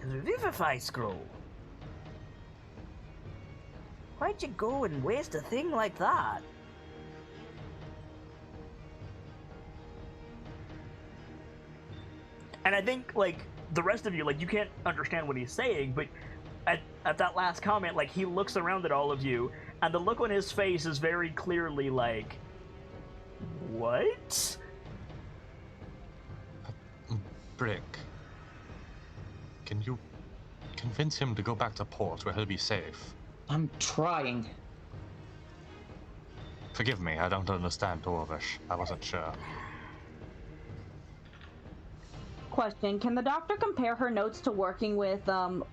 the Revivify scroll. Why'd you go and waste a thing like that? And I think, like, the rest of you, like, you can't understand what he's saying, but at that last comment, like, he looks around at all of you, and the look on his face is very clearly like, what? Brick, can you convince him to go back to port where he'll be safe? I'm trying. Forgive me, I don't understand Dwarvish. I wasn't sure. Question, can the doctor compare her notes to working with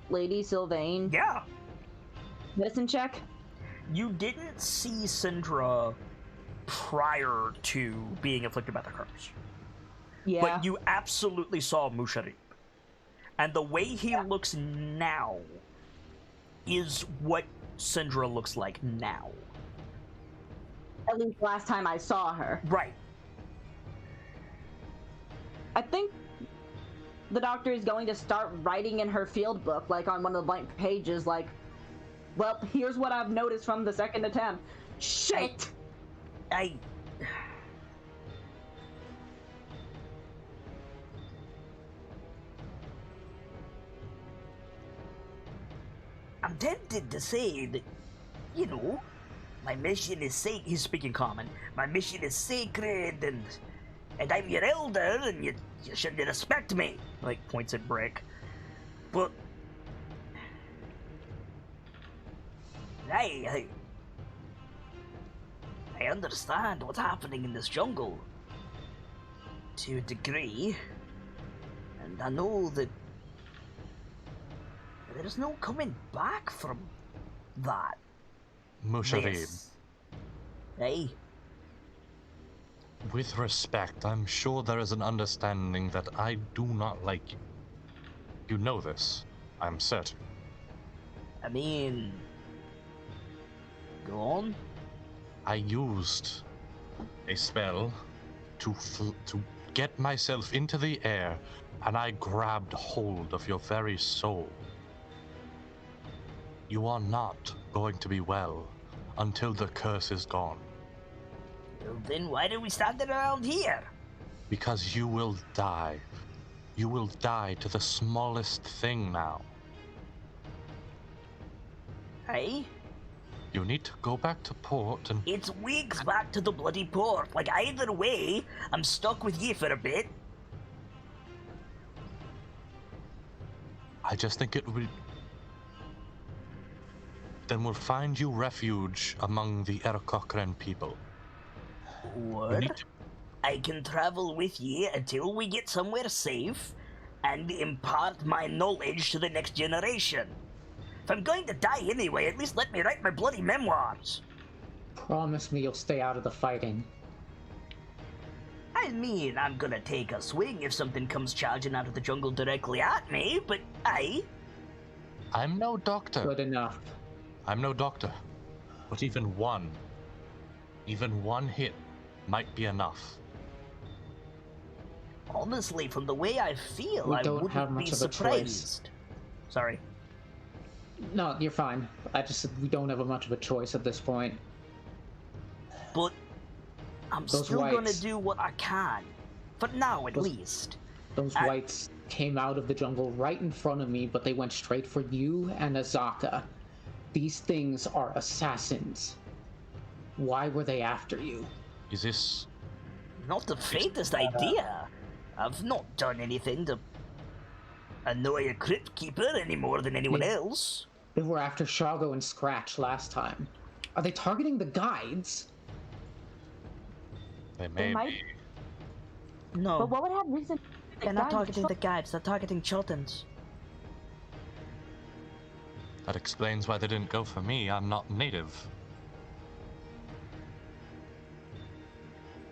Lady Sylvain? Yeah. Medicine check? You didn't see Syndra prior to being afflicted by the curse. Yeah. But you absolutely saw Musharib. And the way he looks now is what Syndra looks like now. At least last time I saw her. Right. I think the doctor is going to start writing in her field book, like on one of the blank pages, like, well, here's what I've noticed from the second attempt. Shit! I'm tempted to say that, you know, my mission is he's speaking common. My mission is sacred, and I'm your elder, and you should respect me. Like, points at Brick. But I understand what's happening in this jungle to a degree, and I know that there's no coming back from that. Musharib, Hey. with respect, I'm sure there is an understanding that I do not like you. You know this, I'm certain. I mean, go on. I used a spell to get myself into the air, and I grabbed hold of your very soul. You are not going to be well until the curse is gone. Well, then why do we stand around here? Because you will die. You will die to the smallest thing now. Hey? You need to go back to port and... It's weeks back to the bloody port. Like, either way, I'm stuck with you for a bit. I just think it would... Then we'll find you refuge among the Erkokren people. Or I can travel with you until we get somewhere safe and impart my knowledge to the next generation. If I'm going to die anyway, at least let me write my bloody memoirs. Promise me you'll stay out of the fighting. I mean, I'm gonna take a swing if something comes charging out of the jungle directly at me, but I'm no doctor. Good enough. I'm no doctor. But even one hit might be enough. Honestly, from the way I feel, We I don't have wouldn't be much of a choice. surprised. Sorry. No, you're fine. We don't have much of a choice at this point. But I'm Those still gonna whites. do what I can. For now, at least. Those whites came out of the jungle right in front of me, but they went straight for you and Azaka. These things are assassins. Why were they after you? Is this... Not the faintest idea. I've not done anything to annoy a crypt keeper any more than anyone else. They were after Shago and Scratch last time. Are they targeting the guides? They may might. be. No, But what would have reason? they're not targeting the guides, they're targeting Chiltons. That explains why they didn't go for me. I'm not native.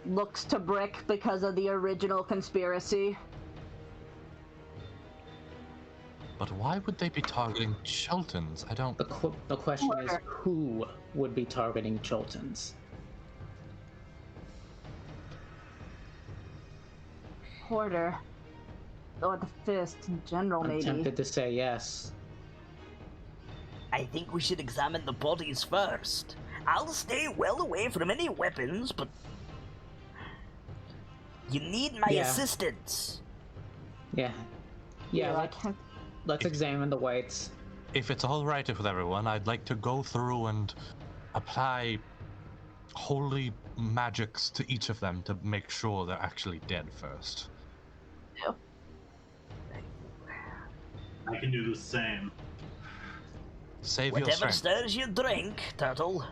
Looks to Brick because of the original conspiracy. But why would they be targeting Chiltons? I don't... The question is, who would be targeting Chiltons? Porter. Or the Fist in general, I'm maybe. tempted to say yes. I think we should examine the bodies first. I'll stay well away from any weapons, but you need my assistance. Yeah. Let's examine the whites. If it's all right with everyone, I'd like to go through and apply holy magics to each of them to make sure they're actually dead first. I can do the same. Save your Whatever strength. stirs your drink, Turtle.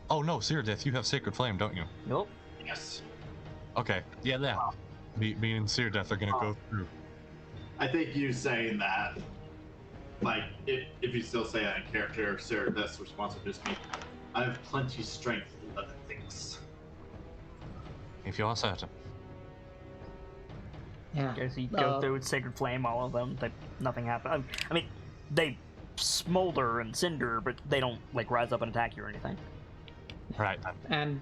Oh no, Seerdeath, you have Sacred Flame, don't you? Nope. Yes. Okay, yeah. Me and Seerdeath are gonna go through. I think you saying that, like, if you still say that in character, sir, that's responsible to me. I have plenty strength to other things. If you are certain. Yeah. Okay, so you go through with Sacred Flame, all of them, nothing happens. I mean, they smolder and cinder, but they don't, like, rise up and attack you or anything. Right. And,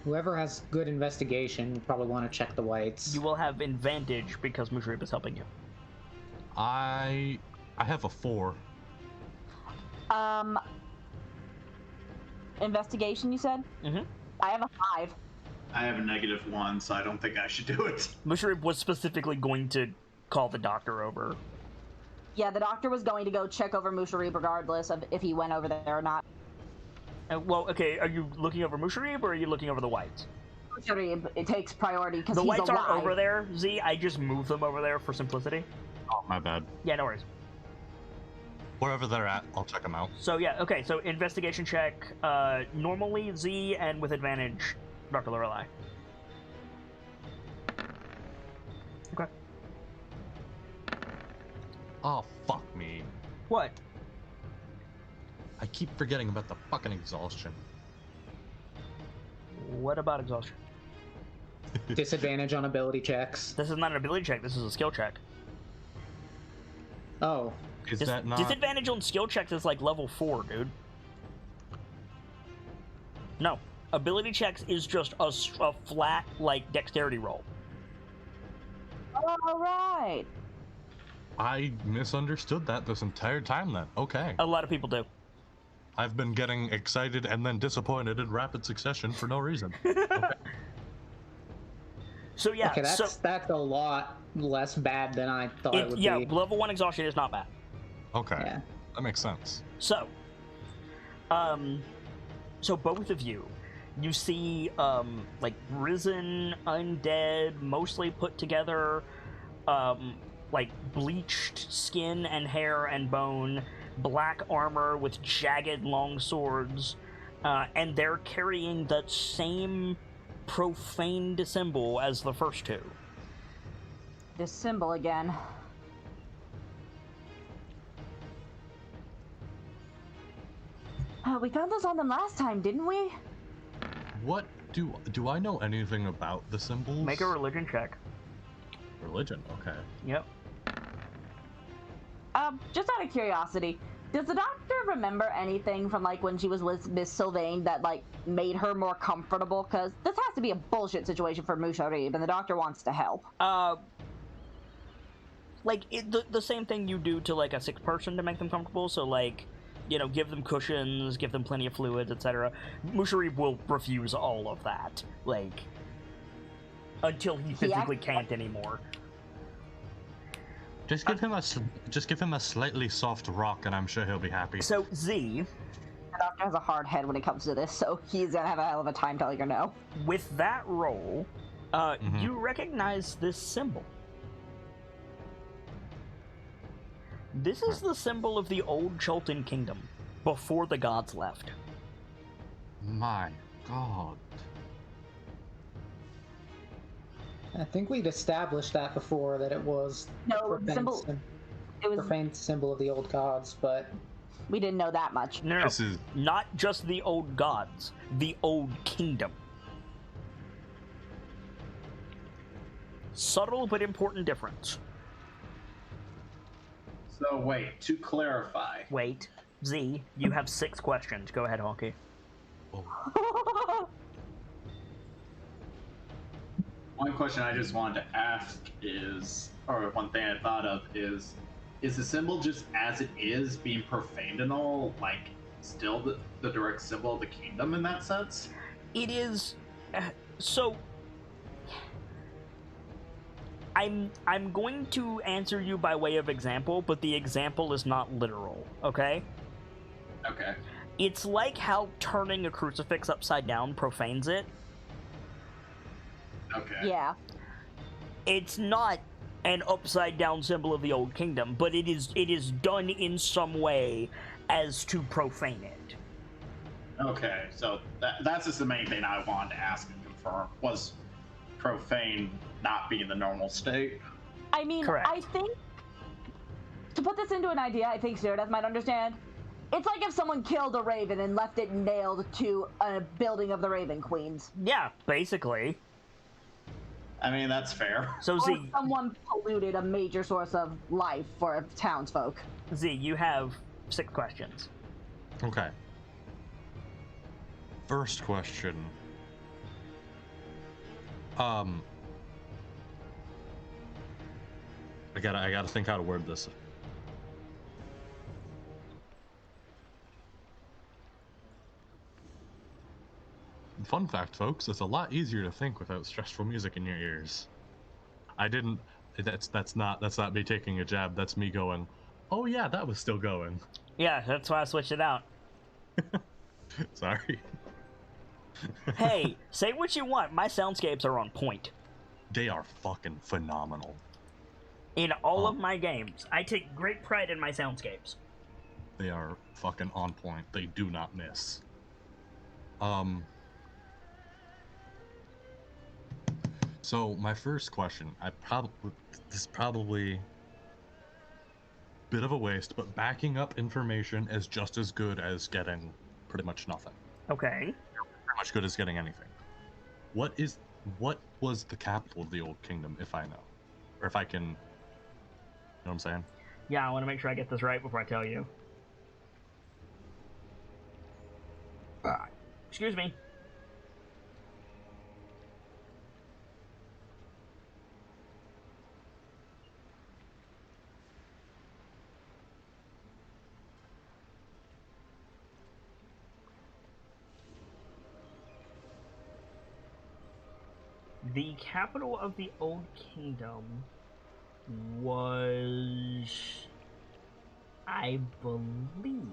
whoever has good investigation will probably want to check the whites. You will have advantage because Mushrib is helping you. I have a 4. Investigation, you said? Mm-hmm. I have a 5. I have a -1, so I don't think I should do it. Mushrib was specifically going to call the doctor over. Yeah, the doctor was going to go check over Musharib regardless of if he went over there or not. Well, okay, are you looking over Musharib or are you looking over the whites? Musharib, it takes priority because The he's whites alive. aren't over there, Z. I just moved them over there for simplicity. Oh, my bad. Yeah, no worries. Wherever they're at, I'll check them out. So yeah, okay, so investigation check, normally Z, and with advantage, Dr. Lorelei. Okay. Oh, fuck me. What? I keep forgetting about the fucking exhaustion. What about exhaustion? Disadvantage on ability checks. This is not an ability check, this is a skill check. Oh. Is that not... Disadvantage on skill checks is like level 4, dude. No. Ability checks is just a flat, like, dexterity roll. All right. I misunderstood that this entire time then. Okay. A lot of people do. I've been getting excited and then disappointed in rapid succession for no reason. Okay. So yeah, Okay, that's a lot less bad than I thought it would yeah, be. level 1 exhaustion is not bad. Okay. Yeah. That makes sense. So, so both of you, you see, like, risen, undead, mostly put together, like, bleached skin and hair and bone, black armor with jagged long swords, and they're carrying that same profaned symbol as the first two. This symbol again. We found those on them last time, didn't we? What do I know anything about the symbols? Make a religion check. Religion, okay. Yep. Just out of curiosity, Does the doctor remember anything from like when she was with Miss Sylvain that like made her more comfortable? Because this has to be a bullshit situation for Musharib, and the doctor wants to help. Like the same thing you do to like a sick person to make them comfortable. So like, you know, give them cushions, give them plenty of fluids, etc. Musharib will refuse all of that, like, until he physically can't anymore. Just give him a slightly soft rock, and I'm sure he'll be happy. So Z, the doctor has a hard head when it comes to this, so he's gonna have a hell of a time telling her no. With that roll, you recognize this symbol. This is the symbol of the old Chultan kingdom before the gods left. My God. I think we'd established that before, that it was profane symbol of the old gods, but we didn't know that much. No, this is not just the old gods, the old kingdom. Subtle but important difference. So wait, to clarify. Wait, Z, you have 6 questions. Go ahead, Honky. Oh. One question I just wanted to ask is, or one thing I thought of is the symbol just as it is being profaned and all, like, still the direct symbol of the kingdom in that sense? It is, so, I'm going to answer you by way of example, but the example is not literal, okay? Okay. It's like how turning a crucifix upside down profanes it. Okay. Yeah. It's not an upside down symbol of the old kingdom, but it is done in some way as to profane it. Okay, so that's just the main thing I wanted to ask and confirm, was profane not being the normal state. I mean, correct. I think, to put this into an idea, I think Zerodeath might understand. It's like if someone killed a raven and left it nailed to a building of the Raven Queens. Yeah, basically. I mean, that's fair. So or Z, someone polluted a major source of life for townsfolk. Z, you have 6 questions. Okay. First question. I gotta think how to word this. Fun fact, folks, it's a lot easier to think without stressful music in your ears. That's not me taking a jab, that's me going, oh yeah, that was still going. Yeah, that's why I switched it out. Sorry. Hey, say what you want, my soundscapes are on point. They are fucking phenomenal. In all of my games, I take great pride in my soundscapes. They are fucking on point. They do not miss. So my first question, this is probably a bit of a waste, but backing up information is just as good as getting pretty much nothing. Okay. Pretty much good as getting anything. What was the capital of the Old Kingdom, if I know? Or if I can, you know what I'm saying? Yeah, I want to make sure I get this right before I tell you. Excuse me. The capital of the Old Kingdom was, I believe.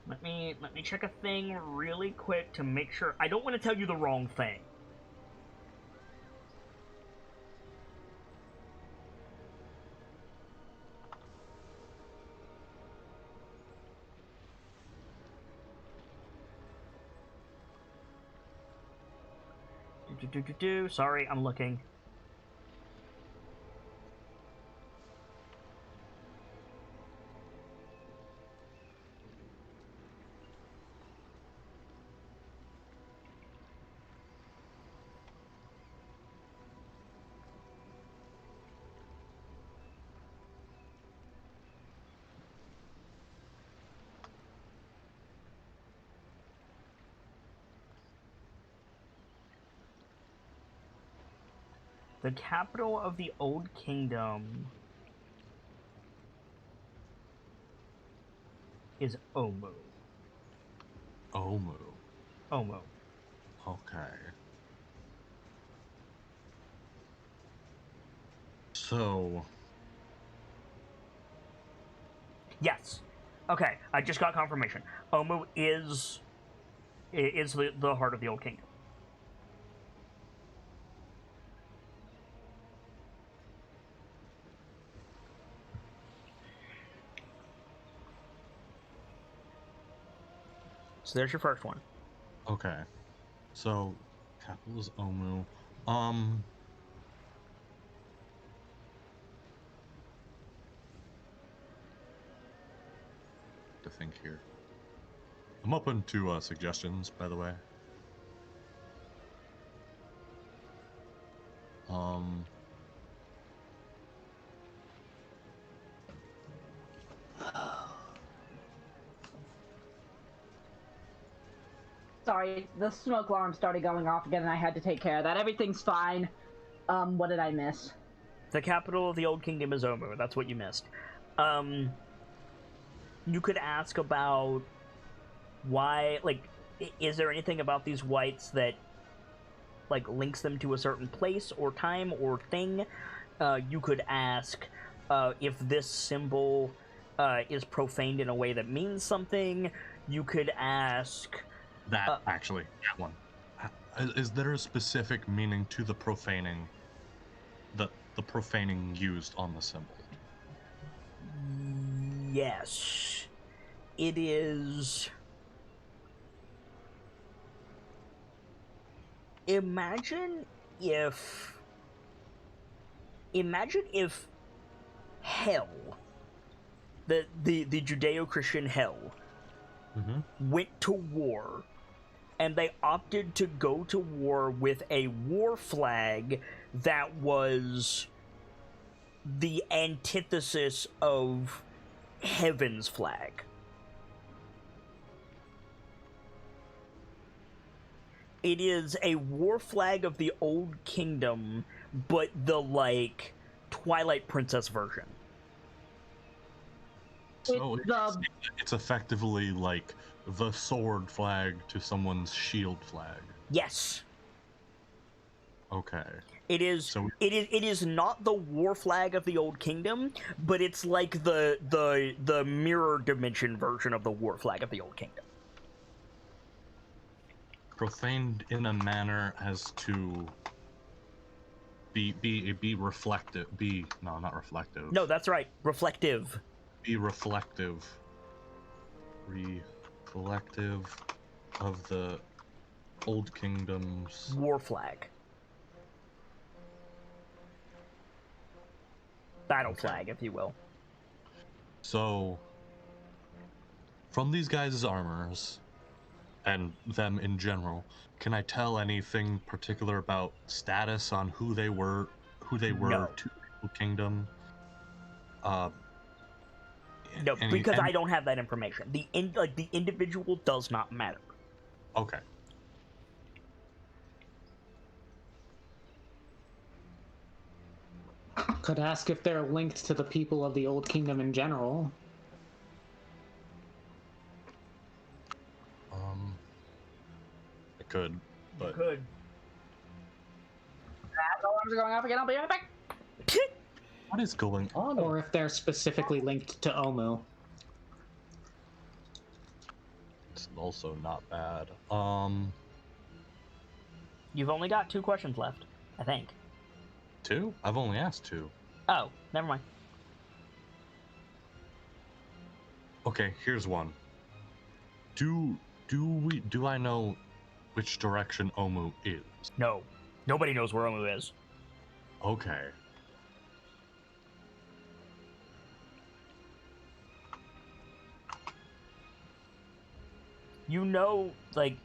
Let me check a thing really quick to make sure. I don't want to tell you the wrong thing. Sorry, I'm looking. The capital of the Old Kingdom is Omu. Omu. Omu. Okay. So... Yes. Okay, I just got confirmation. Omu is the heart of the Old Kingdom. So there's your first one. Okay. So, capital is Omu. To think here. I'm open to suggestions, by the way. Sorry, the smoke alarm started going off again and I had to take care of that. Everything's fine. What did I miss? The capital of the Old Kingdom is Omu. That's what you missed. You could ask about why, like, is there anything about these whites that, like, links them to a certain place or time or thing? You could ask if this symbol is profaned in a way that means something. You could ask... That one. Is there a specific meaning to the profaning, the profaning used on the symbol? Yes. It is... Imagine if hell, the Judeo-Christian hell, went to war, and they opted to go to war with a war flag that was the antithesis of heaven's flag. It is a war flag of the Old Kingdom, but the, like, Twilight Princess version. So it's effectively like the sword flag to someone's shield flag. Yes. Okay. It is not the war flag of the Old Kingdom, but it's like the mirror dimension version of the war flag of the Old Kingdom. Profaned in a manner as to be reflective. Not reflective. No, that's right. Reflective. Be reflective. Reflective of the Old Kingdom's war flag. Battle flag, if you will. So, from these guys' armors, and them in general, can I tell anything particular about status on who they were No. to the Old Kingdom? No, because I don't have that information. The individual does not matter. Okay. Could ask if they're linked to the people of the Old Kingdom in general. I could, but... You could. Alarms are going off again, I'll be right back. What is going on? Or if they're specifically linked to Omu. It's also not bad. You've only got 2 questions left, I think. 2? I've only asked 2. Oh, never mind. Okay, here's one. Do I know which direction Omu is? No. Nobody knows where Omu is. Okay. You know, like,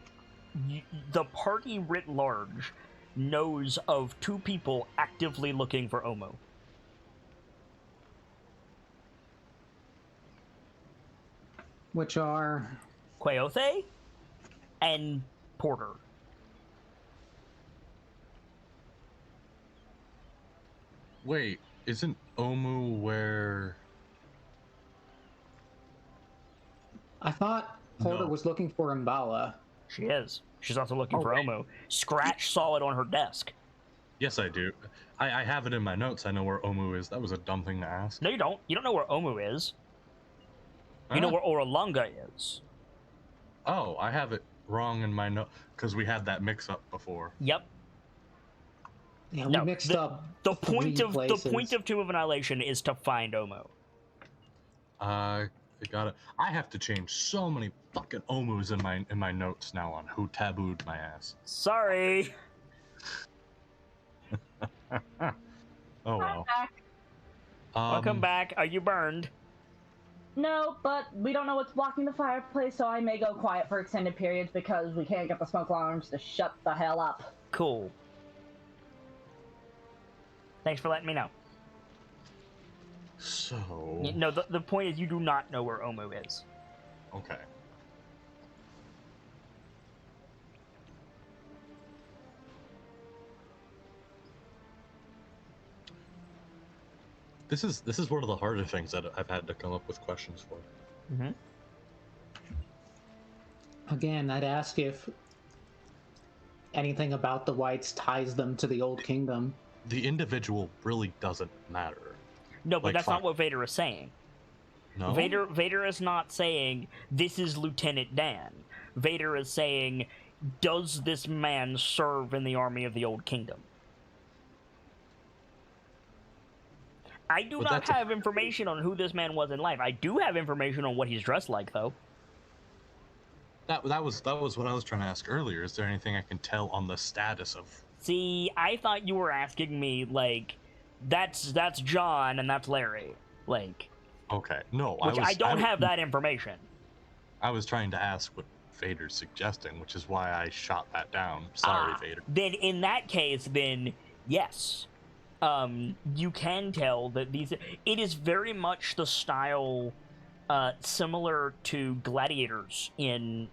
the party writ large knows of 2 people actively looking for Omu. Which are... Queothe and Porter. Wait, isn't Omu where... I thought Porter No. was looking for Mbala. She is. She's also looking for wait. Omu. Scratch saw it on her desk. Yes, I do. I have it in my notes. I know where Omu is. That was a dumb thing to ask. No, you don't. You don't know where Omu is. You know where Oralunga is. Oh, I have it wrong in my note because we had that mix-up before. Yep. Yeah, we mixed up the point of places. the point of Tomb of Annihilation is to find Omu. I got it. I have to change so many fucking Omus in my notes now on who tabooed my ass. Sorry. Oh well. Welcome back. Are you burned? No, but we don't know what's blocking the fireplace, so I may go quiet for extended periods because we can't get the smoke alarms to shut the hell up. Cool. Thanks for letting me know. So... No, the point is you do not know where Omu is. Okay. This is one of the harder things that I've had to come up with questions for. Mm-hmm. Again, I'd ask if anything about the whites ties them to the Old Kingdom. The individual really doesn't matter. No, but Like, that's not what Vader is saying. No? Vader is not saying, this is Lieutenant Dan. Vader is saying, does this man serve in the army of the Old Kingdom? I do not have information on who this man was in life. I do have information on what he's dressed like, though. That was what I was trying to ask earlier. Is there anything I can tell on the status of... See, I thought you were asking me, like, that's John and that's Larry. Like... Okay, no, which I don't have that information. I was trying to ask what Vader's suggesting, which is why I shot that down. Sorry, Vader. Then in that case, then yes. You can tell that these... It is very much the style similar to gladiators in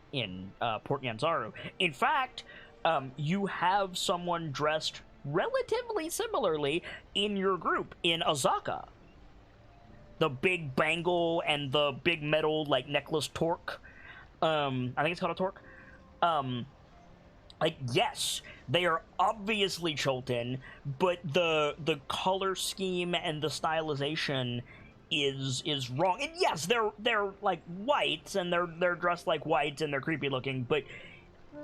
Port Yanzaru. In fact, you have someone dressed relatively similarly in your group, in Azaka. The big bangle and the big metal, like, necklace torque. I think it's called a torque. Like, yes, they are obviously Cholton, but the color scheme and the stylization is wrong. And yes, they're like whites and they're dressed like whites and they're creepy looking, but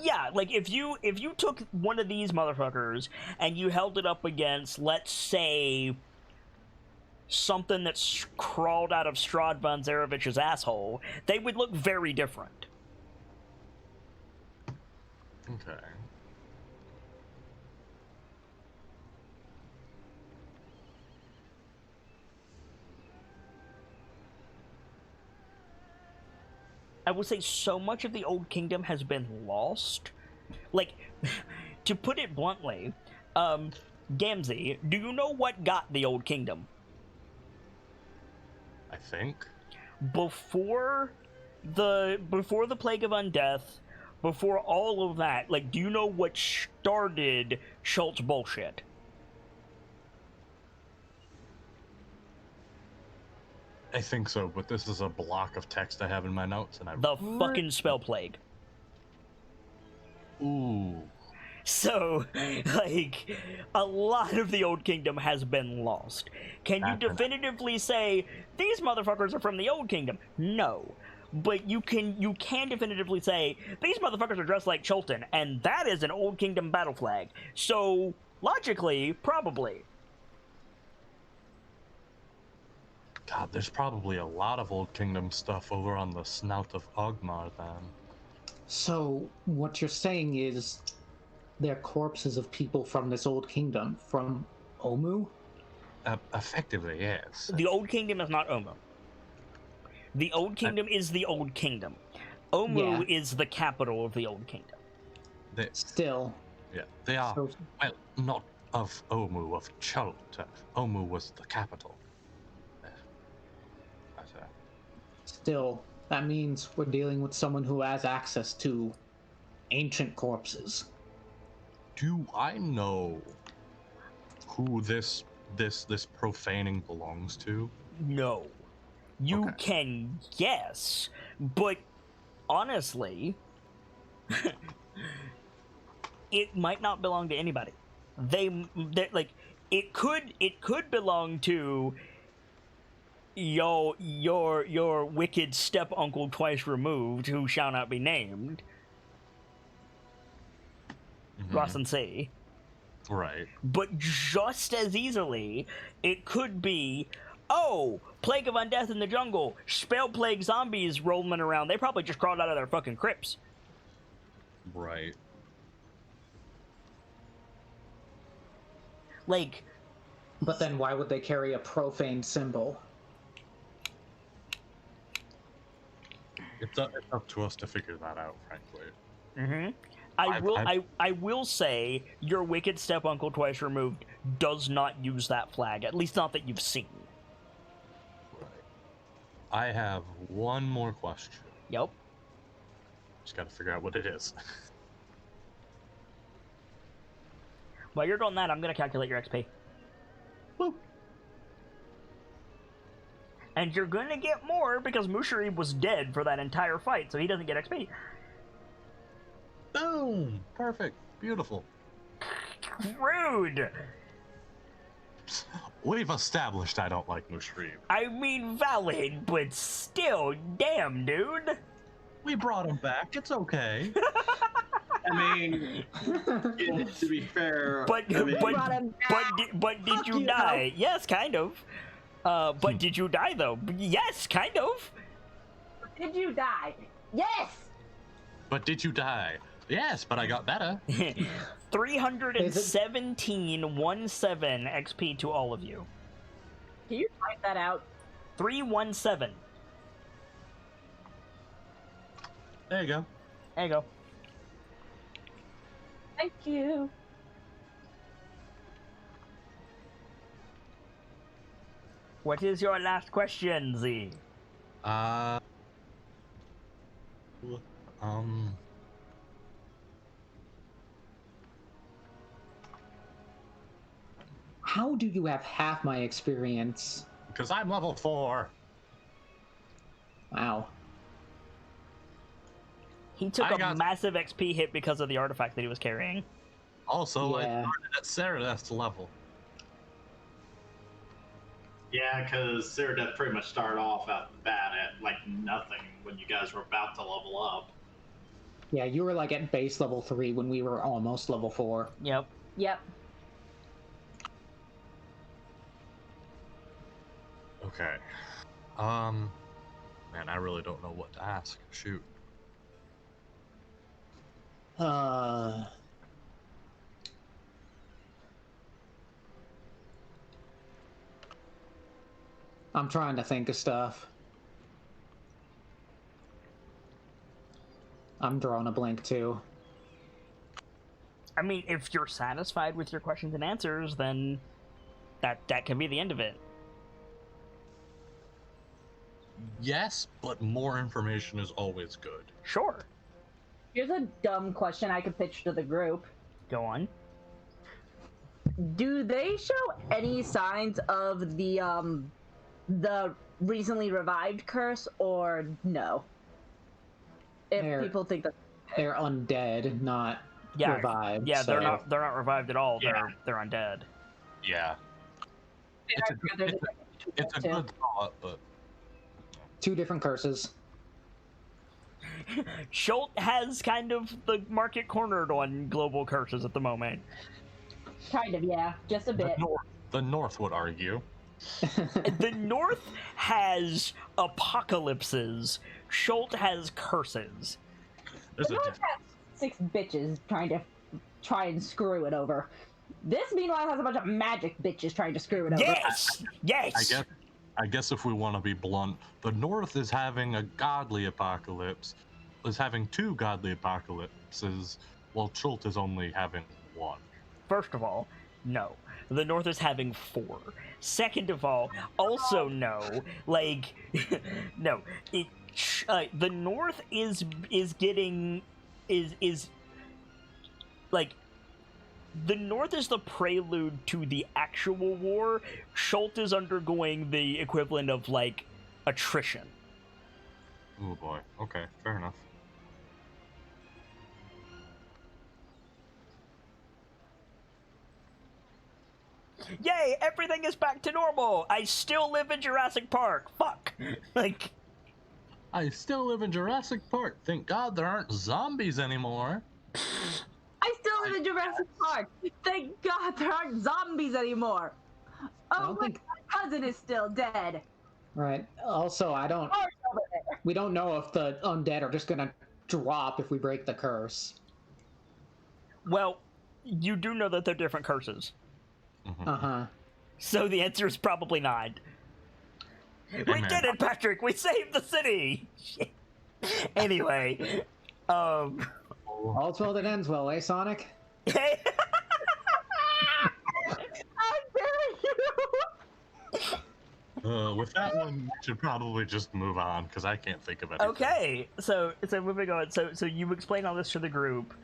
yeah, like if you took one of these motherfuckers and you held it up against, let's say, something that's crawled out of Strahd von Zarevich's asshole, they would look very different. Okay. I would say so much of the Old Kingdom has been lost. Like, to put it bluntly, Gamzee, do you know what got the Old Kingdom? I think. Before the Plague of Undeath, before all of that, like, do you know what started Schultz bullshit? I think so, but this is a block of text I have in my notes, and The fucking spell plague. Ooh. So, like, a lot of the Old Kingdom has been lost. Can you definitively say, these motherfuckers are from the Old Kingdom? No. But you can definitively say, these motherfuckers are dressed like Cholton, and that is an Old Kingdom battle flag. So, logically, probably. God, there's probably a lot of Old Kingdom stuff over on the snout of Ogmar, then. So, what you're saying is they're corpses of people from this Old Kingdom, from Omu? Effectively, yes. The Old Kingdom is not Omu. The Old Kingdom is the Old Kingdom. Omu is the capital of the Old Kingdom. Still. Yeah, they are, well, not of Omu, of Cholta. Omu was the capital. Still, that means we're dealing with someone who has access to ancient corpses. Do I know who this this profaning belongs to? No. You Okay. can guess, but honestly, it might not belong to anybody. They like it could belong to your wicked step uncle twice removed, who shall not be named, Ross and C. Right. But just as easily, it could be, oh, plague of undeath in the jungle, spell plague zombies rolling around. They probably just crawled out of their fucking crypts. Right. Like, But then why would they carry a profane symbol? It's up to us to figure that out, frankly. mm-hmm. I will say your wicked step uncle twice removed does not use that flag, at least not that you've seen. Right. I have one more question. Yep. Just got to figure out what it is. While you're doing that, I'm gonna calculate your XP. Boop. And you're gonna get more because Musharib was dead for that entire fight, so he doesn't get XP. Boom! Perfect. Beautiful. Rude! We've established I don't like Mushrib. I mean, valid, but still, damn, dude. We brought him back. It's okay. I mean, to be fair, But I mean, but did you you. die? Yes, kind of. But did you die though? Yes, kind of. Did you die? Yes! But did you die? Yes, but I got better. 317 XP to all of you. Can you type that out? 317. There you go. There you go. Thank you. What is your last question, Z? How do you have half my experience? Because I'm level 4. Wow. He took I a got- massive XP hit because of the artifact that he was carrying. Also, I Yeah. started at Ceradeth's level. Yeah, because Ceradeath pretty much started off at the bat at like nothing when you guys were about to level up. Yeah, you were like at base level 3 when we were almost level 4. Yep. Yep. Okay. Man, I really don't know what to ask. Shoot. I'm trying to think of stuff. I'm drawing a blank too. I mean, if you're satisfied with your questions and answers, then that can be the end of it. Yes, but more information is always good. Sure. Here's a dumb question I could pitch to the group. Go on. Do they show any signs of the recently revived curse, or no? If They're- people think that They're undead, not Yeah. revived. Yeah, they're so- not revived at all. Yeah. They're undead. Yeah. It's a good, there's it's a too. good thought, but 2 different curses. Schult has kind of the market cornered on global curses at the moment. kind of, yeah, just a bit. the North would argue. The North has apocalypses. Schult has curses. There's The a North has 6 bitches try and screw it over. This, meanwhile, has a bunch of magic bitches trying to screw it over. Yes! Yes! I guess if we want to be blunt, the North is having a godly apocalypse, is having 2 godly apocalypses, while Chult is only having 1. First of all, no. The North is having 4. Second of all, also no. Like, no. The North is getting like the North is the prelude to the actual war. Schult is undergoing the equivalent of, like, attrition. Oh boy. Okay, fair enough. Yay, everything is back to normal! I still live in Jurassic Park! Fuck! Like... I still live in Jurassic Park. Thank God there aren't zombies anymore. I still live in Jurassic Park. Thank God there aren't zombies anymore. Oh, my cousin is still dead. Right. Also, we don't know if the undead are just gonna drop if we break the curse. Well, you do know that they're different curses. Uh-huh. So the answer is probably not. We did it, Patrick! We saved the city! Anyway, All's well that ends well, eh, Sonic? How dare you! With that one, we should probably just move on, because I can't think of anything. Okay, so moving on. So you explain all this to the group,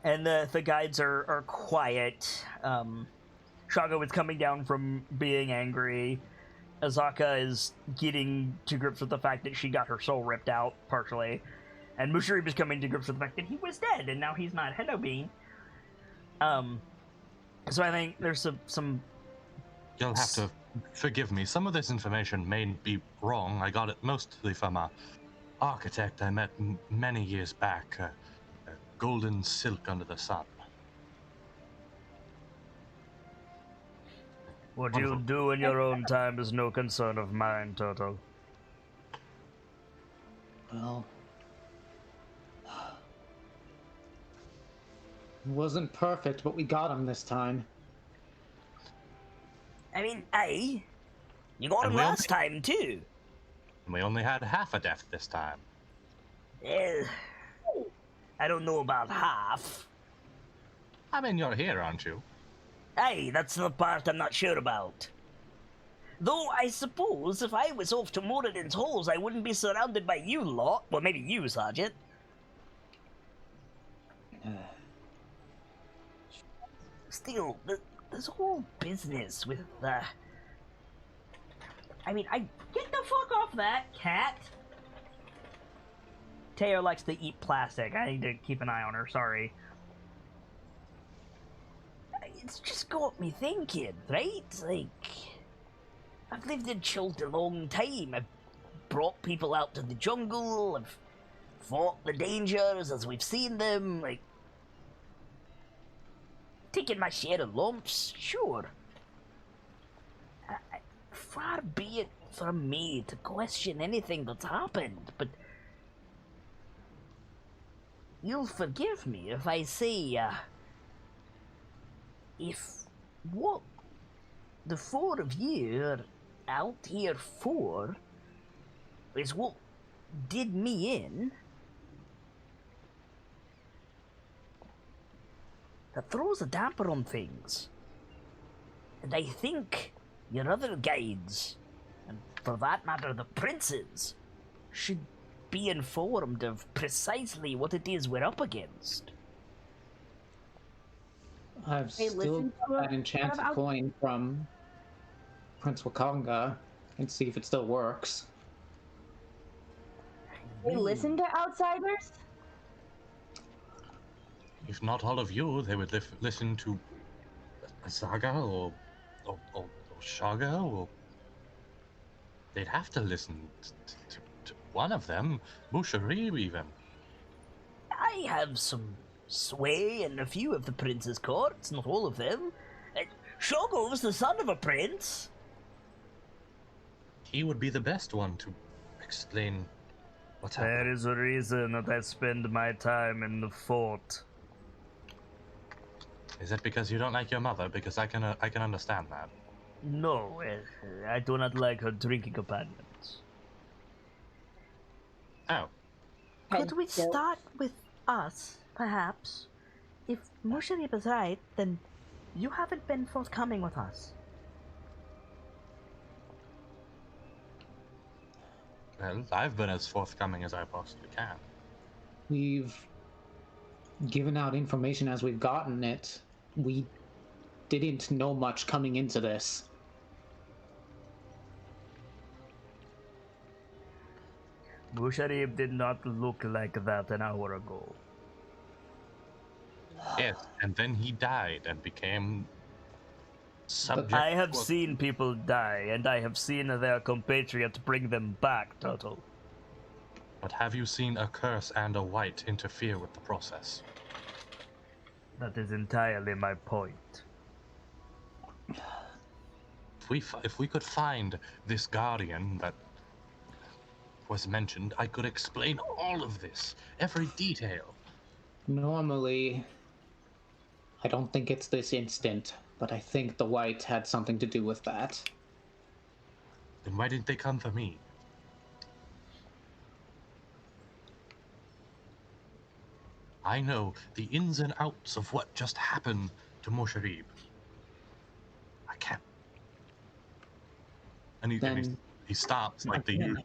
and the guides are quiet. Shago is coming down from being angry. Azaka is getting to grips with the fact that she got her soul ripped out, partially. And Mushirib is coming to grips with the fact that he was dead, and now he's not. Hello, Bean. So I think there's some... You'll have to forgive me. Some of this information may be wrong. I got it mostly from an architect I met many years back. Golden silk under the sun. What you do in your own time is no concern of mine, Toto. Well... It wasn't perfect, but we got him this time. I mean, you got him last time, too. We only had half a death this time. I don't know about half. I mean, you're here, aren't you? Aye, that's the part I'm not sure about. Though, I suppose, if I was off to Moradin's halls, I wouldn't be surrounded by you lot. Well, maybe you, Sergeant. Still, this whole business with the... I mean, get the fuck off that, cat! Teo likes to eat plastic. I need to keep an eye on her, sorry. It's just got me thinking, right? Like, I've lived in Chult a long time. I've brought people out to the jungle. I've fought the dangers as we've seen them. Like, taken my share of lumps, sure. Far be it from me to question anything that's happened, but you'll forgive me if I say, if what the four of you are out here for is what did me in, that throws a damper on things. And I think your other guides, and for that matter the princes, should be informed of precisely what it is we're up against. I've still got that enchanted coin from Prince Wakanga and see if it still works. They listen to outsiders? If not all of you, they would listen to Saga or Shaga, or they'd have to listen to one of them, Musharib even. I have some sway in a few of the prince's courts, not all of them. Shogo was the son of a prince. He would be the best one to explain what's happening. There is a reason that I spend my time in the fort. Is that because you don't like your mother? Because I can understand that. No, I do not like her drinking companions. Oh. Could we start with us, perhaps? If Musharib is right, then you haven't been forthcoming with us. Well, I've been as forthcoming as I possibly can. We've given out information as we've gotten it. We didn't know much coming into this. Musharib did not look like that an hour ago. Yes, and then he died and became subject. I have seen people die, and I have seen their compatriots bring them back, Turtle. But have you seen a curse and a white interfere with the process? That is entirely my point. If we could find this guardian that was mentioned, I could explain all of this, every detail. Normally, I don't think it's this instant, but I think the white had something to do with that. Then why didn't they come for me? I know the ins and outs of what just happened to Mosharib. I can't. And he stops like the...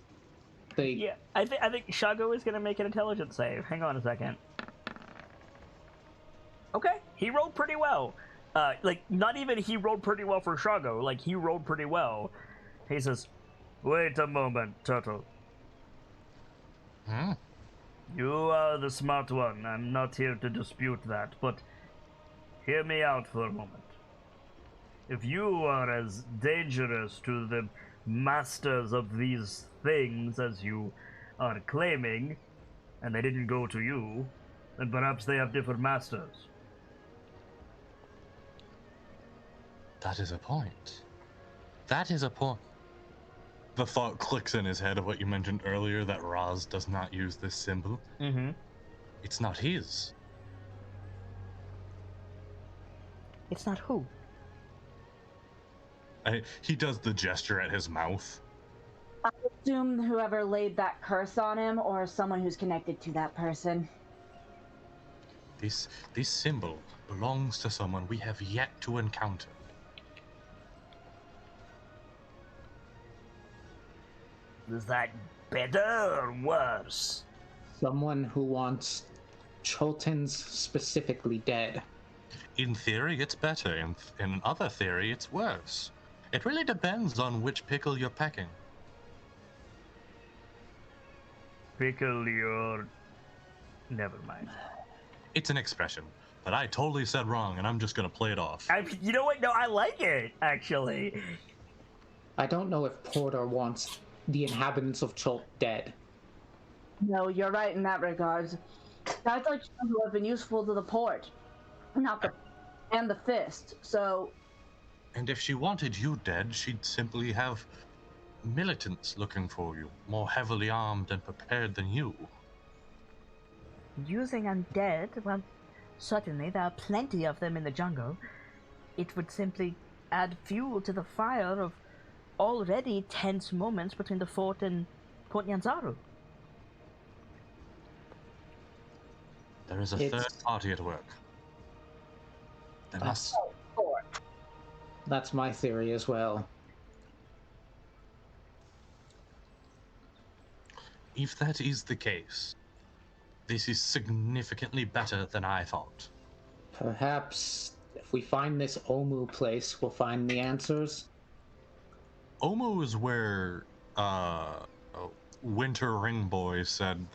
Yeah, I think Shago is gonna make an intelligence save. Hang on a second. Okay, he rolled pretty well. Like, not even he rolled pretty well for Shago, like, he rolled pretty well. He says, "Wait a moment, Turtle. Hmm? You are the smart one. I'm not here to dispute that, but hear me out for a moment. If you are as dangerous to the masters of these things as you are claiming, and they didn't go to you, then perhaps they have different masters." That is a point. That is a point. The thought clicks in his head of what you mentioned earlier, that Raz does not use this symbol. Mm-hmm. It's not his. It's not who? He does the gesture at his mouth. I assume whoever laid that curse on him, or someone who's connected to that person. This symbol belongs to someone we have yet to encounter. Is that better or worse? Someone who wants Choltons specifically dead. In theory, it's better. In another theory, it's worse. It really depends on which pickle you're pecking. Pickle your... Never mind. It's an expression, but I totally said wrong, and I'm just gonna play it off. You know what? No, I like it, actually. I don't know if Porter wants the inhabitants of Cholt dead. No, you're right in that regards. That's like someone who have been useful to the port, and the fist. So. And if she wanted you dead, she'd simply have militants looking for you, more heavily armed and prepared than you. Using undead, well, certainly there are plenty of them in the jungle. It would simply add fuel to the fire of already tense moments between the fort and Port Nyanzaru. There is a third party at work. There must... That's my theory as well. If that is the case, this is significantly better than I thought. Perhaps if we find this Omu place, we'll find the answers. Omu is where Winter Ring Boy said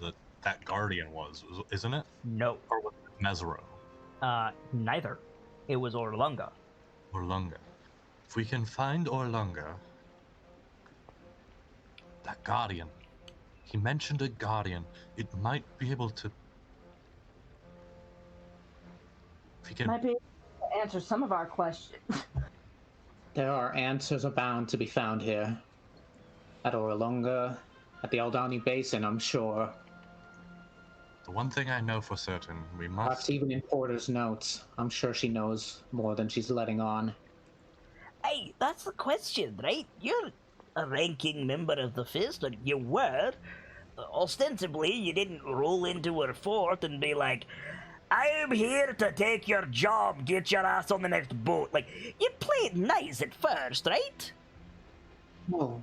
that guardian was, isn't it? No. Or was it Mesro? Neither. It was Orlunga. Orlunga. If we can find Orlunga, that guardian, he mentioned a guardian, it might be able to... If he can... Might be able to answer some of our questions. There are answers abound to be found here. At Orlunga, at the Aldani Basin, I'm sure. The one thing I know for certain, we must... Perhaps even in Porter's notes. I'm sure she knows more than she's letting on. Hey, that's the question, right? You're a ranking member of the Fist, or you were. Ostensibly, you didn't roll into her fort and be like, "I am here to take your job, get your ass on the next boat." Like, you played nice at first, right? Well,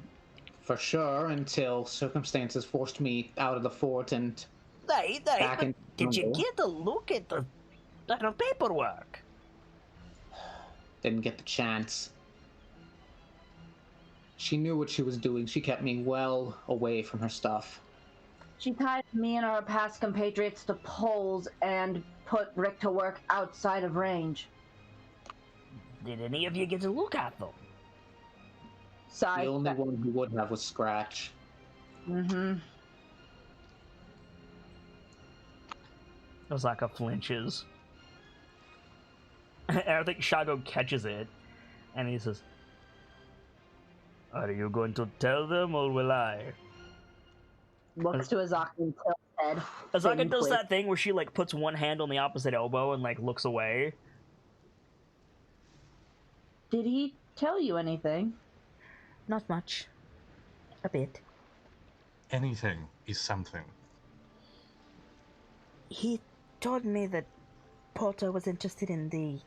for sure, until circumstances forced me out of the fort and Right, back but in did you jungle. get a look at her paperwork? didn't get the chance. She knew what she was doing. She kept me well away from her stuff. She tied me and our past compatriots to poles and put Rick to work outside of range. Did any of you get to look at them? Sorry. The only one who would have was Scratch. Mm-hmm. Osaka flinches. And I think Shago catches it, and he says, "Are you going to tell them, or will I?" Looks to Azaka and tilts head. Azaka does that thing where she like puts one hand on the opposite elbow and like looks away. Did he tell you anything? Not much. A bit. Anything is something. He told me that Porter was interested in the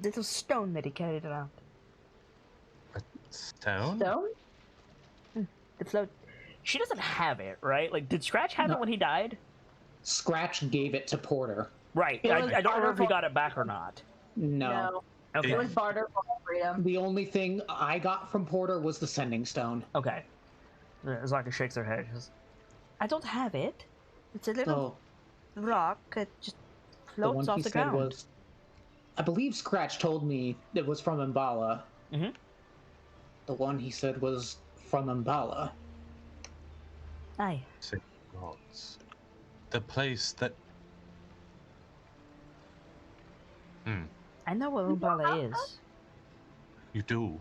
little stone that he carried around. A stone? Stone? The float. She doesn't have it, right? Like, did Scratch have it when he died? Scratch gave it to Porter. Right. I don't remember if he got it back or not. No. Okay. It was barter for freedom. The only thing I got from Porter was the Sending Stone. Okay. Azaka shakes her head. She says, I don't have it. It's a little rock that just floats off the ground. I believe Scratch told me it was from Mbala. Mm-hmm. The one he said was from Mbala. Aye. Say gods. The place that... I know where Umbala is. You do?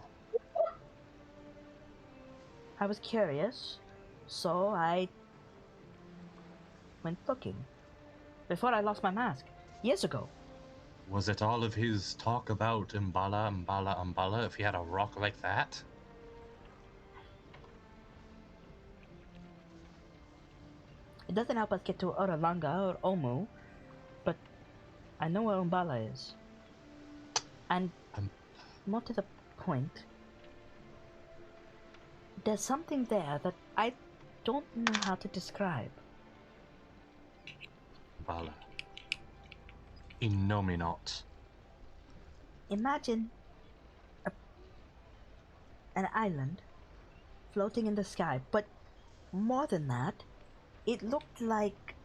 I was curious, so I went looking. Before I lost my mask. Years ago. Was it all of his talk about Mbala, if he had a rock like that? It doesn't help us get to Orolanga or Omu, but I know where Umbala is. And more to the point, there's something there that I don't know how to describe. Mbala. Innominate. Imagine an island floating in the sky, but more than that, it looked like...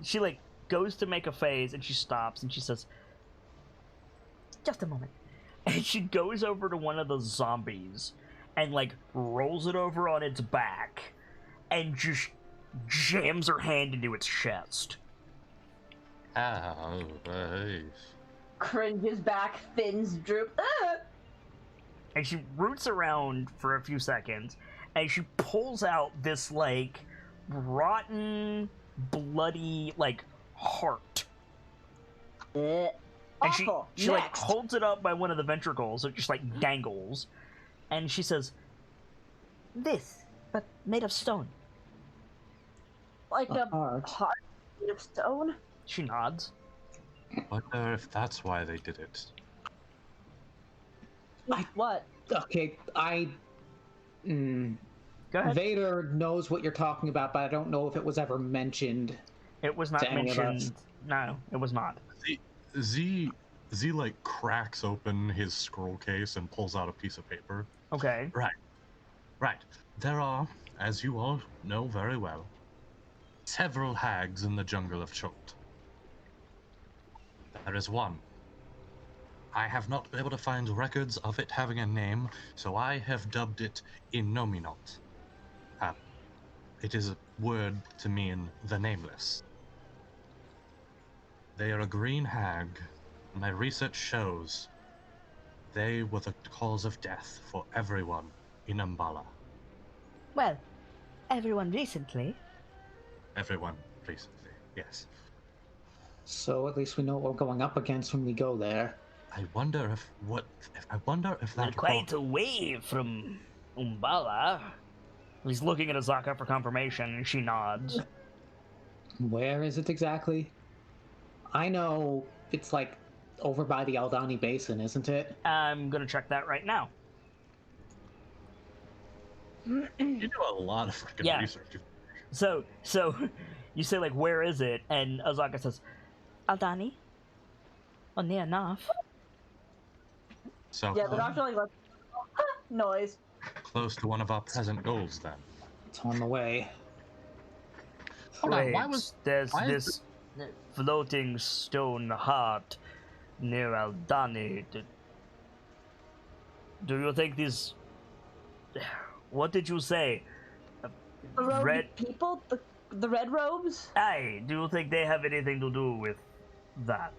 She like goes to make a face and she stops and she says, just a moment. And she goes over to one of the zombies and like rolls it over on its back and just jams her hand into its chest. Oh, Cringes back, fins droop. And she roots around for a few seconds and she pulls out this like rotten, bloody like heart. And Awful. she like holds it up by one of the ventricles, so it just like dangles. And she says, "This, but made of stone." Like a heart. heart made of stone? She nods. wonder if that's why they did it. What? Okay, Go ahead. Vader knows what you're talking about, but I don't know if it was ever mentioned. It was not to any of us. mentioned. No, it was not. Z like cracks open his scroll case and pulls out a piece of paper. Okay. Right. There are, as you all know very well, several hags in the jungle of Chult. There is one. I have not been able to find records of it having a name, so I have dubbed it Innominate. It is a word to mean the nameless. They are a green hag. My research shows they were the cause of death for everyone in Mbala. Well, everyone recently. Everyone recently, yes. So at least we know what we're going up against when we go there. I wonder if We're that quite away from Umbala. He's looking at Azaka for confirmation, and she nods. Where is it exactly? I know it's like over by the Aldani Basin, isn't it? I'm gonna check that right now. You do a lot of freaking Yeah. research. So you say like, where is it? And Azaka says, Aldani. Well, near enough. So Yeah, the doctor like noise. close to one of our present goals, then. It's on the way. Hold on, Wait, there's this floating stone heart near Aldani. Do you think these... What did you say? The robe Red... people, the red robes. Aye, do you think they have anything to do with that?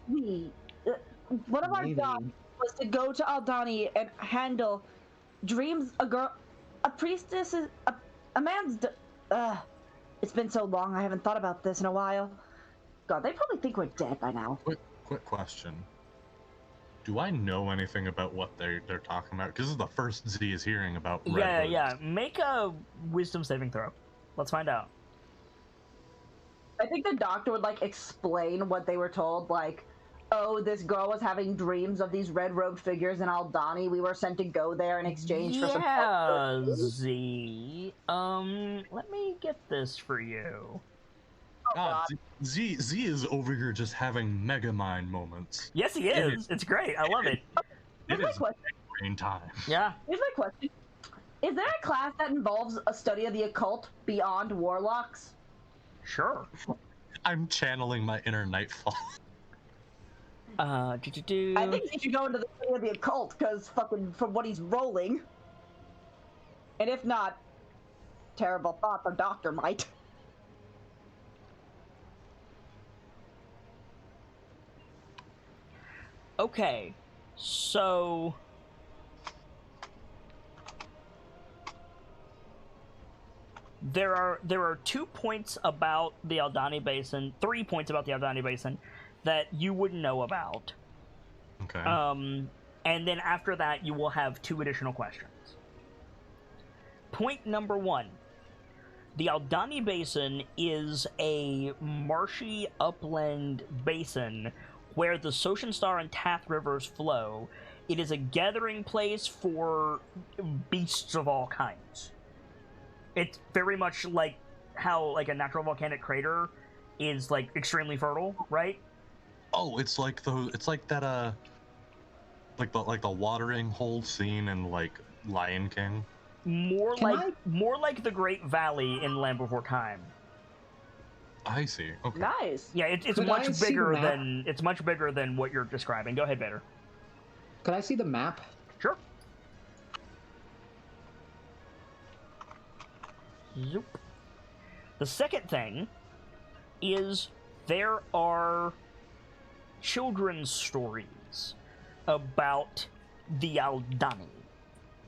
One of our Maybe. jobs was to go to Aldani and handle dreams. A priestess, a man's. It's been so long. I haven't thought about this in a while. God, they probably think we're dead by now. Quick question. Do I know anything about what they're talking about? Because this is the first Z is hearing about red robes. Make a wisdom saving throw. Let's find out. I think the doctor would like explain what they were told, like, oh, this girl was having dreams of these red-robed figures in Aldani. We were sent to go there in exchange for some... Yeah, Z. Let me get this for you. God, Z is over here just having mega mind moments. Yes, he is. It's great. I love it. It is brain time. Yeah. Here's my question. Is there a class that involves a study of the occult beyond warlocks? Sure. I'm channeling my inner Nightfall. I think he should go into the study of the occult, because fucking from what he's rolling. And if not, terrible thought, the doctor might. Okay, so... There are 2 points about the Aldani Basin, 3 points about the Aldani Basin that you wouldn't know about. Okay. And then after that, you will have 2 additional questions. Point number 1. The Aldani Basin is a marshy upland basin where the Soshinstar and Tath rivers flow. It is a gathering place for beasts of all kinds. It's very much like how like a natural volcanic crater is like extremely fertile, right? Oh, it's like that like the watering hole scene in like Lion King. More like the Great Valley in Land Before Time. I see. Okay. Nice. Yeah, it's much bigger than what you're describing. Go ahead, Vader. Could I see the map? Sure. Zoop. The second thing is there are children's stories about the Aldani.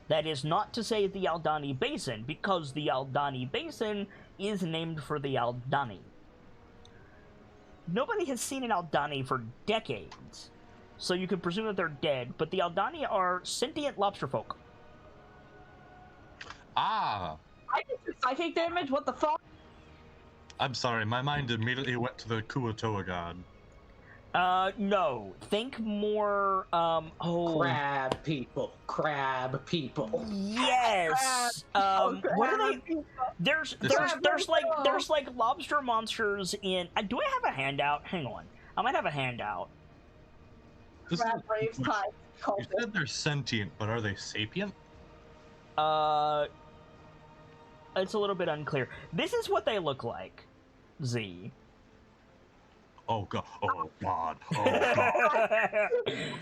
That is not to say the Aldani Basin, because the Aldani Basin is named for the Aldani. Nobody has seen an Aldani for decades, so you could presume that they're dead, but the Aldani are sentient lobster folk. Ah! I did psychic damage? What the fuck? I'm sorry, my mind immediately went to the Kuatoa god. No. Think more, Crab people. Yes! What are they? There's like lobster monsters in... do I have a handout? Hang on. I might have a handout. Crab braves type. You said they're sentient, but are they sapient? It's a little bit unclear. This is what they look like, Z. Oh god. Oh god. Oh god.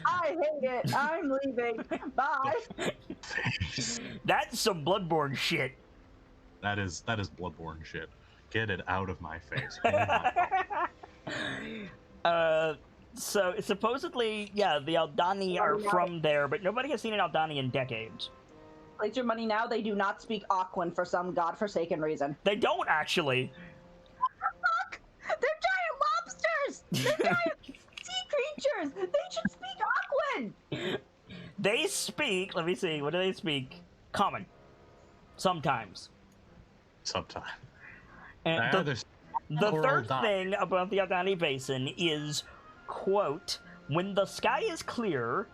I hate it. I'm leaving. Bye. That's some Bloodborne shit. That is Bloodborne shit. Get it out of my face. Oh my So supposedly, yeah, the Aldani are from there, but nobody has seen an Aldani in decades. Place your money now. They do not speak Aquan for some godforsaken reason. They don't actually. Fuck! They're giant lobsters! They're giant sea creatures! They should speak Aquan! They speak, let me see, what do they speak? Common. Sometimes. Sometime. And the third thing about the Aldani Basin is, quote, when the sky is clear,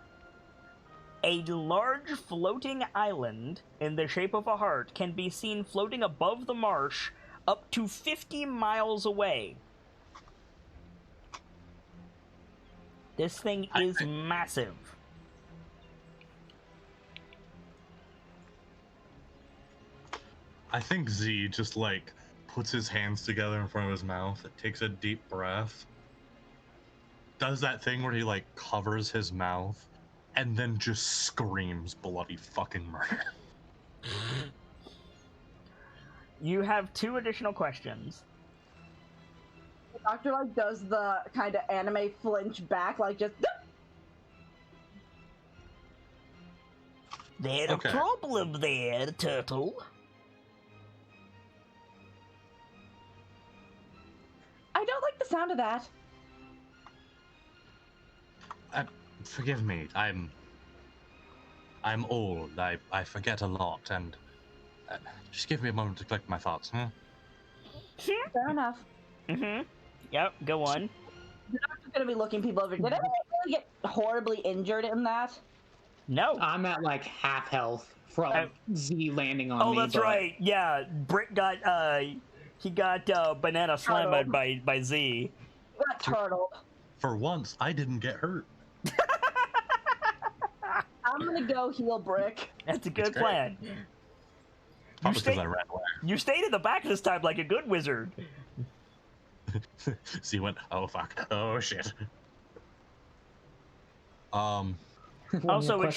a large floating island in the shape of a heart can be seen floating above the marsh up to 50 miles away. This thing is massive. I think Z just like puts his hands together in front of his mouth, takes a deep breath, does that thing where he like covers his mouth, and then just screams bloody fucking murder. You have 2 additional questions. The doctor like does the kind of anime flinch back, like just. There's a problem there, turtle. I don't like the sound of that. Forgive me, I'm old. I forget a lot, and just give me a moment to collect my thoughts, huh? Fair enough. Mm-hmm. Yep, go on. The doctor's gonna be looking people over. Did anyone really get horribly injured in that? No. I'm at like half health from Z landing on me. Oh, that's right. Yeah, Britt got he got banana slammed by Z. That turtle. For once, I didn't get hurt. I'm gonna go heal Brick. That's a good plan. Probably because I ran away. You stayed in the back this time like a good wizard. Z went, oh fuck, oh shit. Also, it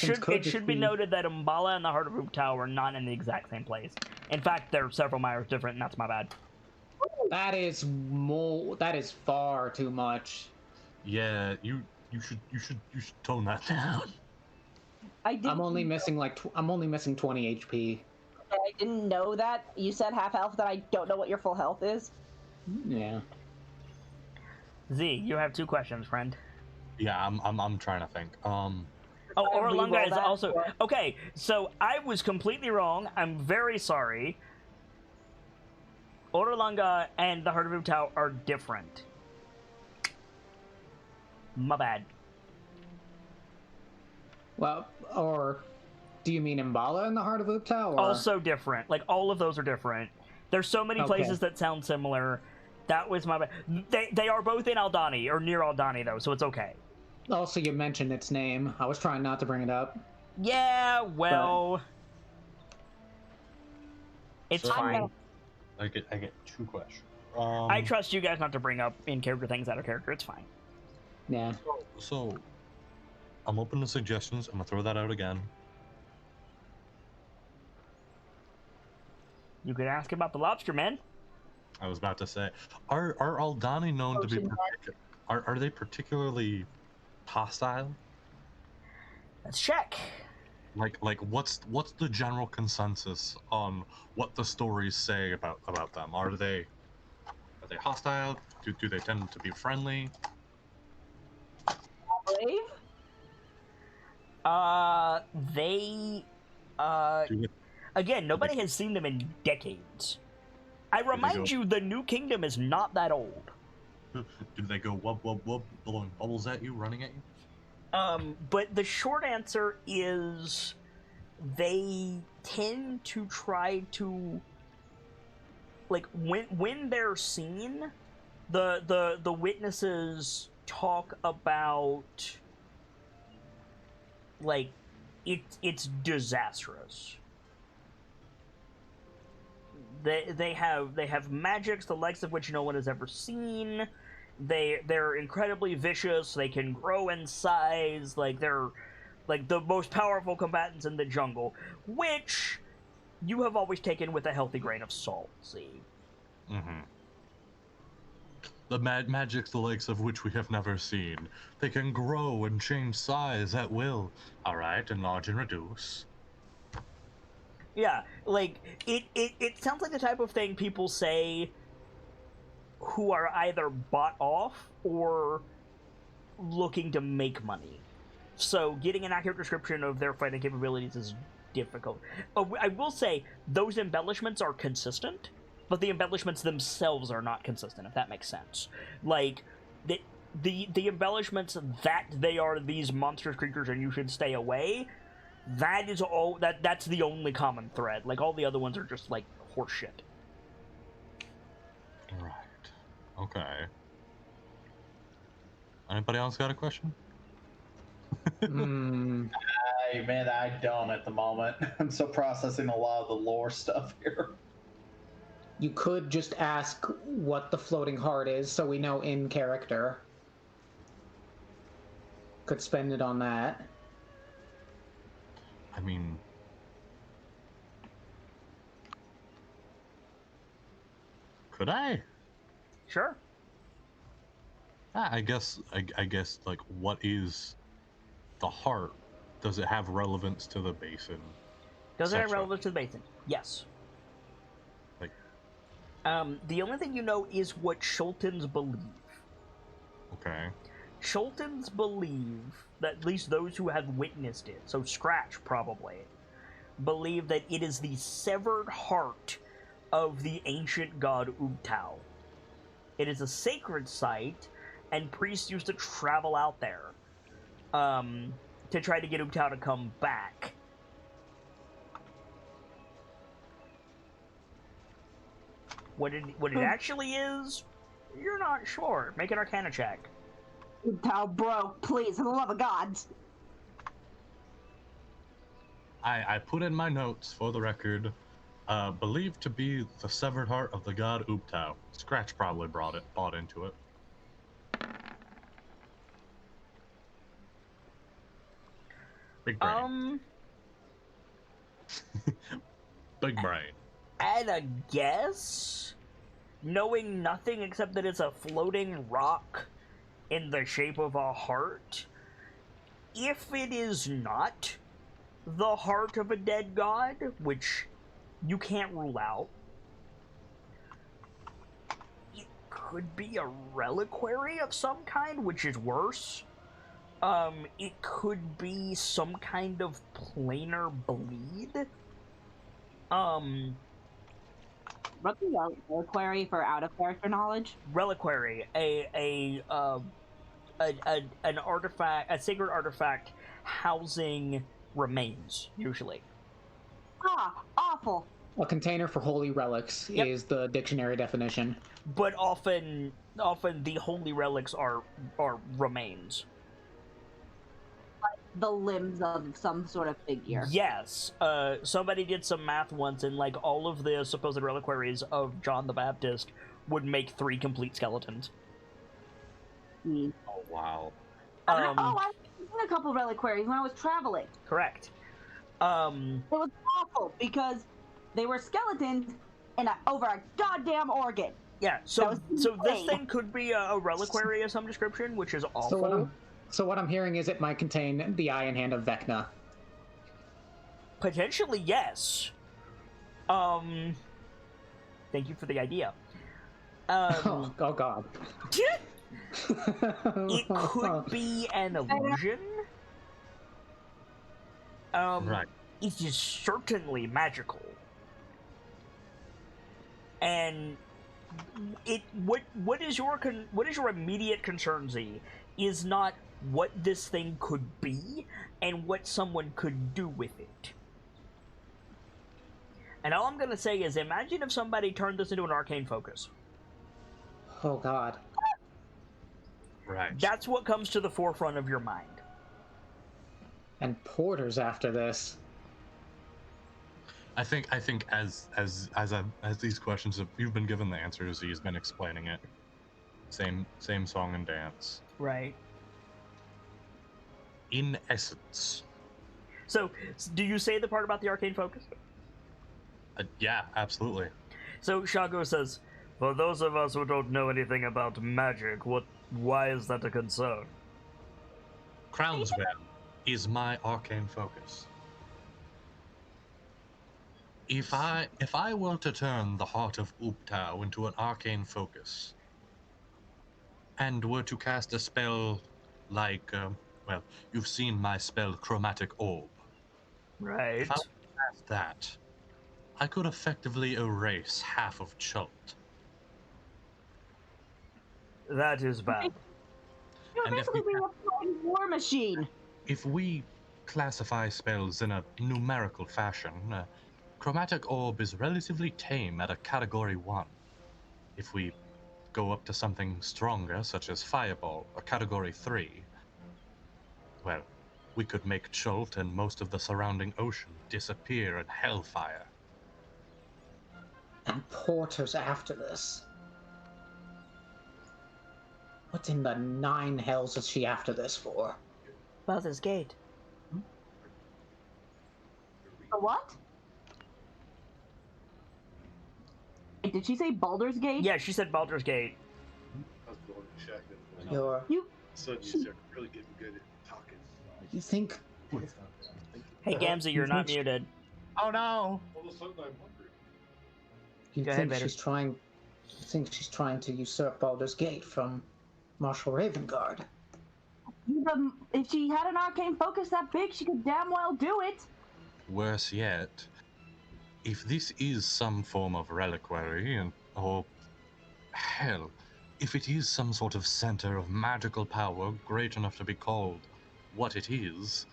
should be noted that Umbala and the Heart of Hoop Tower are not in the exact same place. In fact, they're several miles different, and that's my bad. That is far too much. Yeah, you should tone that down. I'm only missing 20 HP. I didn't know that. You said half health, that I don't know what your full health is. Yeah. Z, you have 2 questions, friend. Yeah, I'm trying to think. Oh, Orlunga is also... Okay, so I was completely wrong. I'm very sorry. Orlunga and the Heart of Hoop Tower are different. My bad. Well, or do you mean Umbala and the Heart of Hoop Tower? Also different. Like, all of those are different. There's so many places that sound similar. That was my bad. They are both in Aldani, or near Aldani, though, so it's okay. Also, you mentioned its name. I was trying not to bring it up. Yeah, well... It's fine. I get 2 questions. I trust you guys not to bring up in-character things out of character. It's fine. Yeah. So I'm open to suggestions. I'm gonna throw that out again. You could ask about the lobster men. I was about to say, are Aldani known to be are they particularly hostile? Let's check. Like what's the general consensus on what the stories say about them? Are they hostile? Do they tend to be friendly? Brave? Again, nobody has seen them in decades. I remind you, the New Kingdom is not that old. Do they go wub wub wub, blowing bubbles at you, running at you? But the short answer is they tend to try to, like, when they're seen, the witnesses talk about, like, it's disastrous. They have magics the likes of which no one has ever seen. They're incredibly vicious. They can grow in size. Like, they're like the most powerful combatants in the jungle, which you have always taken with a healthy grain of salt. See. Mm-hmm. The magics the likes of which we have never seen. They can grow and change size at will. All right, enlarge and reduce. Yeah, like, it sounds like the type of thing people say who are either bought off or looking to make money. So getting an accurate description of their fighting capabilities is difficult. I will say, those embellishments are consistent, but the embellishments themselves are not consistent, if that makes sense. Like, the embellishments that they are these monstrous creatures and you should stay away, that is all, that's the only common thread. Like, all the other ones are just, like, horseshit. Right. Okay. Anybody else got a question? Man, I don't at the moment. I'm still processing a lot of the lore stuff here. You could just ask what the floating heart is so we know in character. Could spend it on that. I mean, could I? Sure. I guess, like, what is the heart? Does it have relevance to the basin? Does it have Etc.? relevance to the basin? Yes. Like, the only thing you know is what Schultons believe. okay. Schultons believe that at least those who have witnessed it, so Scratch probably, believe that it is the severed heart of the ancient god Ubtao. It is a sacred site, and priests used to travel out there to try to get Ubtao to come back. What it actually is, you're not sure. Make an Arcana check. Ubtao, bro, please, for the love of God. I put in my notes for the record, believed to be the severed heart of the god Ubtao. Scratch probably bought into it. Big brain. Big brain. At a guess, knowing nothing except that it's a floating rock in the shape of a heart, if it is not the heart of a dead god, which you can't rule out, it could be a reliquary of some kind, which is worse. It could be some kind of planar bleed. What's a reliquary for out of character knowledge? Reliquary, an artifact, a sacred artifact housing remains, usually. Ah, awful. A container for holy relics is the dictionary definition. But often the holy relics are remains. Like the limbs of some sort of figure. Yes. Somebody did some math once, and like all of the supposed reliquaries of John the Baptist would make 3 complete skeletons. Mm. Oh wow. I've seen a couple reliquaries when I was traveling. Correct. It was awful because they were skeletons over a goddamn organ. Yeah, so this thing could be a reliquary of some description, which is awful. So what I'm hearing is it might contain the eye and hand of Vecna. Potentially, yes. Thank you for the idea. Oh God. It could be an illusion. Right. It is certainly magical. And what is your immediate concern, Z, is not what this thing could be and what someone could do with it. And all I'm gonna say is, imagine if somebody turned this into an arcane focus. Oh God. Right. That's what comes to the forefront of your mind. And Porter's after this. I think as these questions you've been given the answers, he's been explaining it. Same song and dance. Right. In essence. So, do you say the part about the arcane focus? Yeah, absolutely. So Shago says, "For those of us who don't know anything about magic, why is that a concern?" Crownswell is my arcane focus. If I were to turn the heart of Ubtao into an arcane focus, and were to cast a spell like, well, you've seen my spell Chromatic Orb. Right. If I were to cast that, I could effectively erase half of Chult. That is bad. You're And if basically we- being a fucking war machine. If we classify spells in a numerical fashion, Chromatic Orb is relatively tame at a Category 1. If we go up to something stronger, such as Fireball, or Category 3, well, we could make Chult and most of the surrounding ocean disappear in hellfire. And Porter's after this. What in the 9 hells is she after this for? Baldur's Gate. The what? Wait, did she say Baldur's Gate? Yeah, she said Baldur's Gate. I was blowing the shotgun. You're... So you start really getting good at talking. You think... Hey, Gamza, you're not muted. Oh no! All of a sudden I'm hungry. You Go think ahead, she's trying... think she's trying to usurp Baldur's Gate from Marshal Ravengard? If she had an arcane focus that big, she could damn well do it. Worse yet, if this is some form of reliquary, or hell, if it is some sort of center of magical power great enough to be called what it is,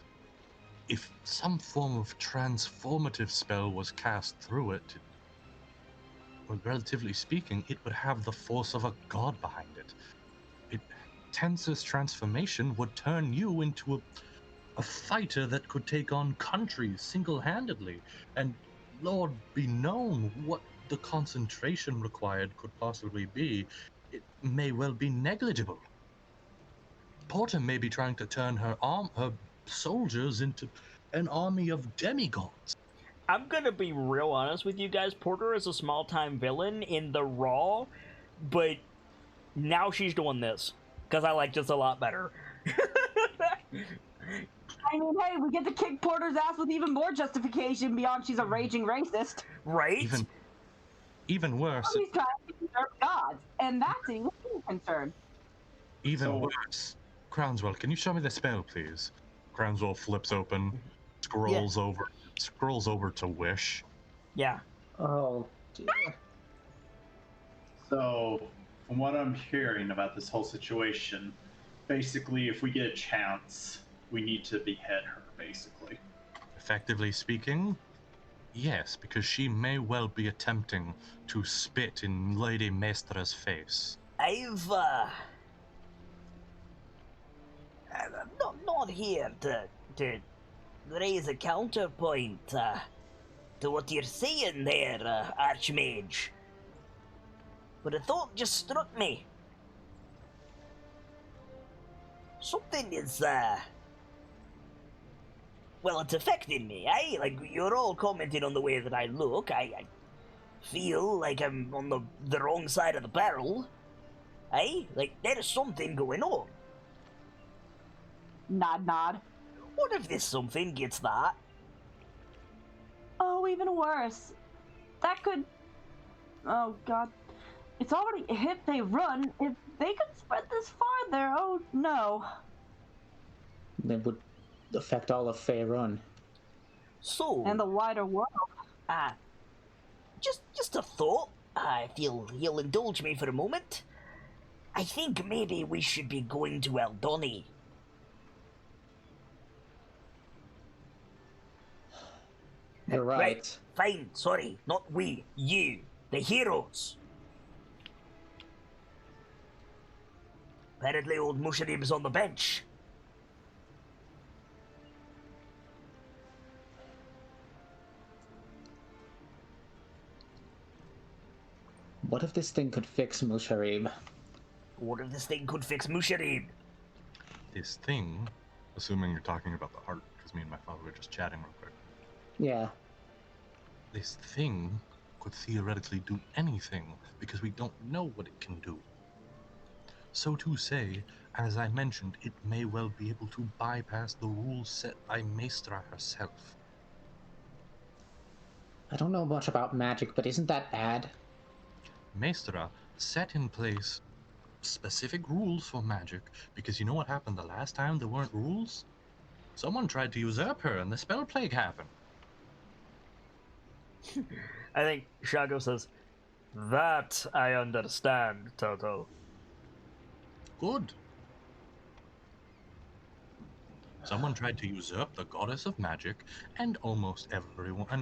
if some form of transformative spell was cast through it, well, relatively speaking, it would have the force of a god behind it. Tenser's transformation would turn you into a fighter that could take on countries single-handedly, and Lord be known what the concentration required could possibly be. It may well be negligible. Porter may be trying to turn her soldiers into an army of demigods. I'm gonna be real honest with you guys. Porter is a small-time villain in the Raw, but now she's doing this because I like this a lot better. I mean, hey, we get to kick Porter's ass with even more justification beyond she's a raging racist. Right? Even worse. She's trying to serve gods, and that's a concern. Even worse. Crownswell, can you show me the spell, please? Crownswell flips open, scrolls over to Wish. Yeah. Oh, dear. So, from what I'm hearing about this whole situation, basically, if we get a chance, we need to behead her, basically. Effectively speaking, yes, because she may well be attempting to spit in Lady Maestra's face. I'm not here to raise a counterpoint to what you're saying there, Archmage. But a thought just struck me. Something is, well, it's affecting me, eh? Like, you're all commenting on the way that I look. I feel like I'm on the wrong side of the barrel. Eh? Like, there's something going on. Nod, nod. What if this something gets that? Oh, even worse. That could... Oh, God. It's already a hit they run. If they could spread this farther, oh, no. That would affect all of Faerun. So... And the wider world. Just a thought. If you'll indulge me for a moment. I think maybe we should be going to Eldoni. You're right. Fine, sorry, not we, you, the heroes. Apparently old Musharib's on the bench. What if this thing could fix Musharib? What if this thing could fix Musharib? This thing, assuming you're talking about the heart, because me and my father were just chatting real quick. Yeah. This thing could theoretically do anything, because we don't know what it can do. So to say, as I mentioned, it may well be able to bypass the rules set by Maestra herself. I don't know much about magic, but isn't that bad? Maestra set in place specific rules for magic, because you know what happened the last time there weren't rules? Someone tried to usurp her and the spell plague happened. I think Shago says, that I understand, Toto. Good. Someone tried to usurp the goddess of magic, and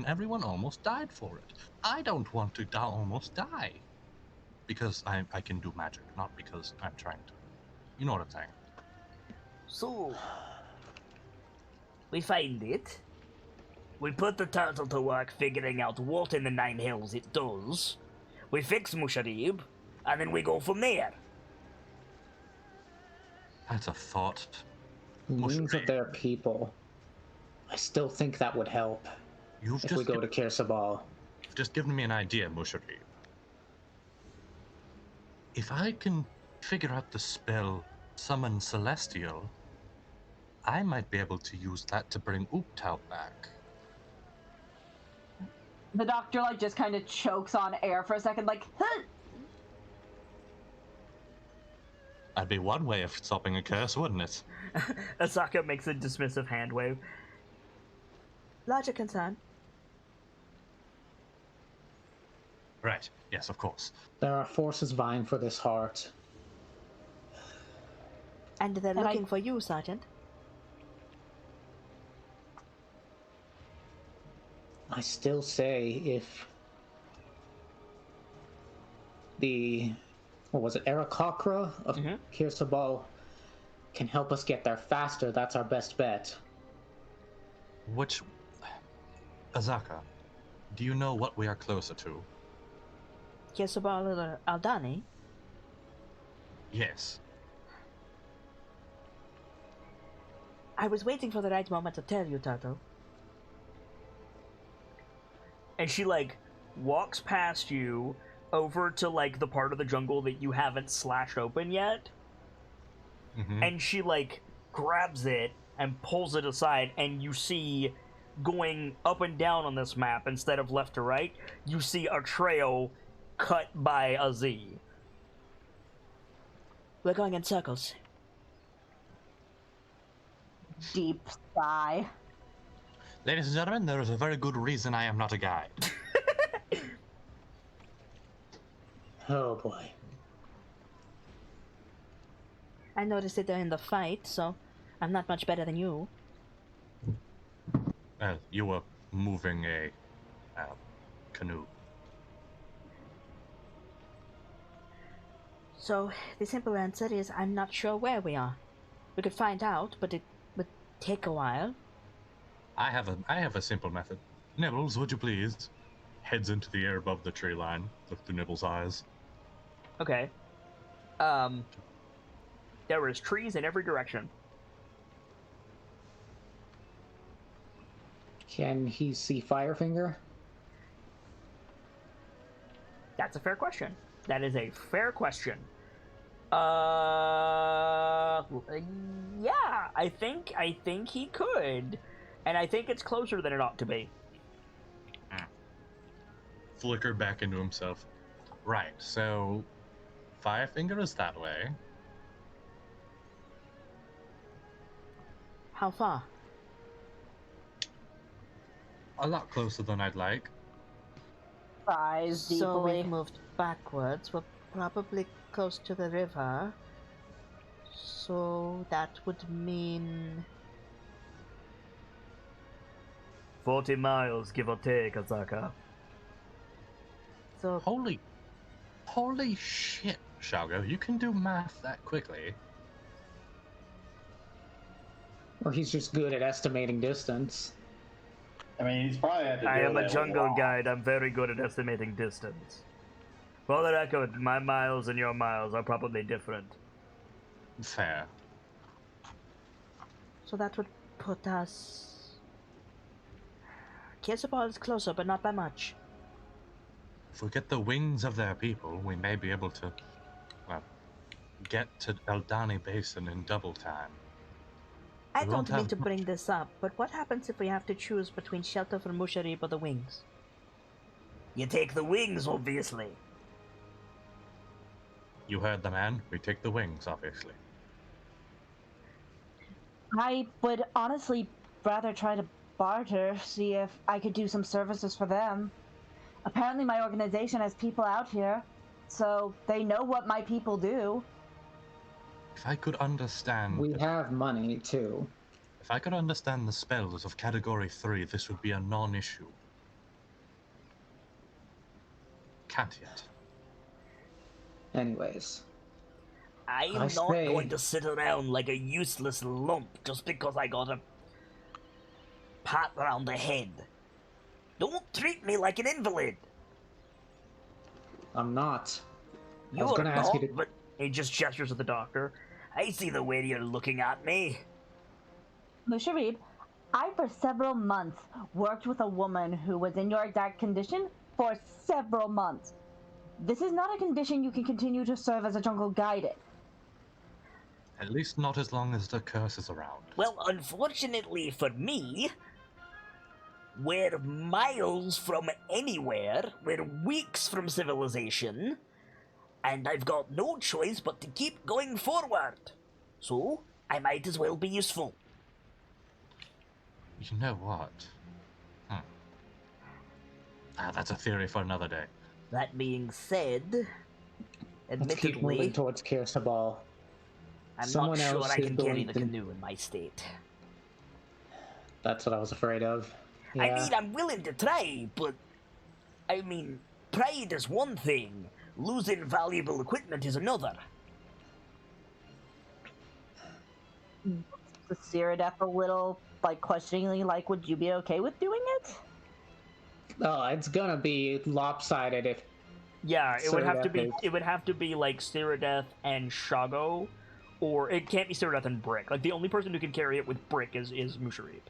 everyone almost died for it. I don't want to almost die. Because I can do magic, not because I'm trying to. You know what I'm saying. So, We find it. We put the turtle to work figuring out what in the Nine Hills it does. We fix Musharib, and then we go from there. That's a thought. Wings of their people. I still think that would help if we go to Kirsabal. You've just given me an idea, Musharib. If I can figure out the spell Summon Celestial, I might be able to use that to bring Ooptau back. The doctor, like, just kind of chokes on air for a second, like, huh! That'd be one way of stopping a curse, wouldn't it? Asaka makes a dismissive hand wave. Larger concern. Right, yes, of course. There are forces vying for this heart. And they're looking for you, Sergeant. I still say if the, what was it, Arakakra of Kirsabal can help us get there faster, that's our best bet. Which... Azaka, do you know what we are closer to? Kirsabal or Aldani? Yes. I was waiting for the right moment to tell you, Turtle. And she, like, walks past you over to, like, the part of the jungle that you haven't slashed open yet. And she, like, grabs it and pulls it aside, and you see, going up and down on this map instead of left to right, you see a trail cut by a Z. We're going in circles. Deep sigh. Ladies and gentlemen, there is a very good reason I am not a guide. Oh boy. I noticed it in the fight, so I'm not much better than you. You were moving a canoe. So, the simple answer is I'm not sure where we are. We could find out, but it would take a while. I have a simple method. Nibbles, would you please? Heads into the air above the tree line. Look through Nibbles' eyes. Okay. There is trees in every direction. Can he see Firefinger? That's a fair question. That is a fair question. Yeah, I think he could. And I think it's closer than it ought to be. Flicker back into himself. Right, so Firefinger is that way. How far? A lot closer than I'd like. Sighs deeply. So we've moved backwards. We're probably close to the river. So that would mean 40 miles, give or take, Azaka. So Holy shit, Shalgo, you can do math that quickly. Or he's just good at estimating distance. I mean, he's probably had to do I am a that jungle lot. guide. I'm very good at estimating distance. For the record, my miles and your miles are probably different. Fair. So that would put us... Kirsabal is closer, but not by much. If we get the wings of their people, we may be able to, well, get to Eldani Basin in double time. I We don't won't mean have to bring this up, but what happens if we have to choose between shelter for Musharib or the wings? You take the wings, obviously. You heard the man. We take the wings, obviously. I would honestly rather try to barter, see if I could do some services for them. Apparently my organization has people out here, so they know what my people do. If I could understand... We have money, too. If I could understand the spells of Category 3, this would be a non-issue. Can't yet. Anyways. I'm not going to sit around like a useless lump just because I got a pat round the head. Don't treat me like an invalid. I'm not. I was You're gonna ask you not, to. but he just gestures at the doctor. I see the way you're looking at me. Musharib, I for several months worked with a woman who was in your exact condition for several months. This is not a condition you can continue to serve as a jungle guide in. At least not as long as the curse is around. Well, unfortunately for me, we're miles from anywhere, we're weeks from civilization, and I've got no choice but to keep going forward. So, I might as well be useful. You know what? That's a theory for another day. That being said, Let's keep moving admittedly, towards Kirsabal. I'm Someone not sure else I is can carry going the to- canoe in my state. That's what I was afraid of. Yeah. I mean, I'm willing to try, but... I mean, pride is one thing, losing valuable equipment is another. The Cyrodiil a little, like, questioningly, like, would you be okay with doing it? Oh, it's gonna be lopsided if. Yeah, it would have to Cyrodiil be. is- It would have to be like Cyrodiil and Shago, or it can't be Cyrodiil and Brick. Like the only person who can carry it with Brick is Musharib.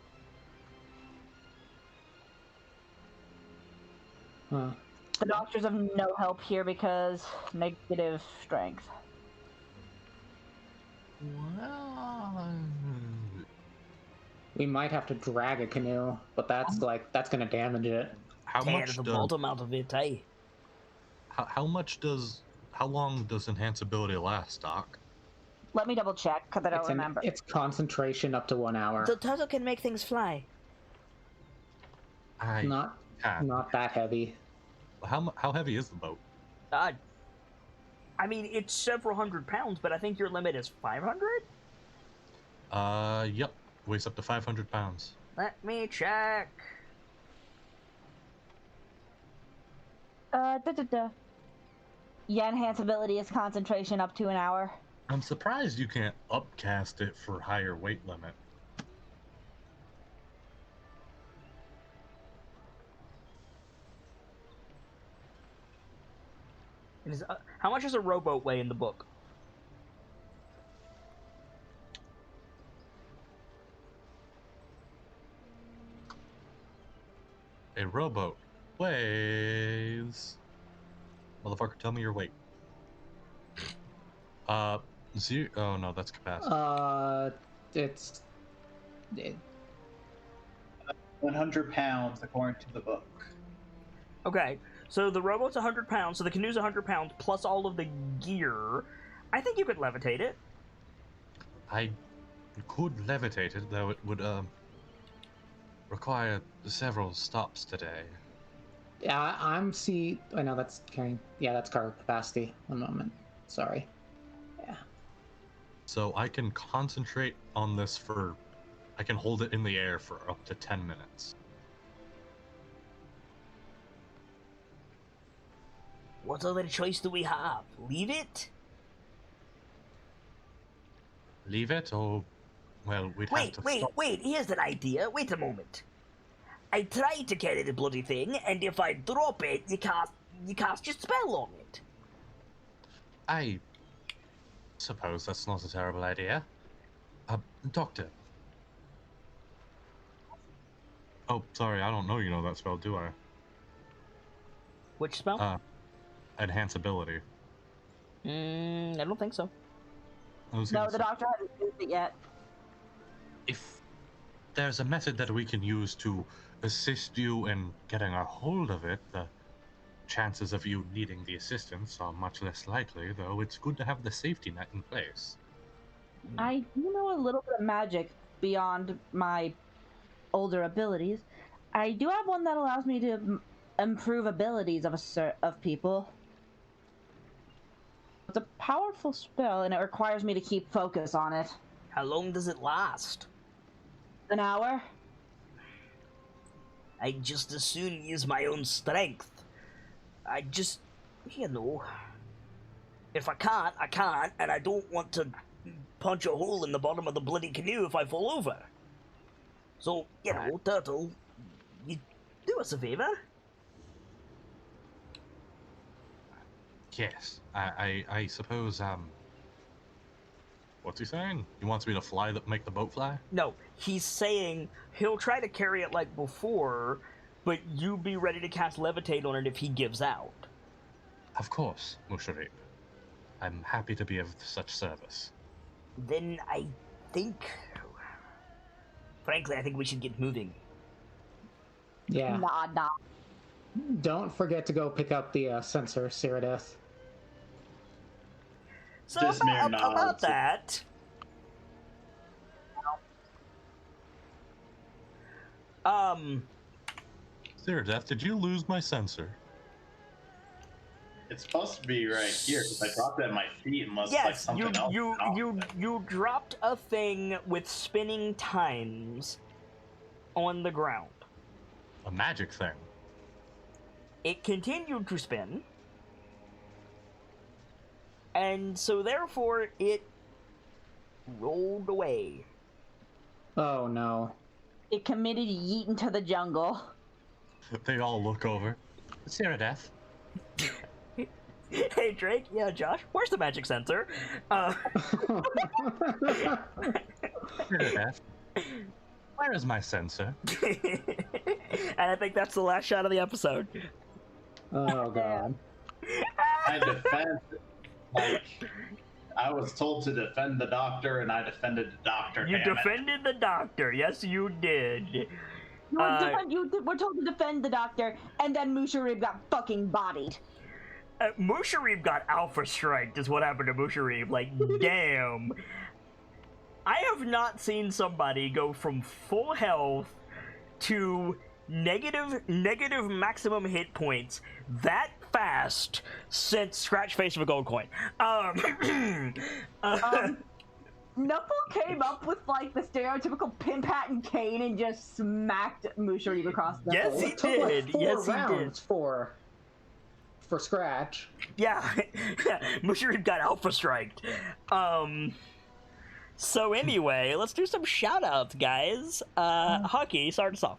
Huh. The doctors have no help here because negative strength. Well, We might have to drag a canoe, but that's gonna damage it. how Tear much the does bottom out of it, eh? how long does enhanceability last, Doc? Let me double check because I don't remember. It's concentration up to 1 hour. The turtle can make things fly. I Not can't. not that heavy. How heavy is the boat? I mean, it's several hundred pounds, but I think your limit is 500? Yep, weighs up to 500 pounds. Let me check. Yeah, enhanceability is concentration up to an hour. I'm surprised you can't upcast it for higher weight limit. How much does a rowboat weigh in the book? A rowboat weighs. Motherfucker, tell me your weight. Zero. Oh no, that's capacity. It's 100 pounds according to the book. Okay, so the rowboat's 100 pounds, so the canoe's 100 pounds, plus all of the gear. I think you could levitate it. I could levitate it, though it would require several stops today. yeah. I know that's carrying. Yeah, that's cargo capacity. One moment. Sorry. Yeah. So I can concentrate on this for. I can hold it in the air for up to 10 minutes. What other choice do we have? Leave it? Leave it, or well, we'd have to stop. Wait, here's an idea. Wait a moment. I tried to carry the bloody thing, and if I drop it, you cast your spell on it. I suppose that's not a terrible idea. Doctor. Oh, sorry, I don't know you know that spell, do I? Which spell? Enhanceability. I don't think so. No, the doctor hasn't used it yet. If there's a method that we can use to assist you in getting a hold of it, the chances of you needing the assistance are much less likely, though it's good to have the safety net in place. I do know a little bit of magic beyond my older abilities. I do have one that allows me to improve abilities of people. It's a powerful spell, and it requires me to keep focus on it. How long does it last? An hour? I'd just as soon use my own strength. I just, you know, if I can't, I can't, and I don't want to punch a hole in the bottom of the bloody canoe if I fall over. So, Turtle, you do us a favor? Yes, I suppose, what's he saying? He wants me to make the boat fly? No, he's saying he'll try to carry it like before, but you be ready to cast Levitate on it if he gives out. Of course, Musharib. I'm happy to be of such service. Then I think... Frankly, I think we should get moving. Yeah. Nah. Don't forget to go pick up the sensor, Cyrodiil. So Just mere about nods. that... Cyrodiil, did you lose my sensor? It's supposed to be right here because I dropped it at my feet unless like Yes, something else. you dropped a thing with spinning times on the ground. A magic thing. It continued to spin, and so therefore it rolled away. Oh no. It committed yeet into the jungle. They all look over. Cyrodiil. Hey Drake, yeah Josh, where's the magic sensor? Cyrodiil. Where is my sensor? And I think that's the last shot of the episode. Oh god. I defend. Like, I was told to defend the doctor, and I defended the doctor. You damn it. defended the doctor, yes you did. You were told to defend the doctor, and then Musharib got fucking bodied. Musharib got alpha striked is what happened to Musharib. Like, damn. I have not seen somebody go from full health to negative maximum hit points that fast since Scratch Face of a Gold Coin. Knuckle came up with like the stereotypical pimp hat and cane and just smacked Musharib across the Yes, face. he It took like did. 4 Yes, he rounds did. for Scratch. Yeah, Musharib got alpha striked. So anyway, let's do some shout-outs, guys. Hockey, start us off.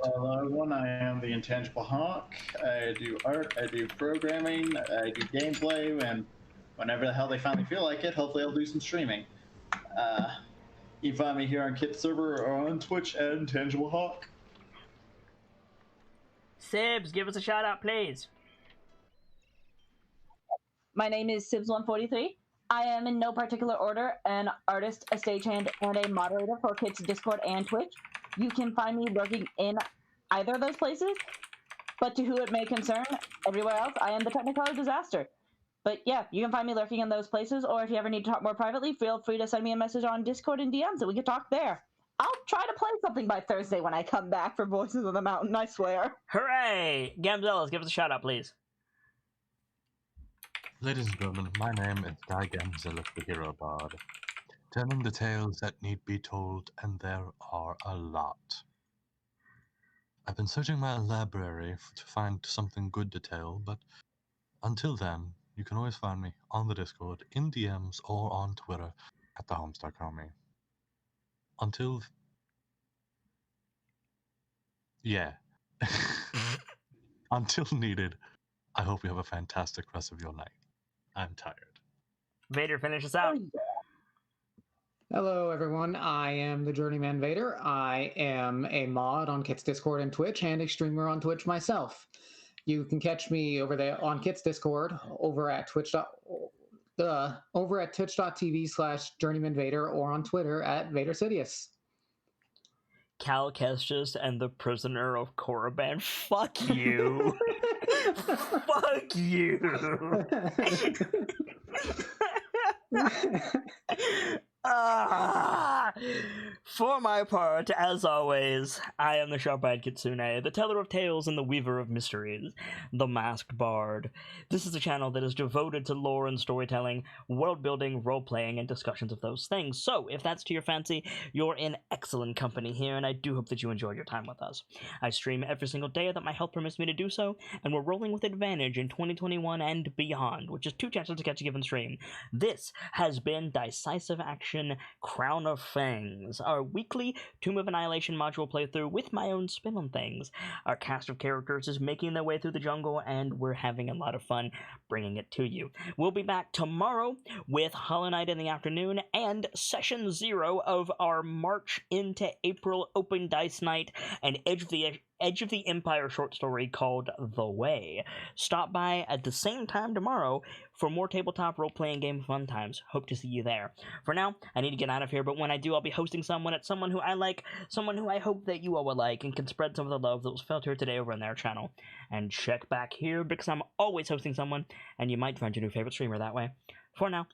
Hello, everyone. I am the Intangible Hawk. I do art, I do programming, I do gameplay, and whenever the hell they finally feel like it, hopefully I'll do some streaming. You can find me here on Kit Server or on Twitch at Intangible Hawk. Sibs, give us a shout-out, please. My name is Sibs143. I am in no particular order an artist, a stagehand, and a moderator for Kit's Discord and Twitch. You can find me lurking in either of those places, but to who it may concern, everywhere else, I am the Technicolor Disaster. But yeah, you can find me lurking in those places, or if you ever need to talk more privately, feel free to send me a message on Discord and DMs and we can talk there. I'll try to play something by Thursday when I come back for Voices of the Mountain, I swear. Hooray! Gamzellas, give us a shout-out, please. Ladies and gentlemen, my name is Guy Gamzilla, the Hero Bard, telling the tales that need be told, and there are a lot. I've been searching my library to find something good to tell, but until then, you can always find me on the Discord, in DMs, or on Twitter at the Homestuck Homie. Until needed, I hope you have a fantastic rest of your night. I'm tired. Vader, finish us out. Hello, everyone. I am the Journeyman Vader. I am a mod on Kit's Discord and Twitch, and a streamer on Twitch myself. You can catch me over there on Kit's Discord over at twitch.tv/JourneymanVader, or on Twitter at VaderSidious. Cal Kestis and the Prisoner of Korriban. Fuck you. Fuck you. For my part, as always, I am the Sharp-Eyed Kitsune, the teller of tales and the weaver of mysteries, the masked bard. This is a channel that is devoted to lore and storytelling, world-building, role-playing, and discussions of those things. So, if that's to your fancy, you're in excellent company here, and I do hope that you enjoyed your time with us. I stream every single day that my health permits me to do so, and we're rolling with advantage in 2021 and beyond, which is 2 chances to catch a given stream. This has been Dice-Icive Action Crown of Fangs. weekly Tomb of Annihilation module playthrough with my own spin on things. Our cast of characters is making their way through the jungle, and we're having a lot of fun bringing it to you. We'll be back tomorrow with Hollow Knight in the afternoon and Session 0 of our March into April Open Dice Night and Edge of the Empire short story called The Way. Stop by at the same time tomorrow for more tabletop role-playing game fun times. Hope to see you there. For now, I need to get out of here, but when I do, I'll be hosting someone at someone who I like, someone who I hope that you all will like, and can spread some of the love that was felt here today over on their channel. And check back here, because I'm always hosting someone, and you might find your new favorite streamer that way. For now,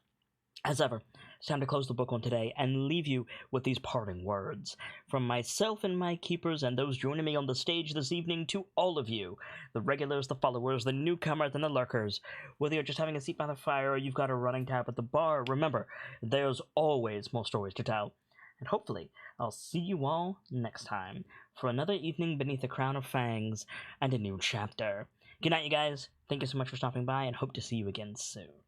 as ever, it's time to close the book on today and leave you with these parting words. From myself and my keepers and those joining me on the stage this evening to all of you, the regulars, the followers, the newcomers, and the lurkers, whether you're just having a seat by the fire or you've got a running tab at the bar, remember, there's always more stories to tell. And hopefully, I'll see you all next time for another evening beneath the crown of fangs and a new chapter. Good night, you guys. Thank you so much for stopping by, and hope to see you again soon.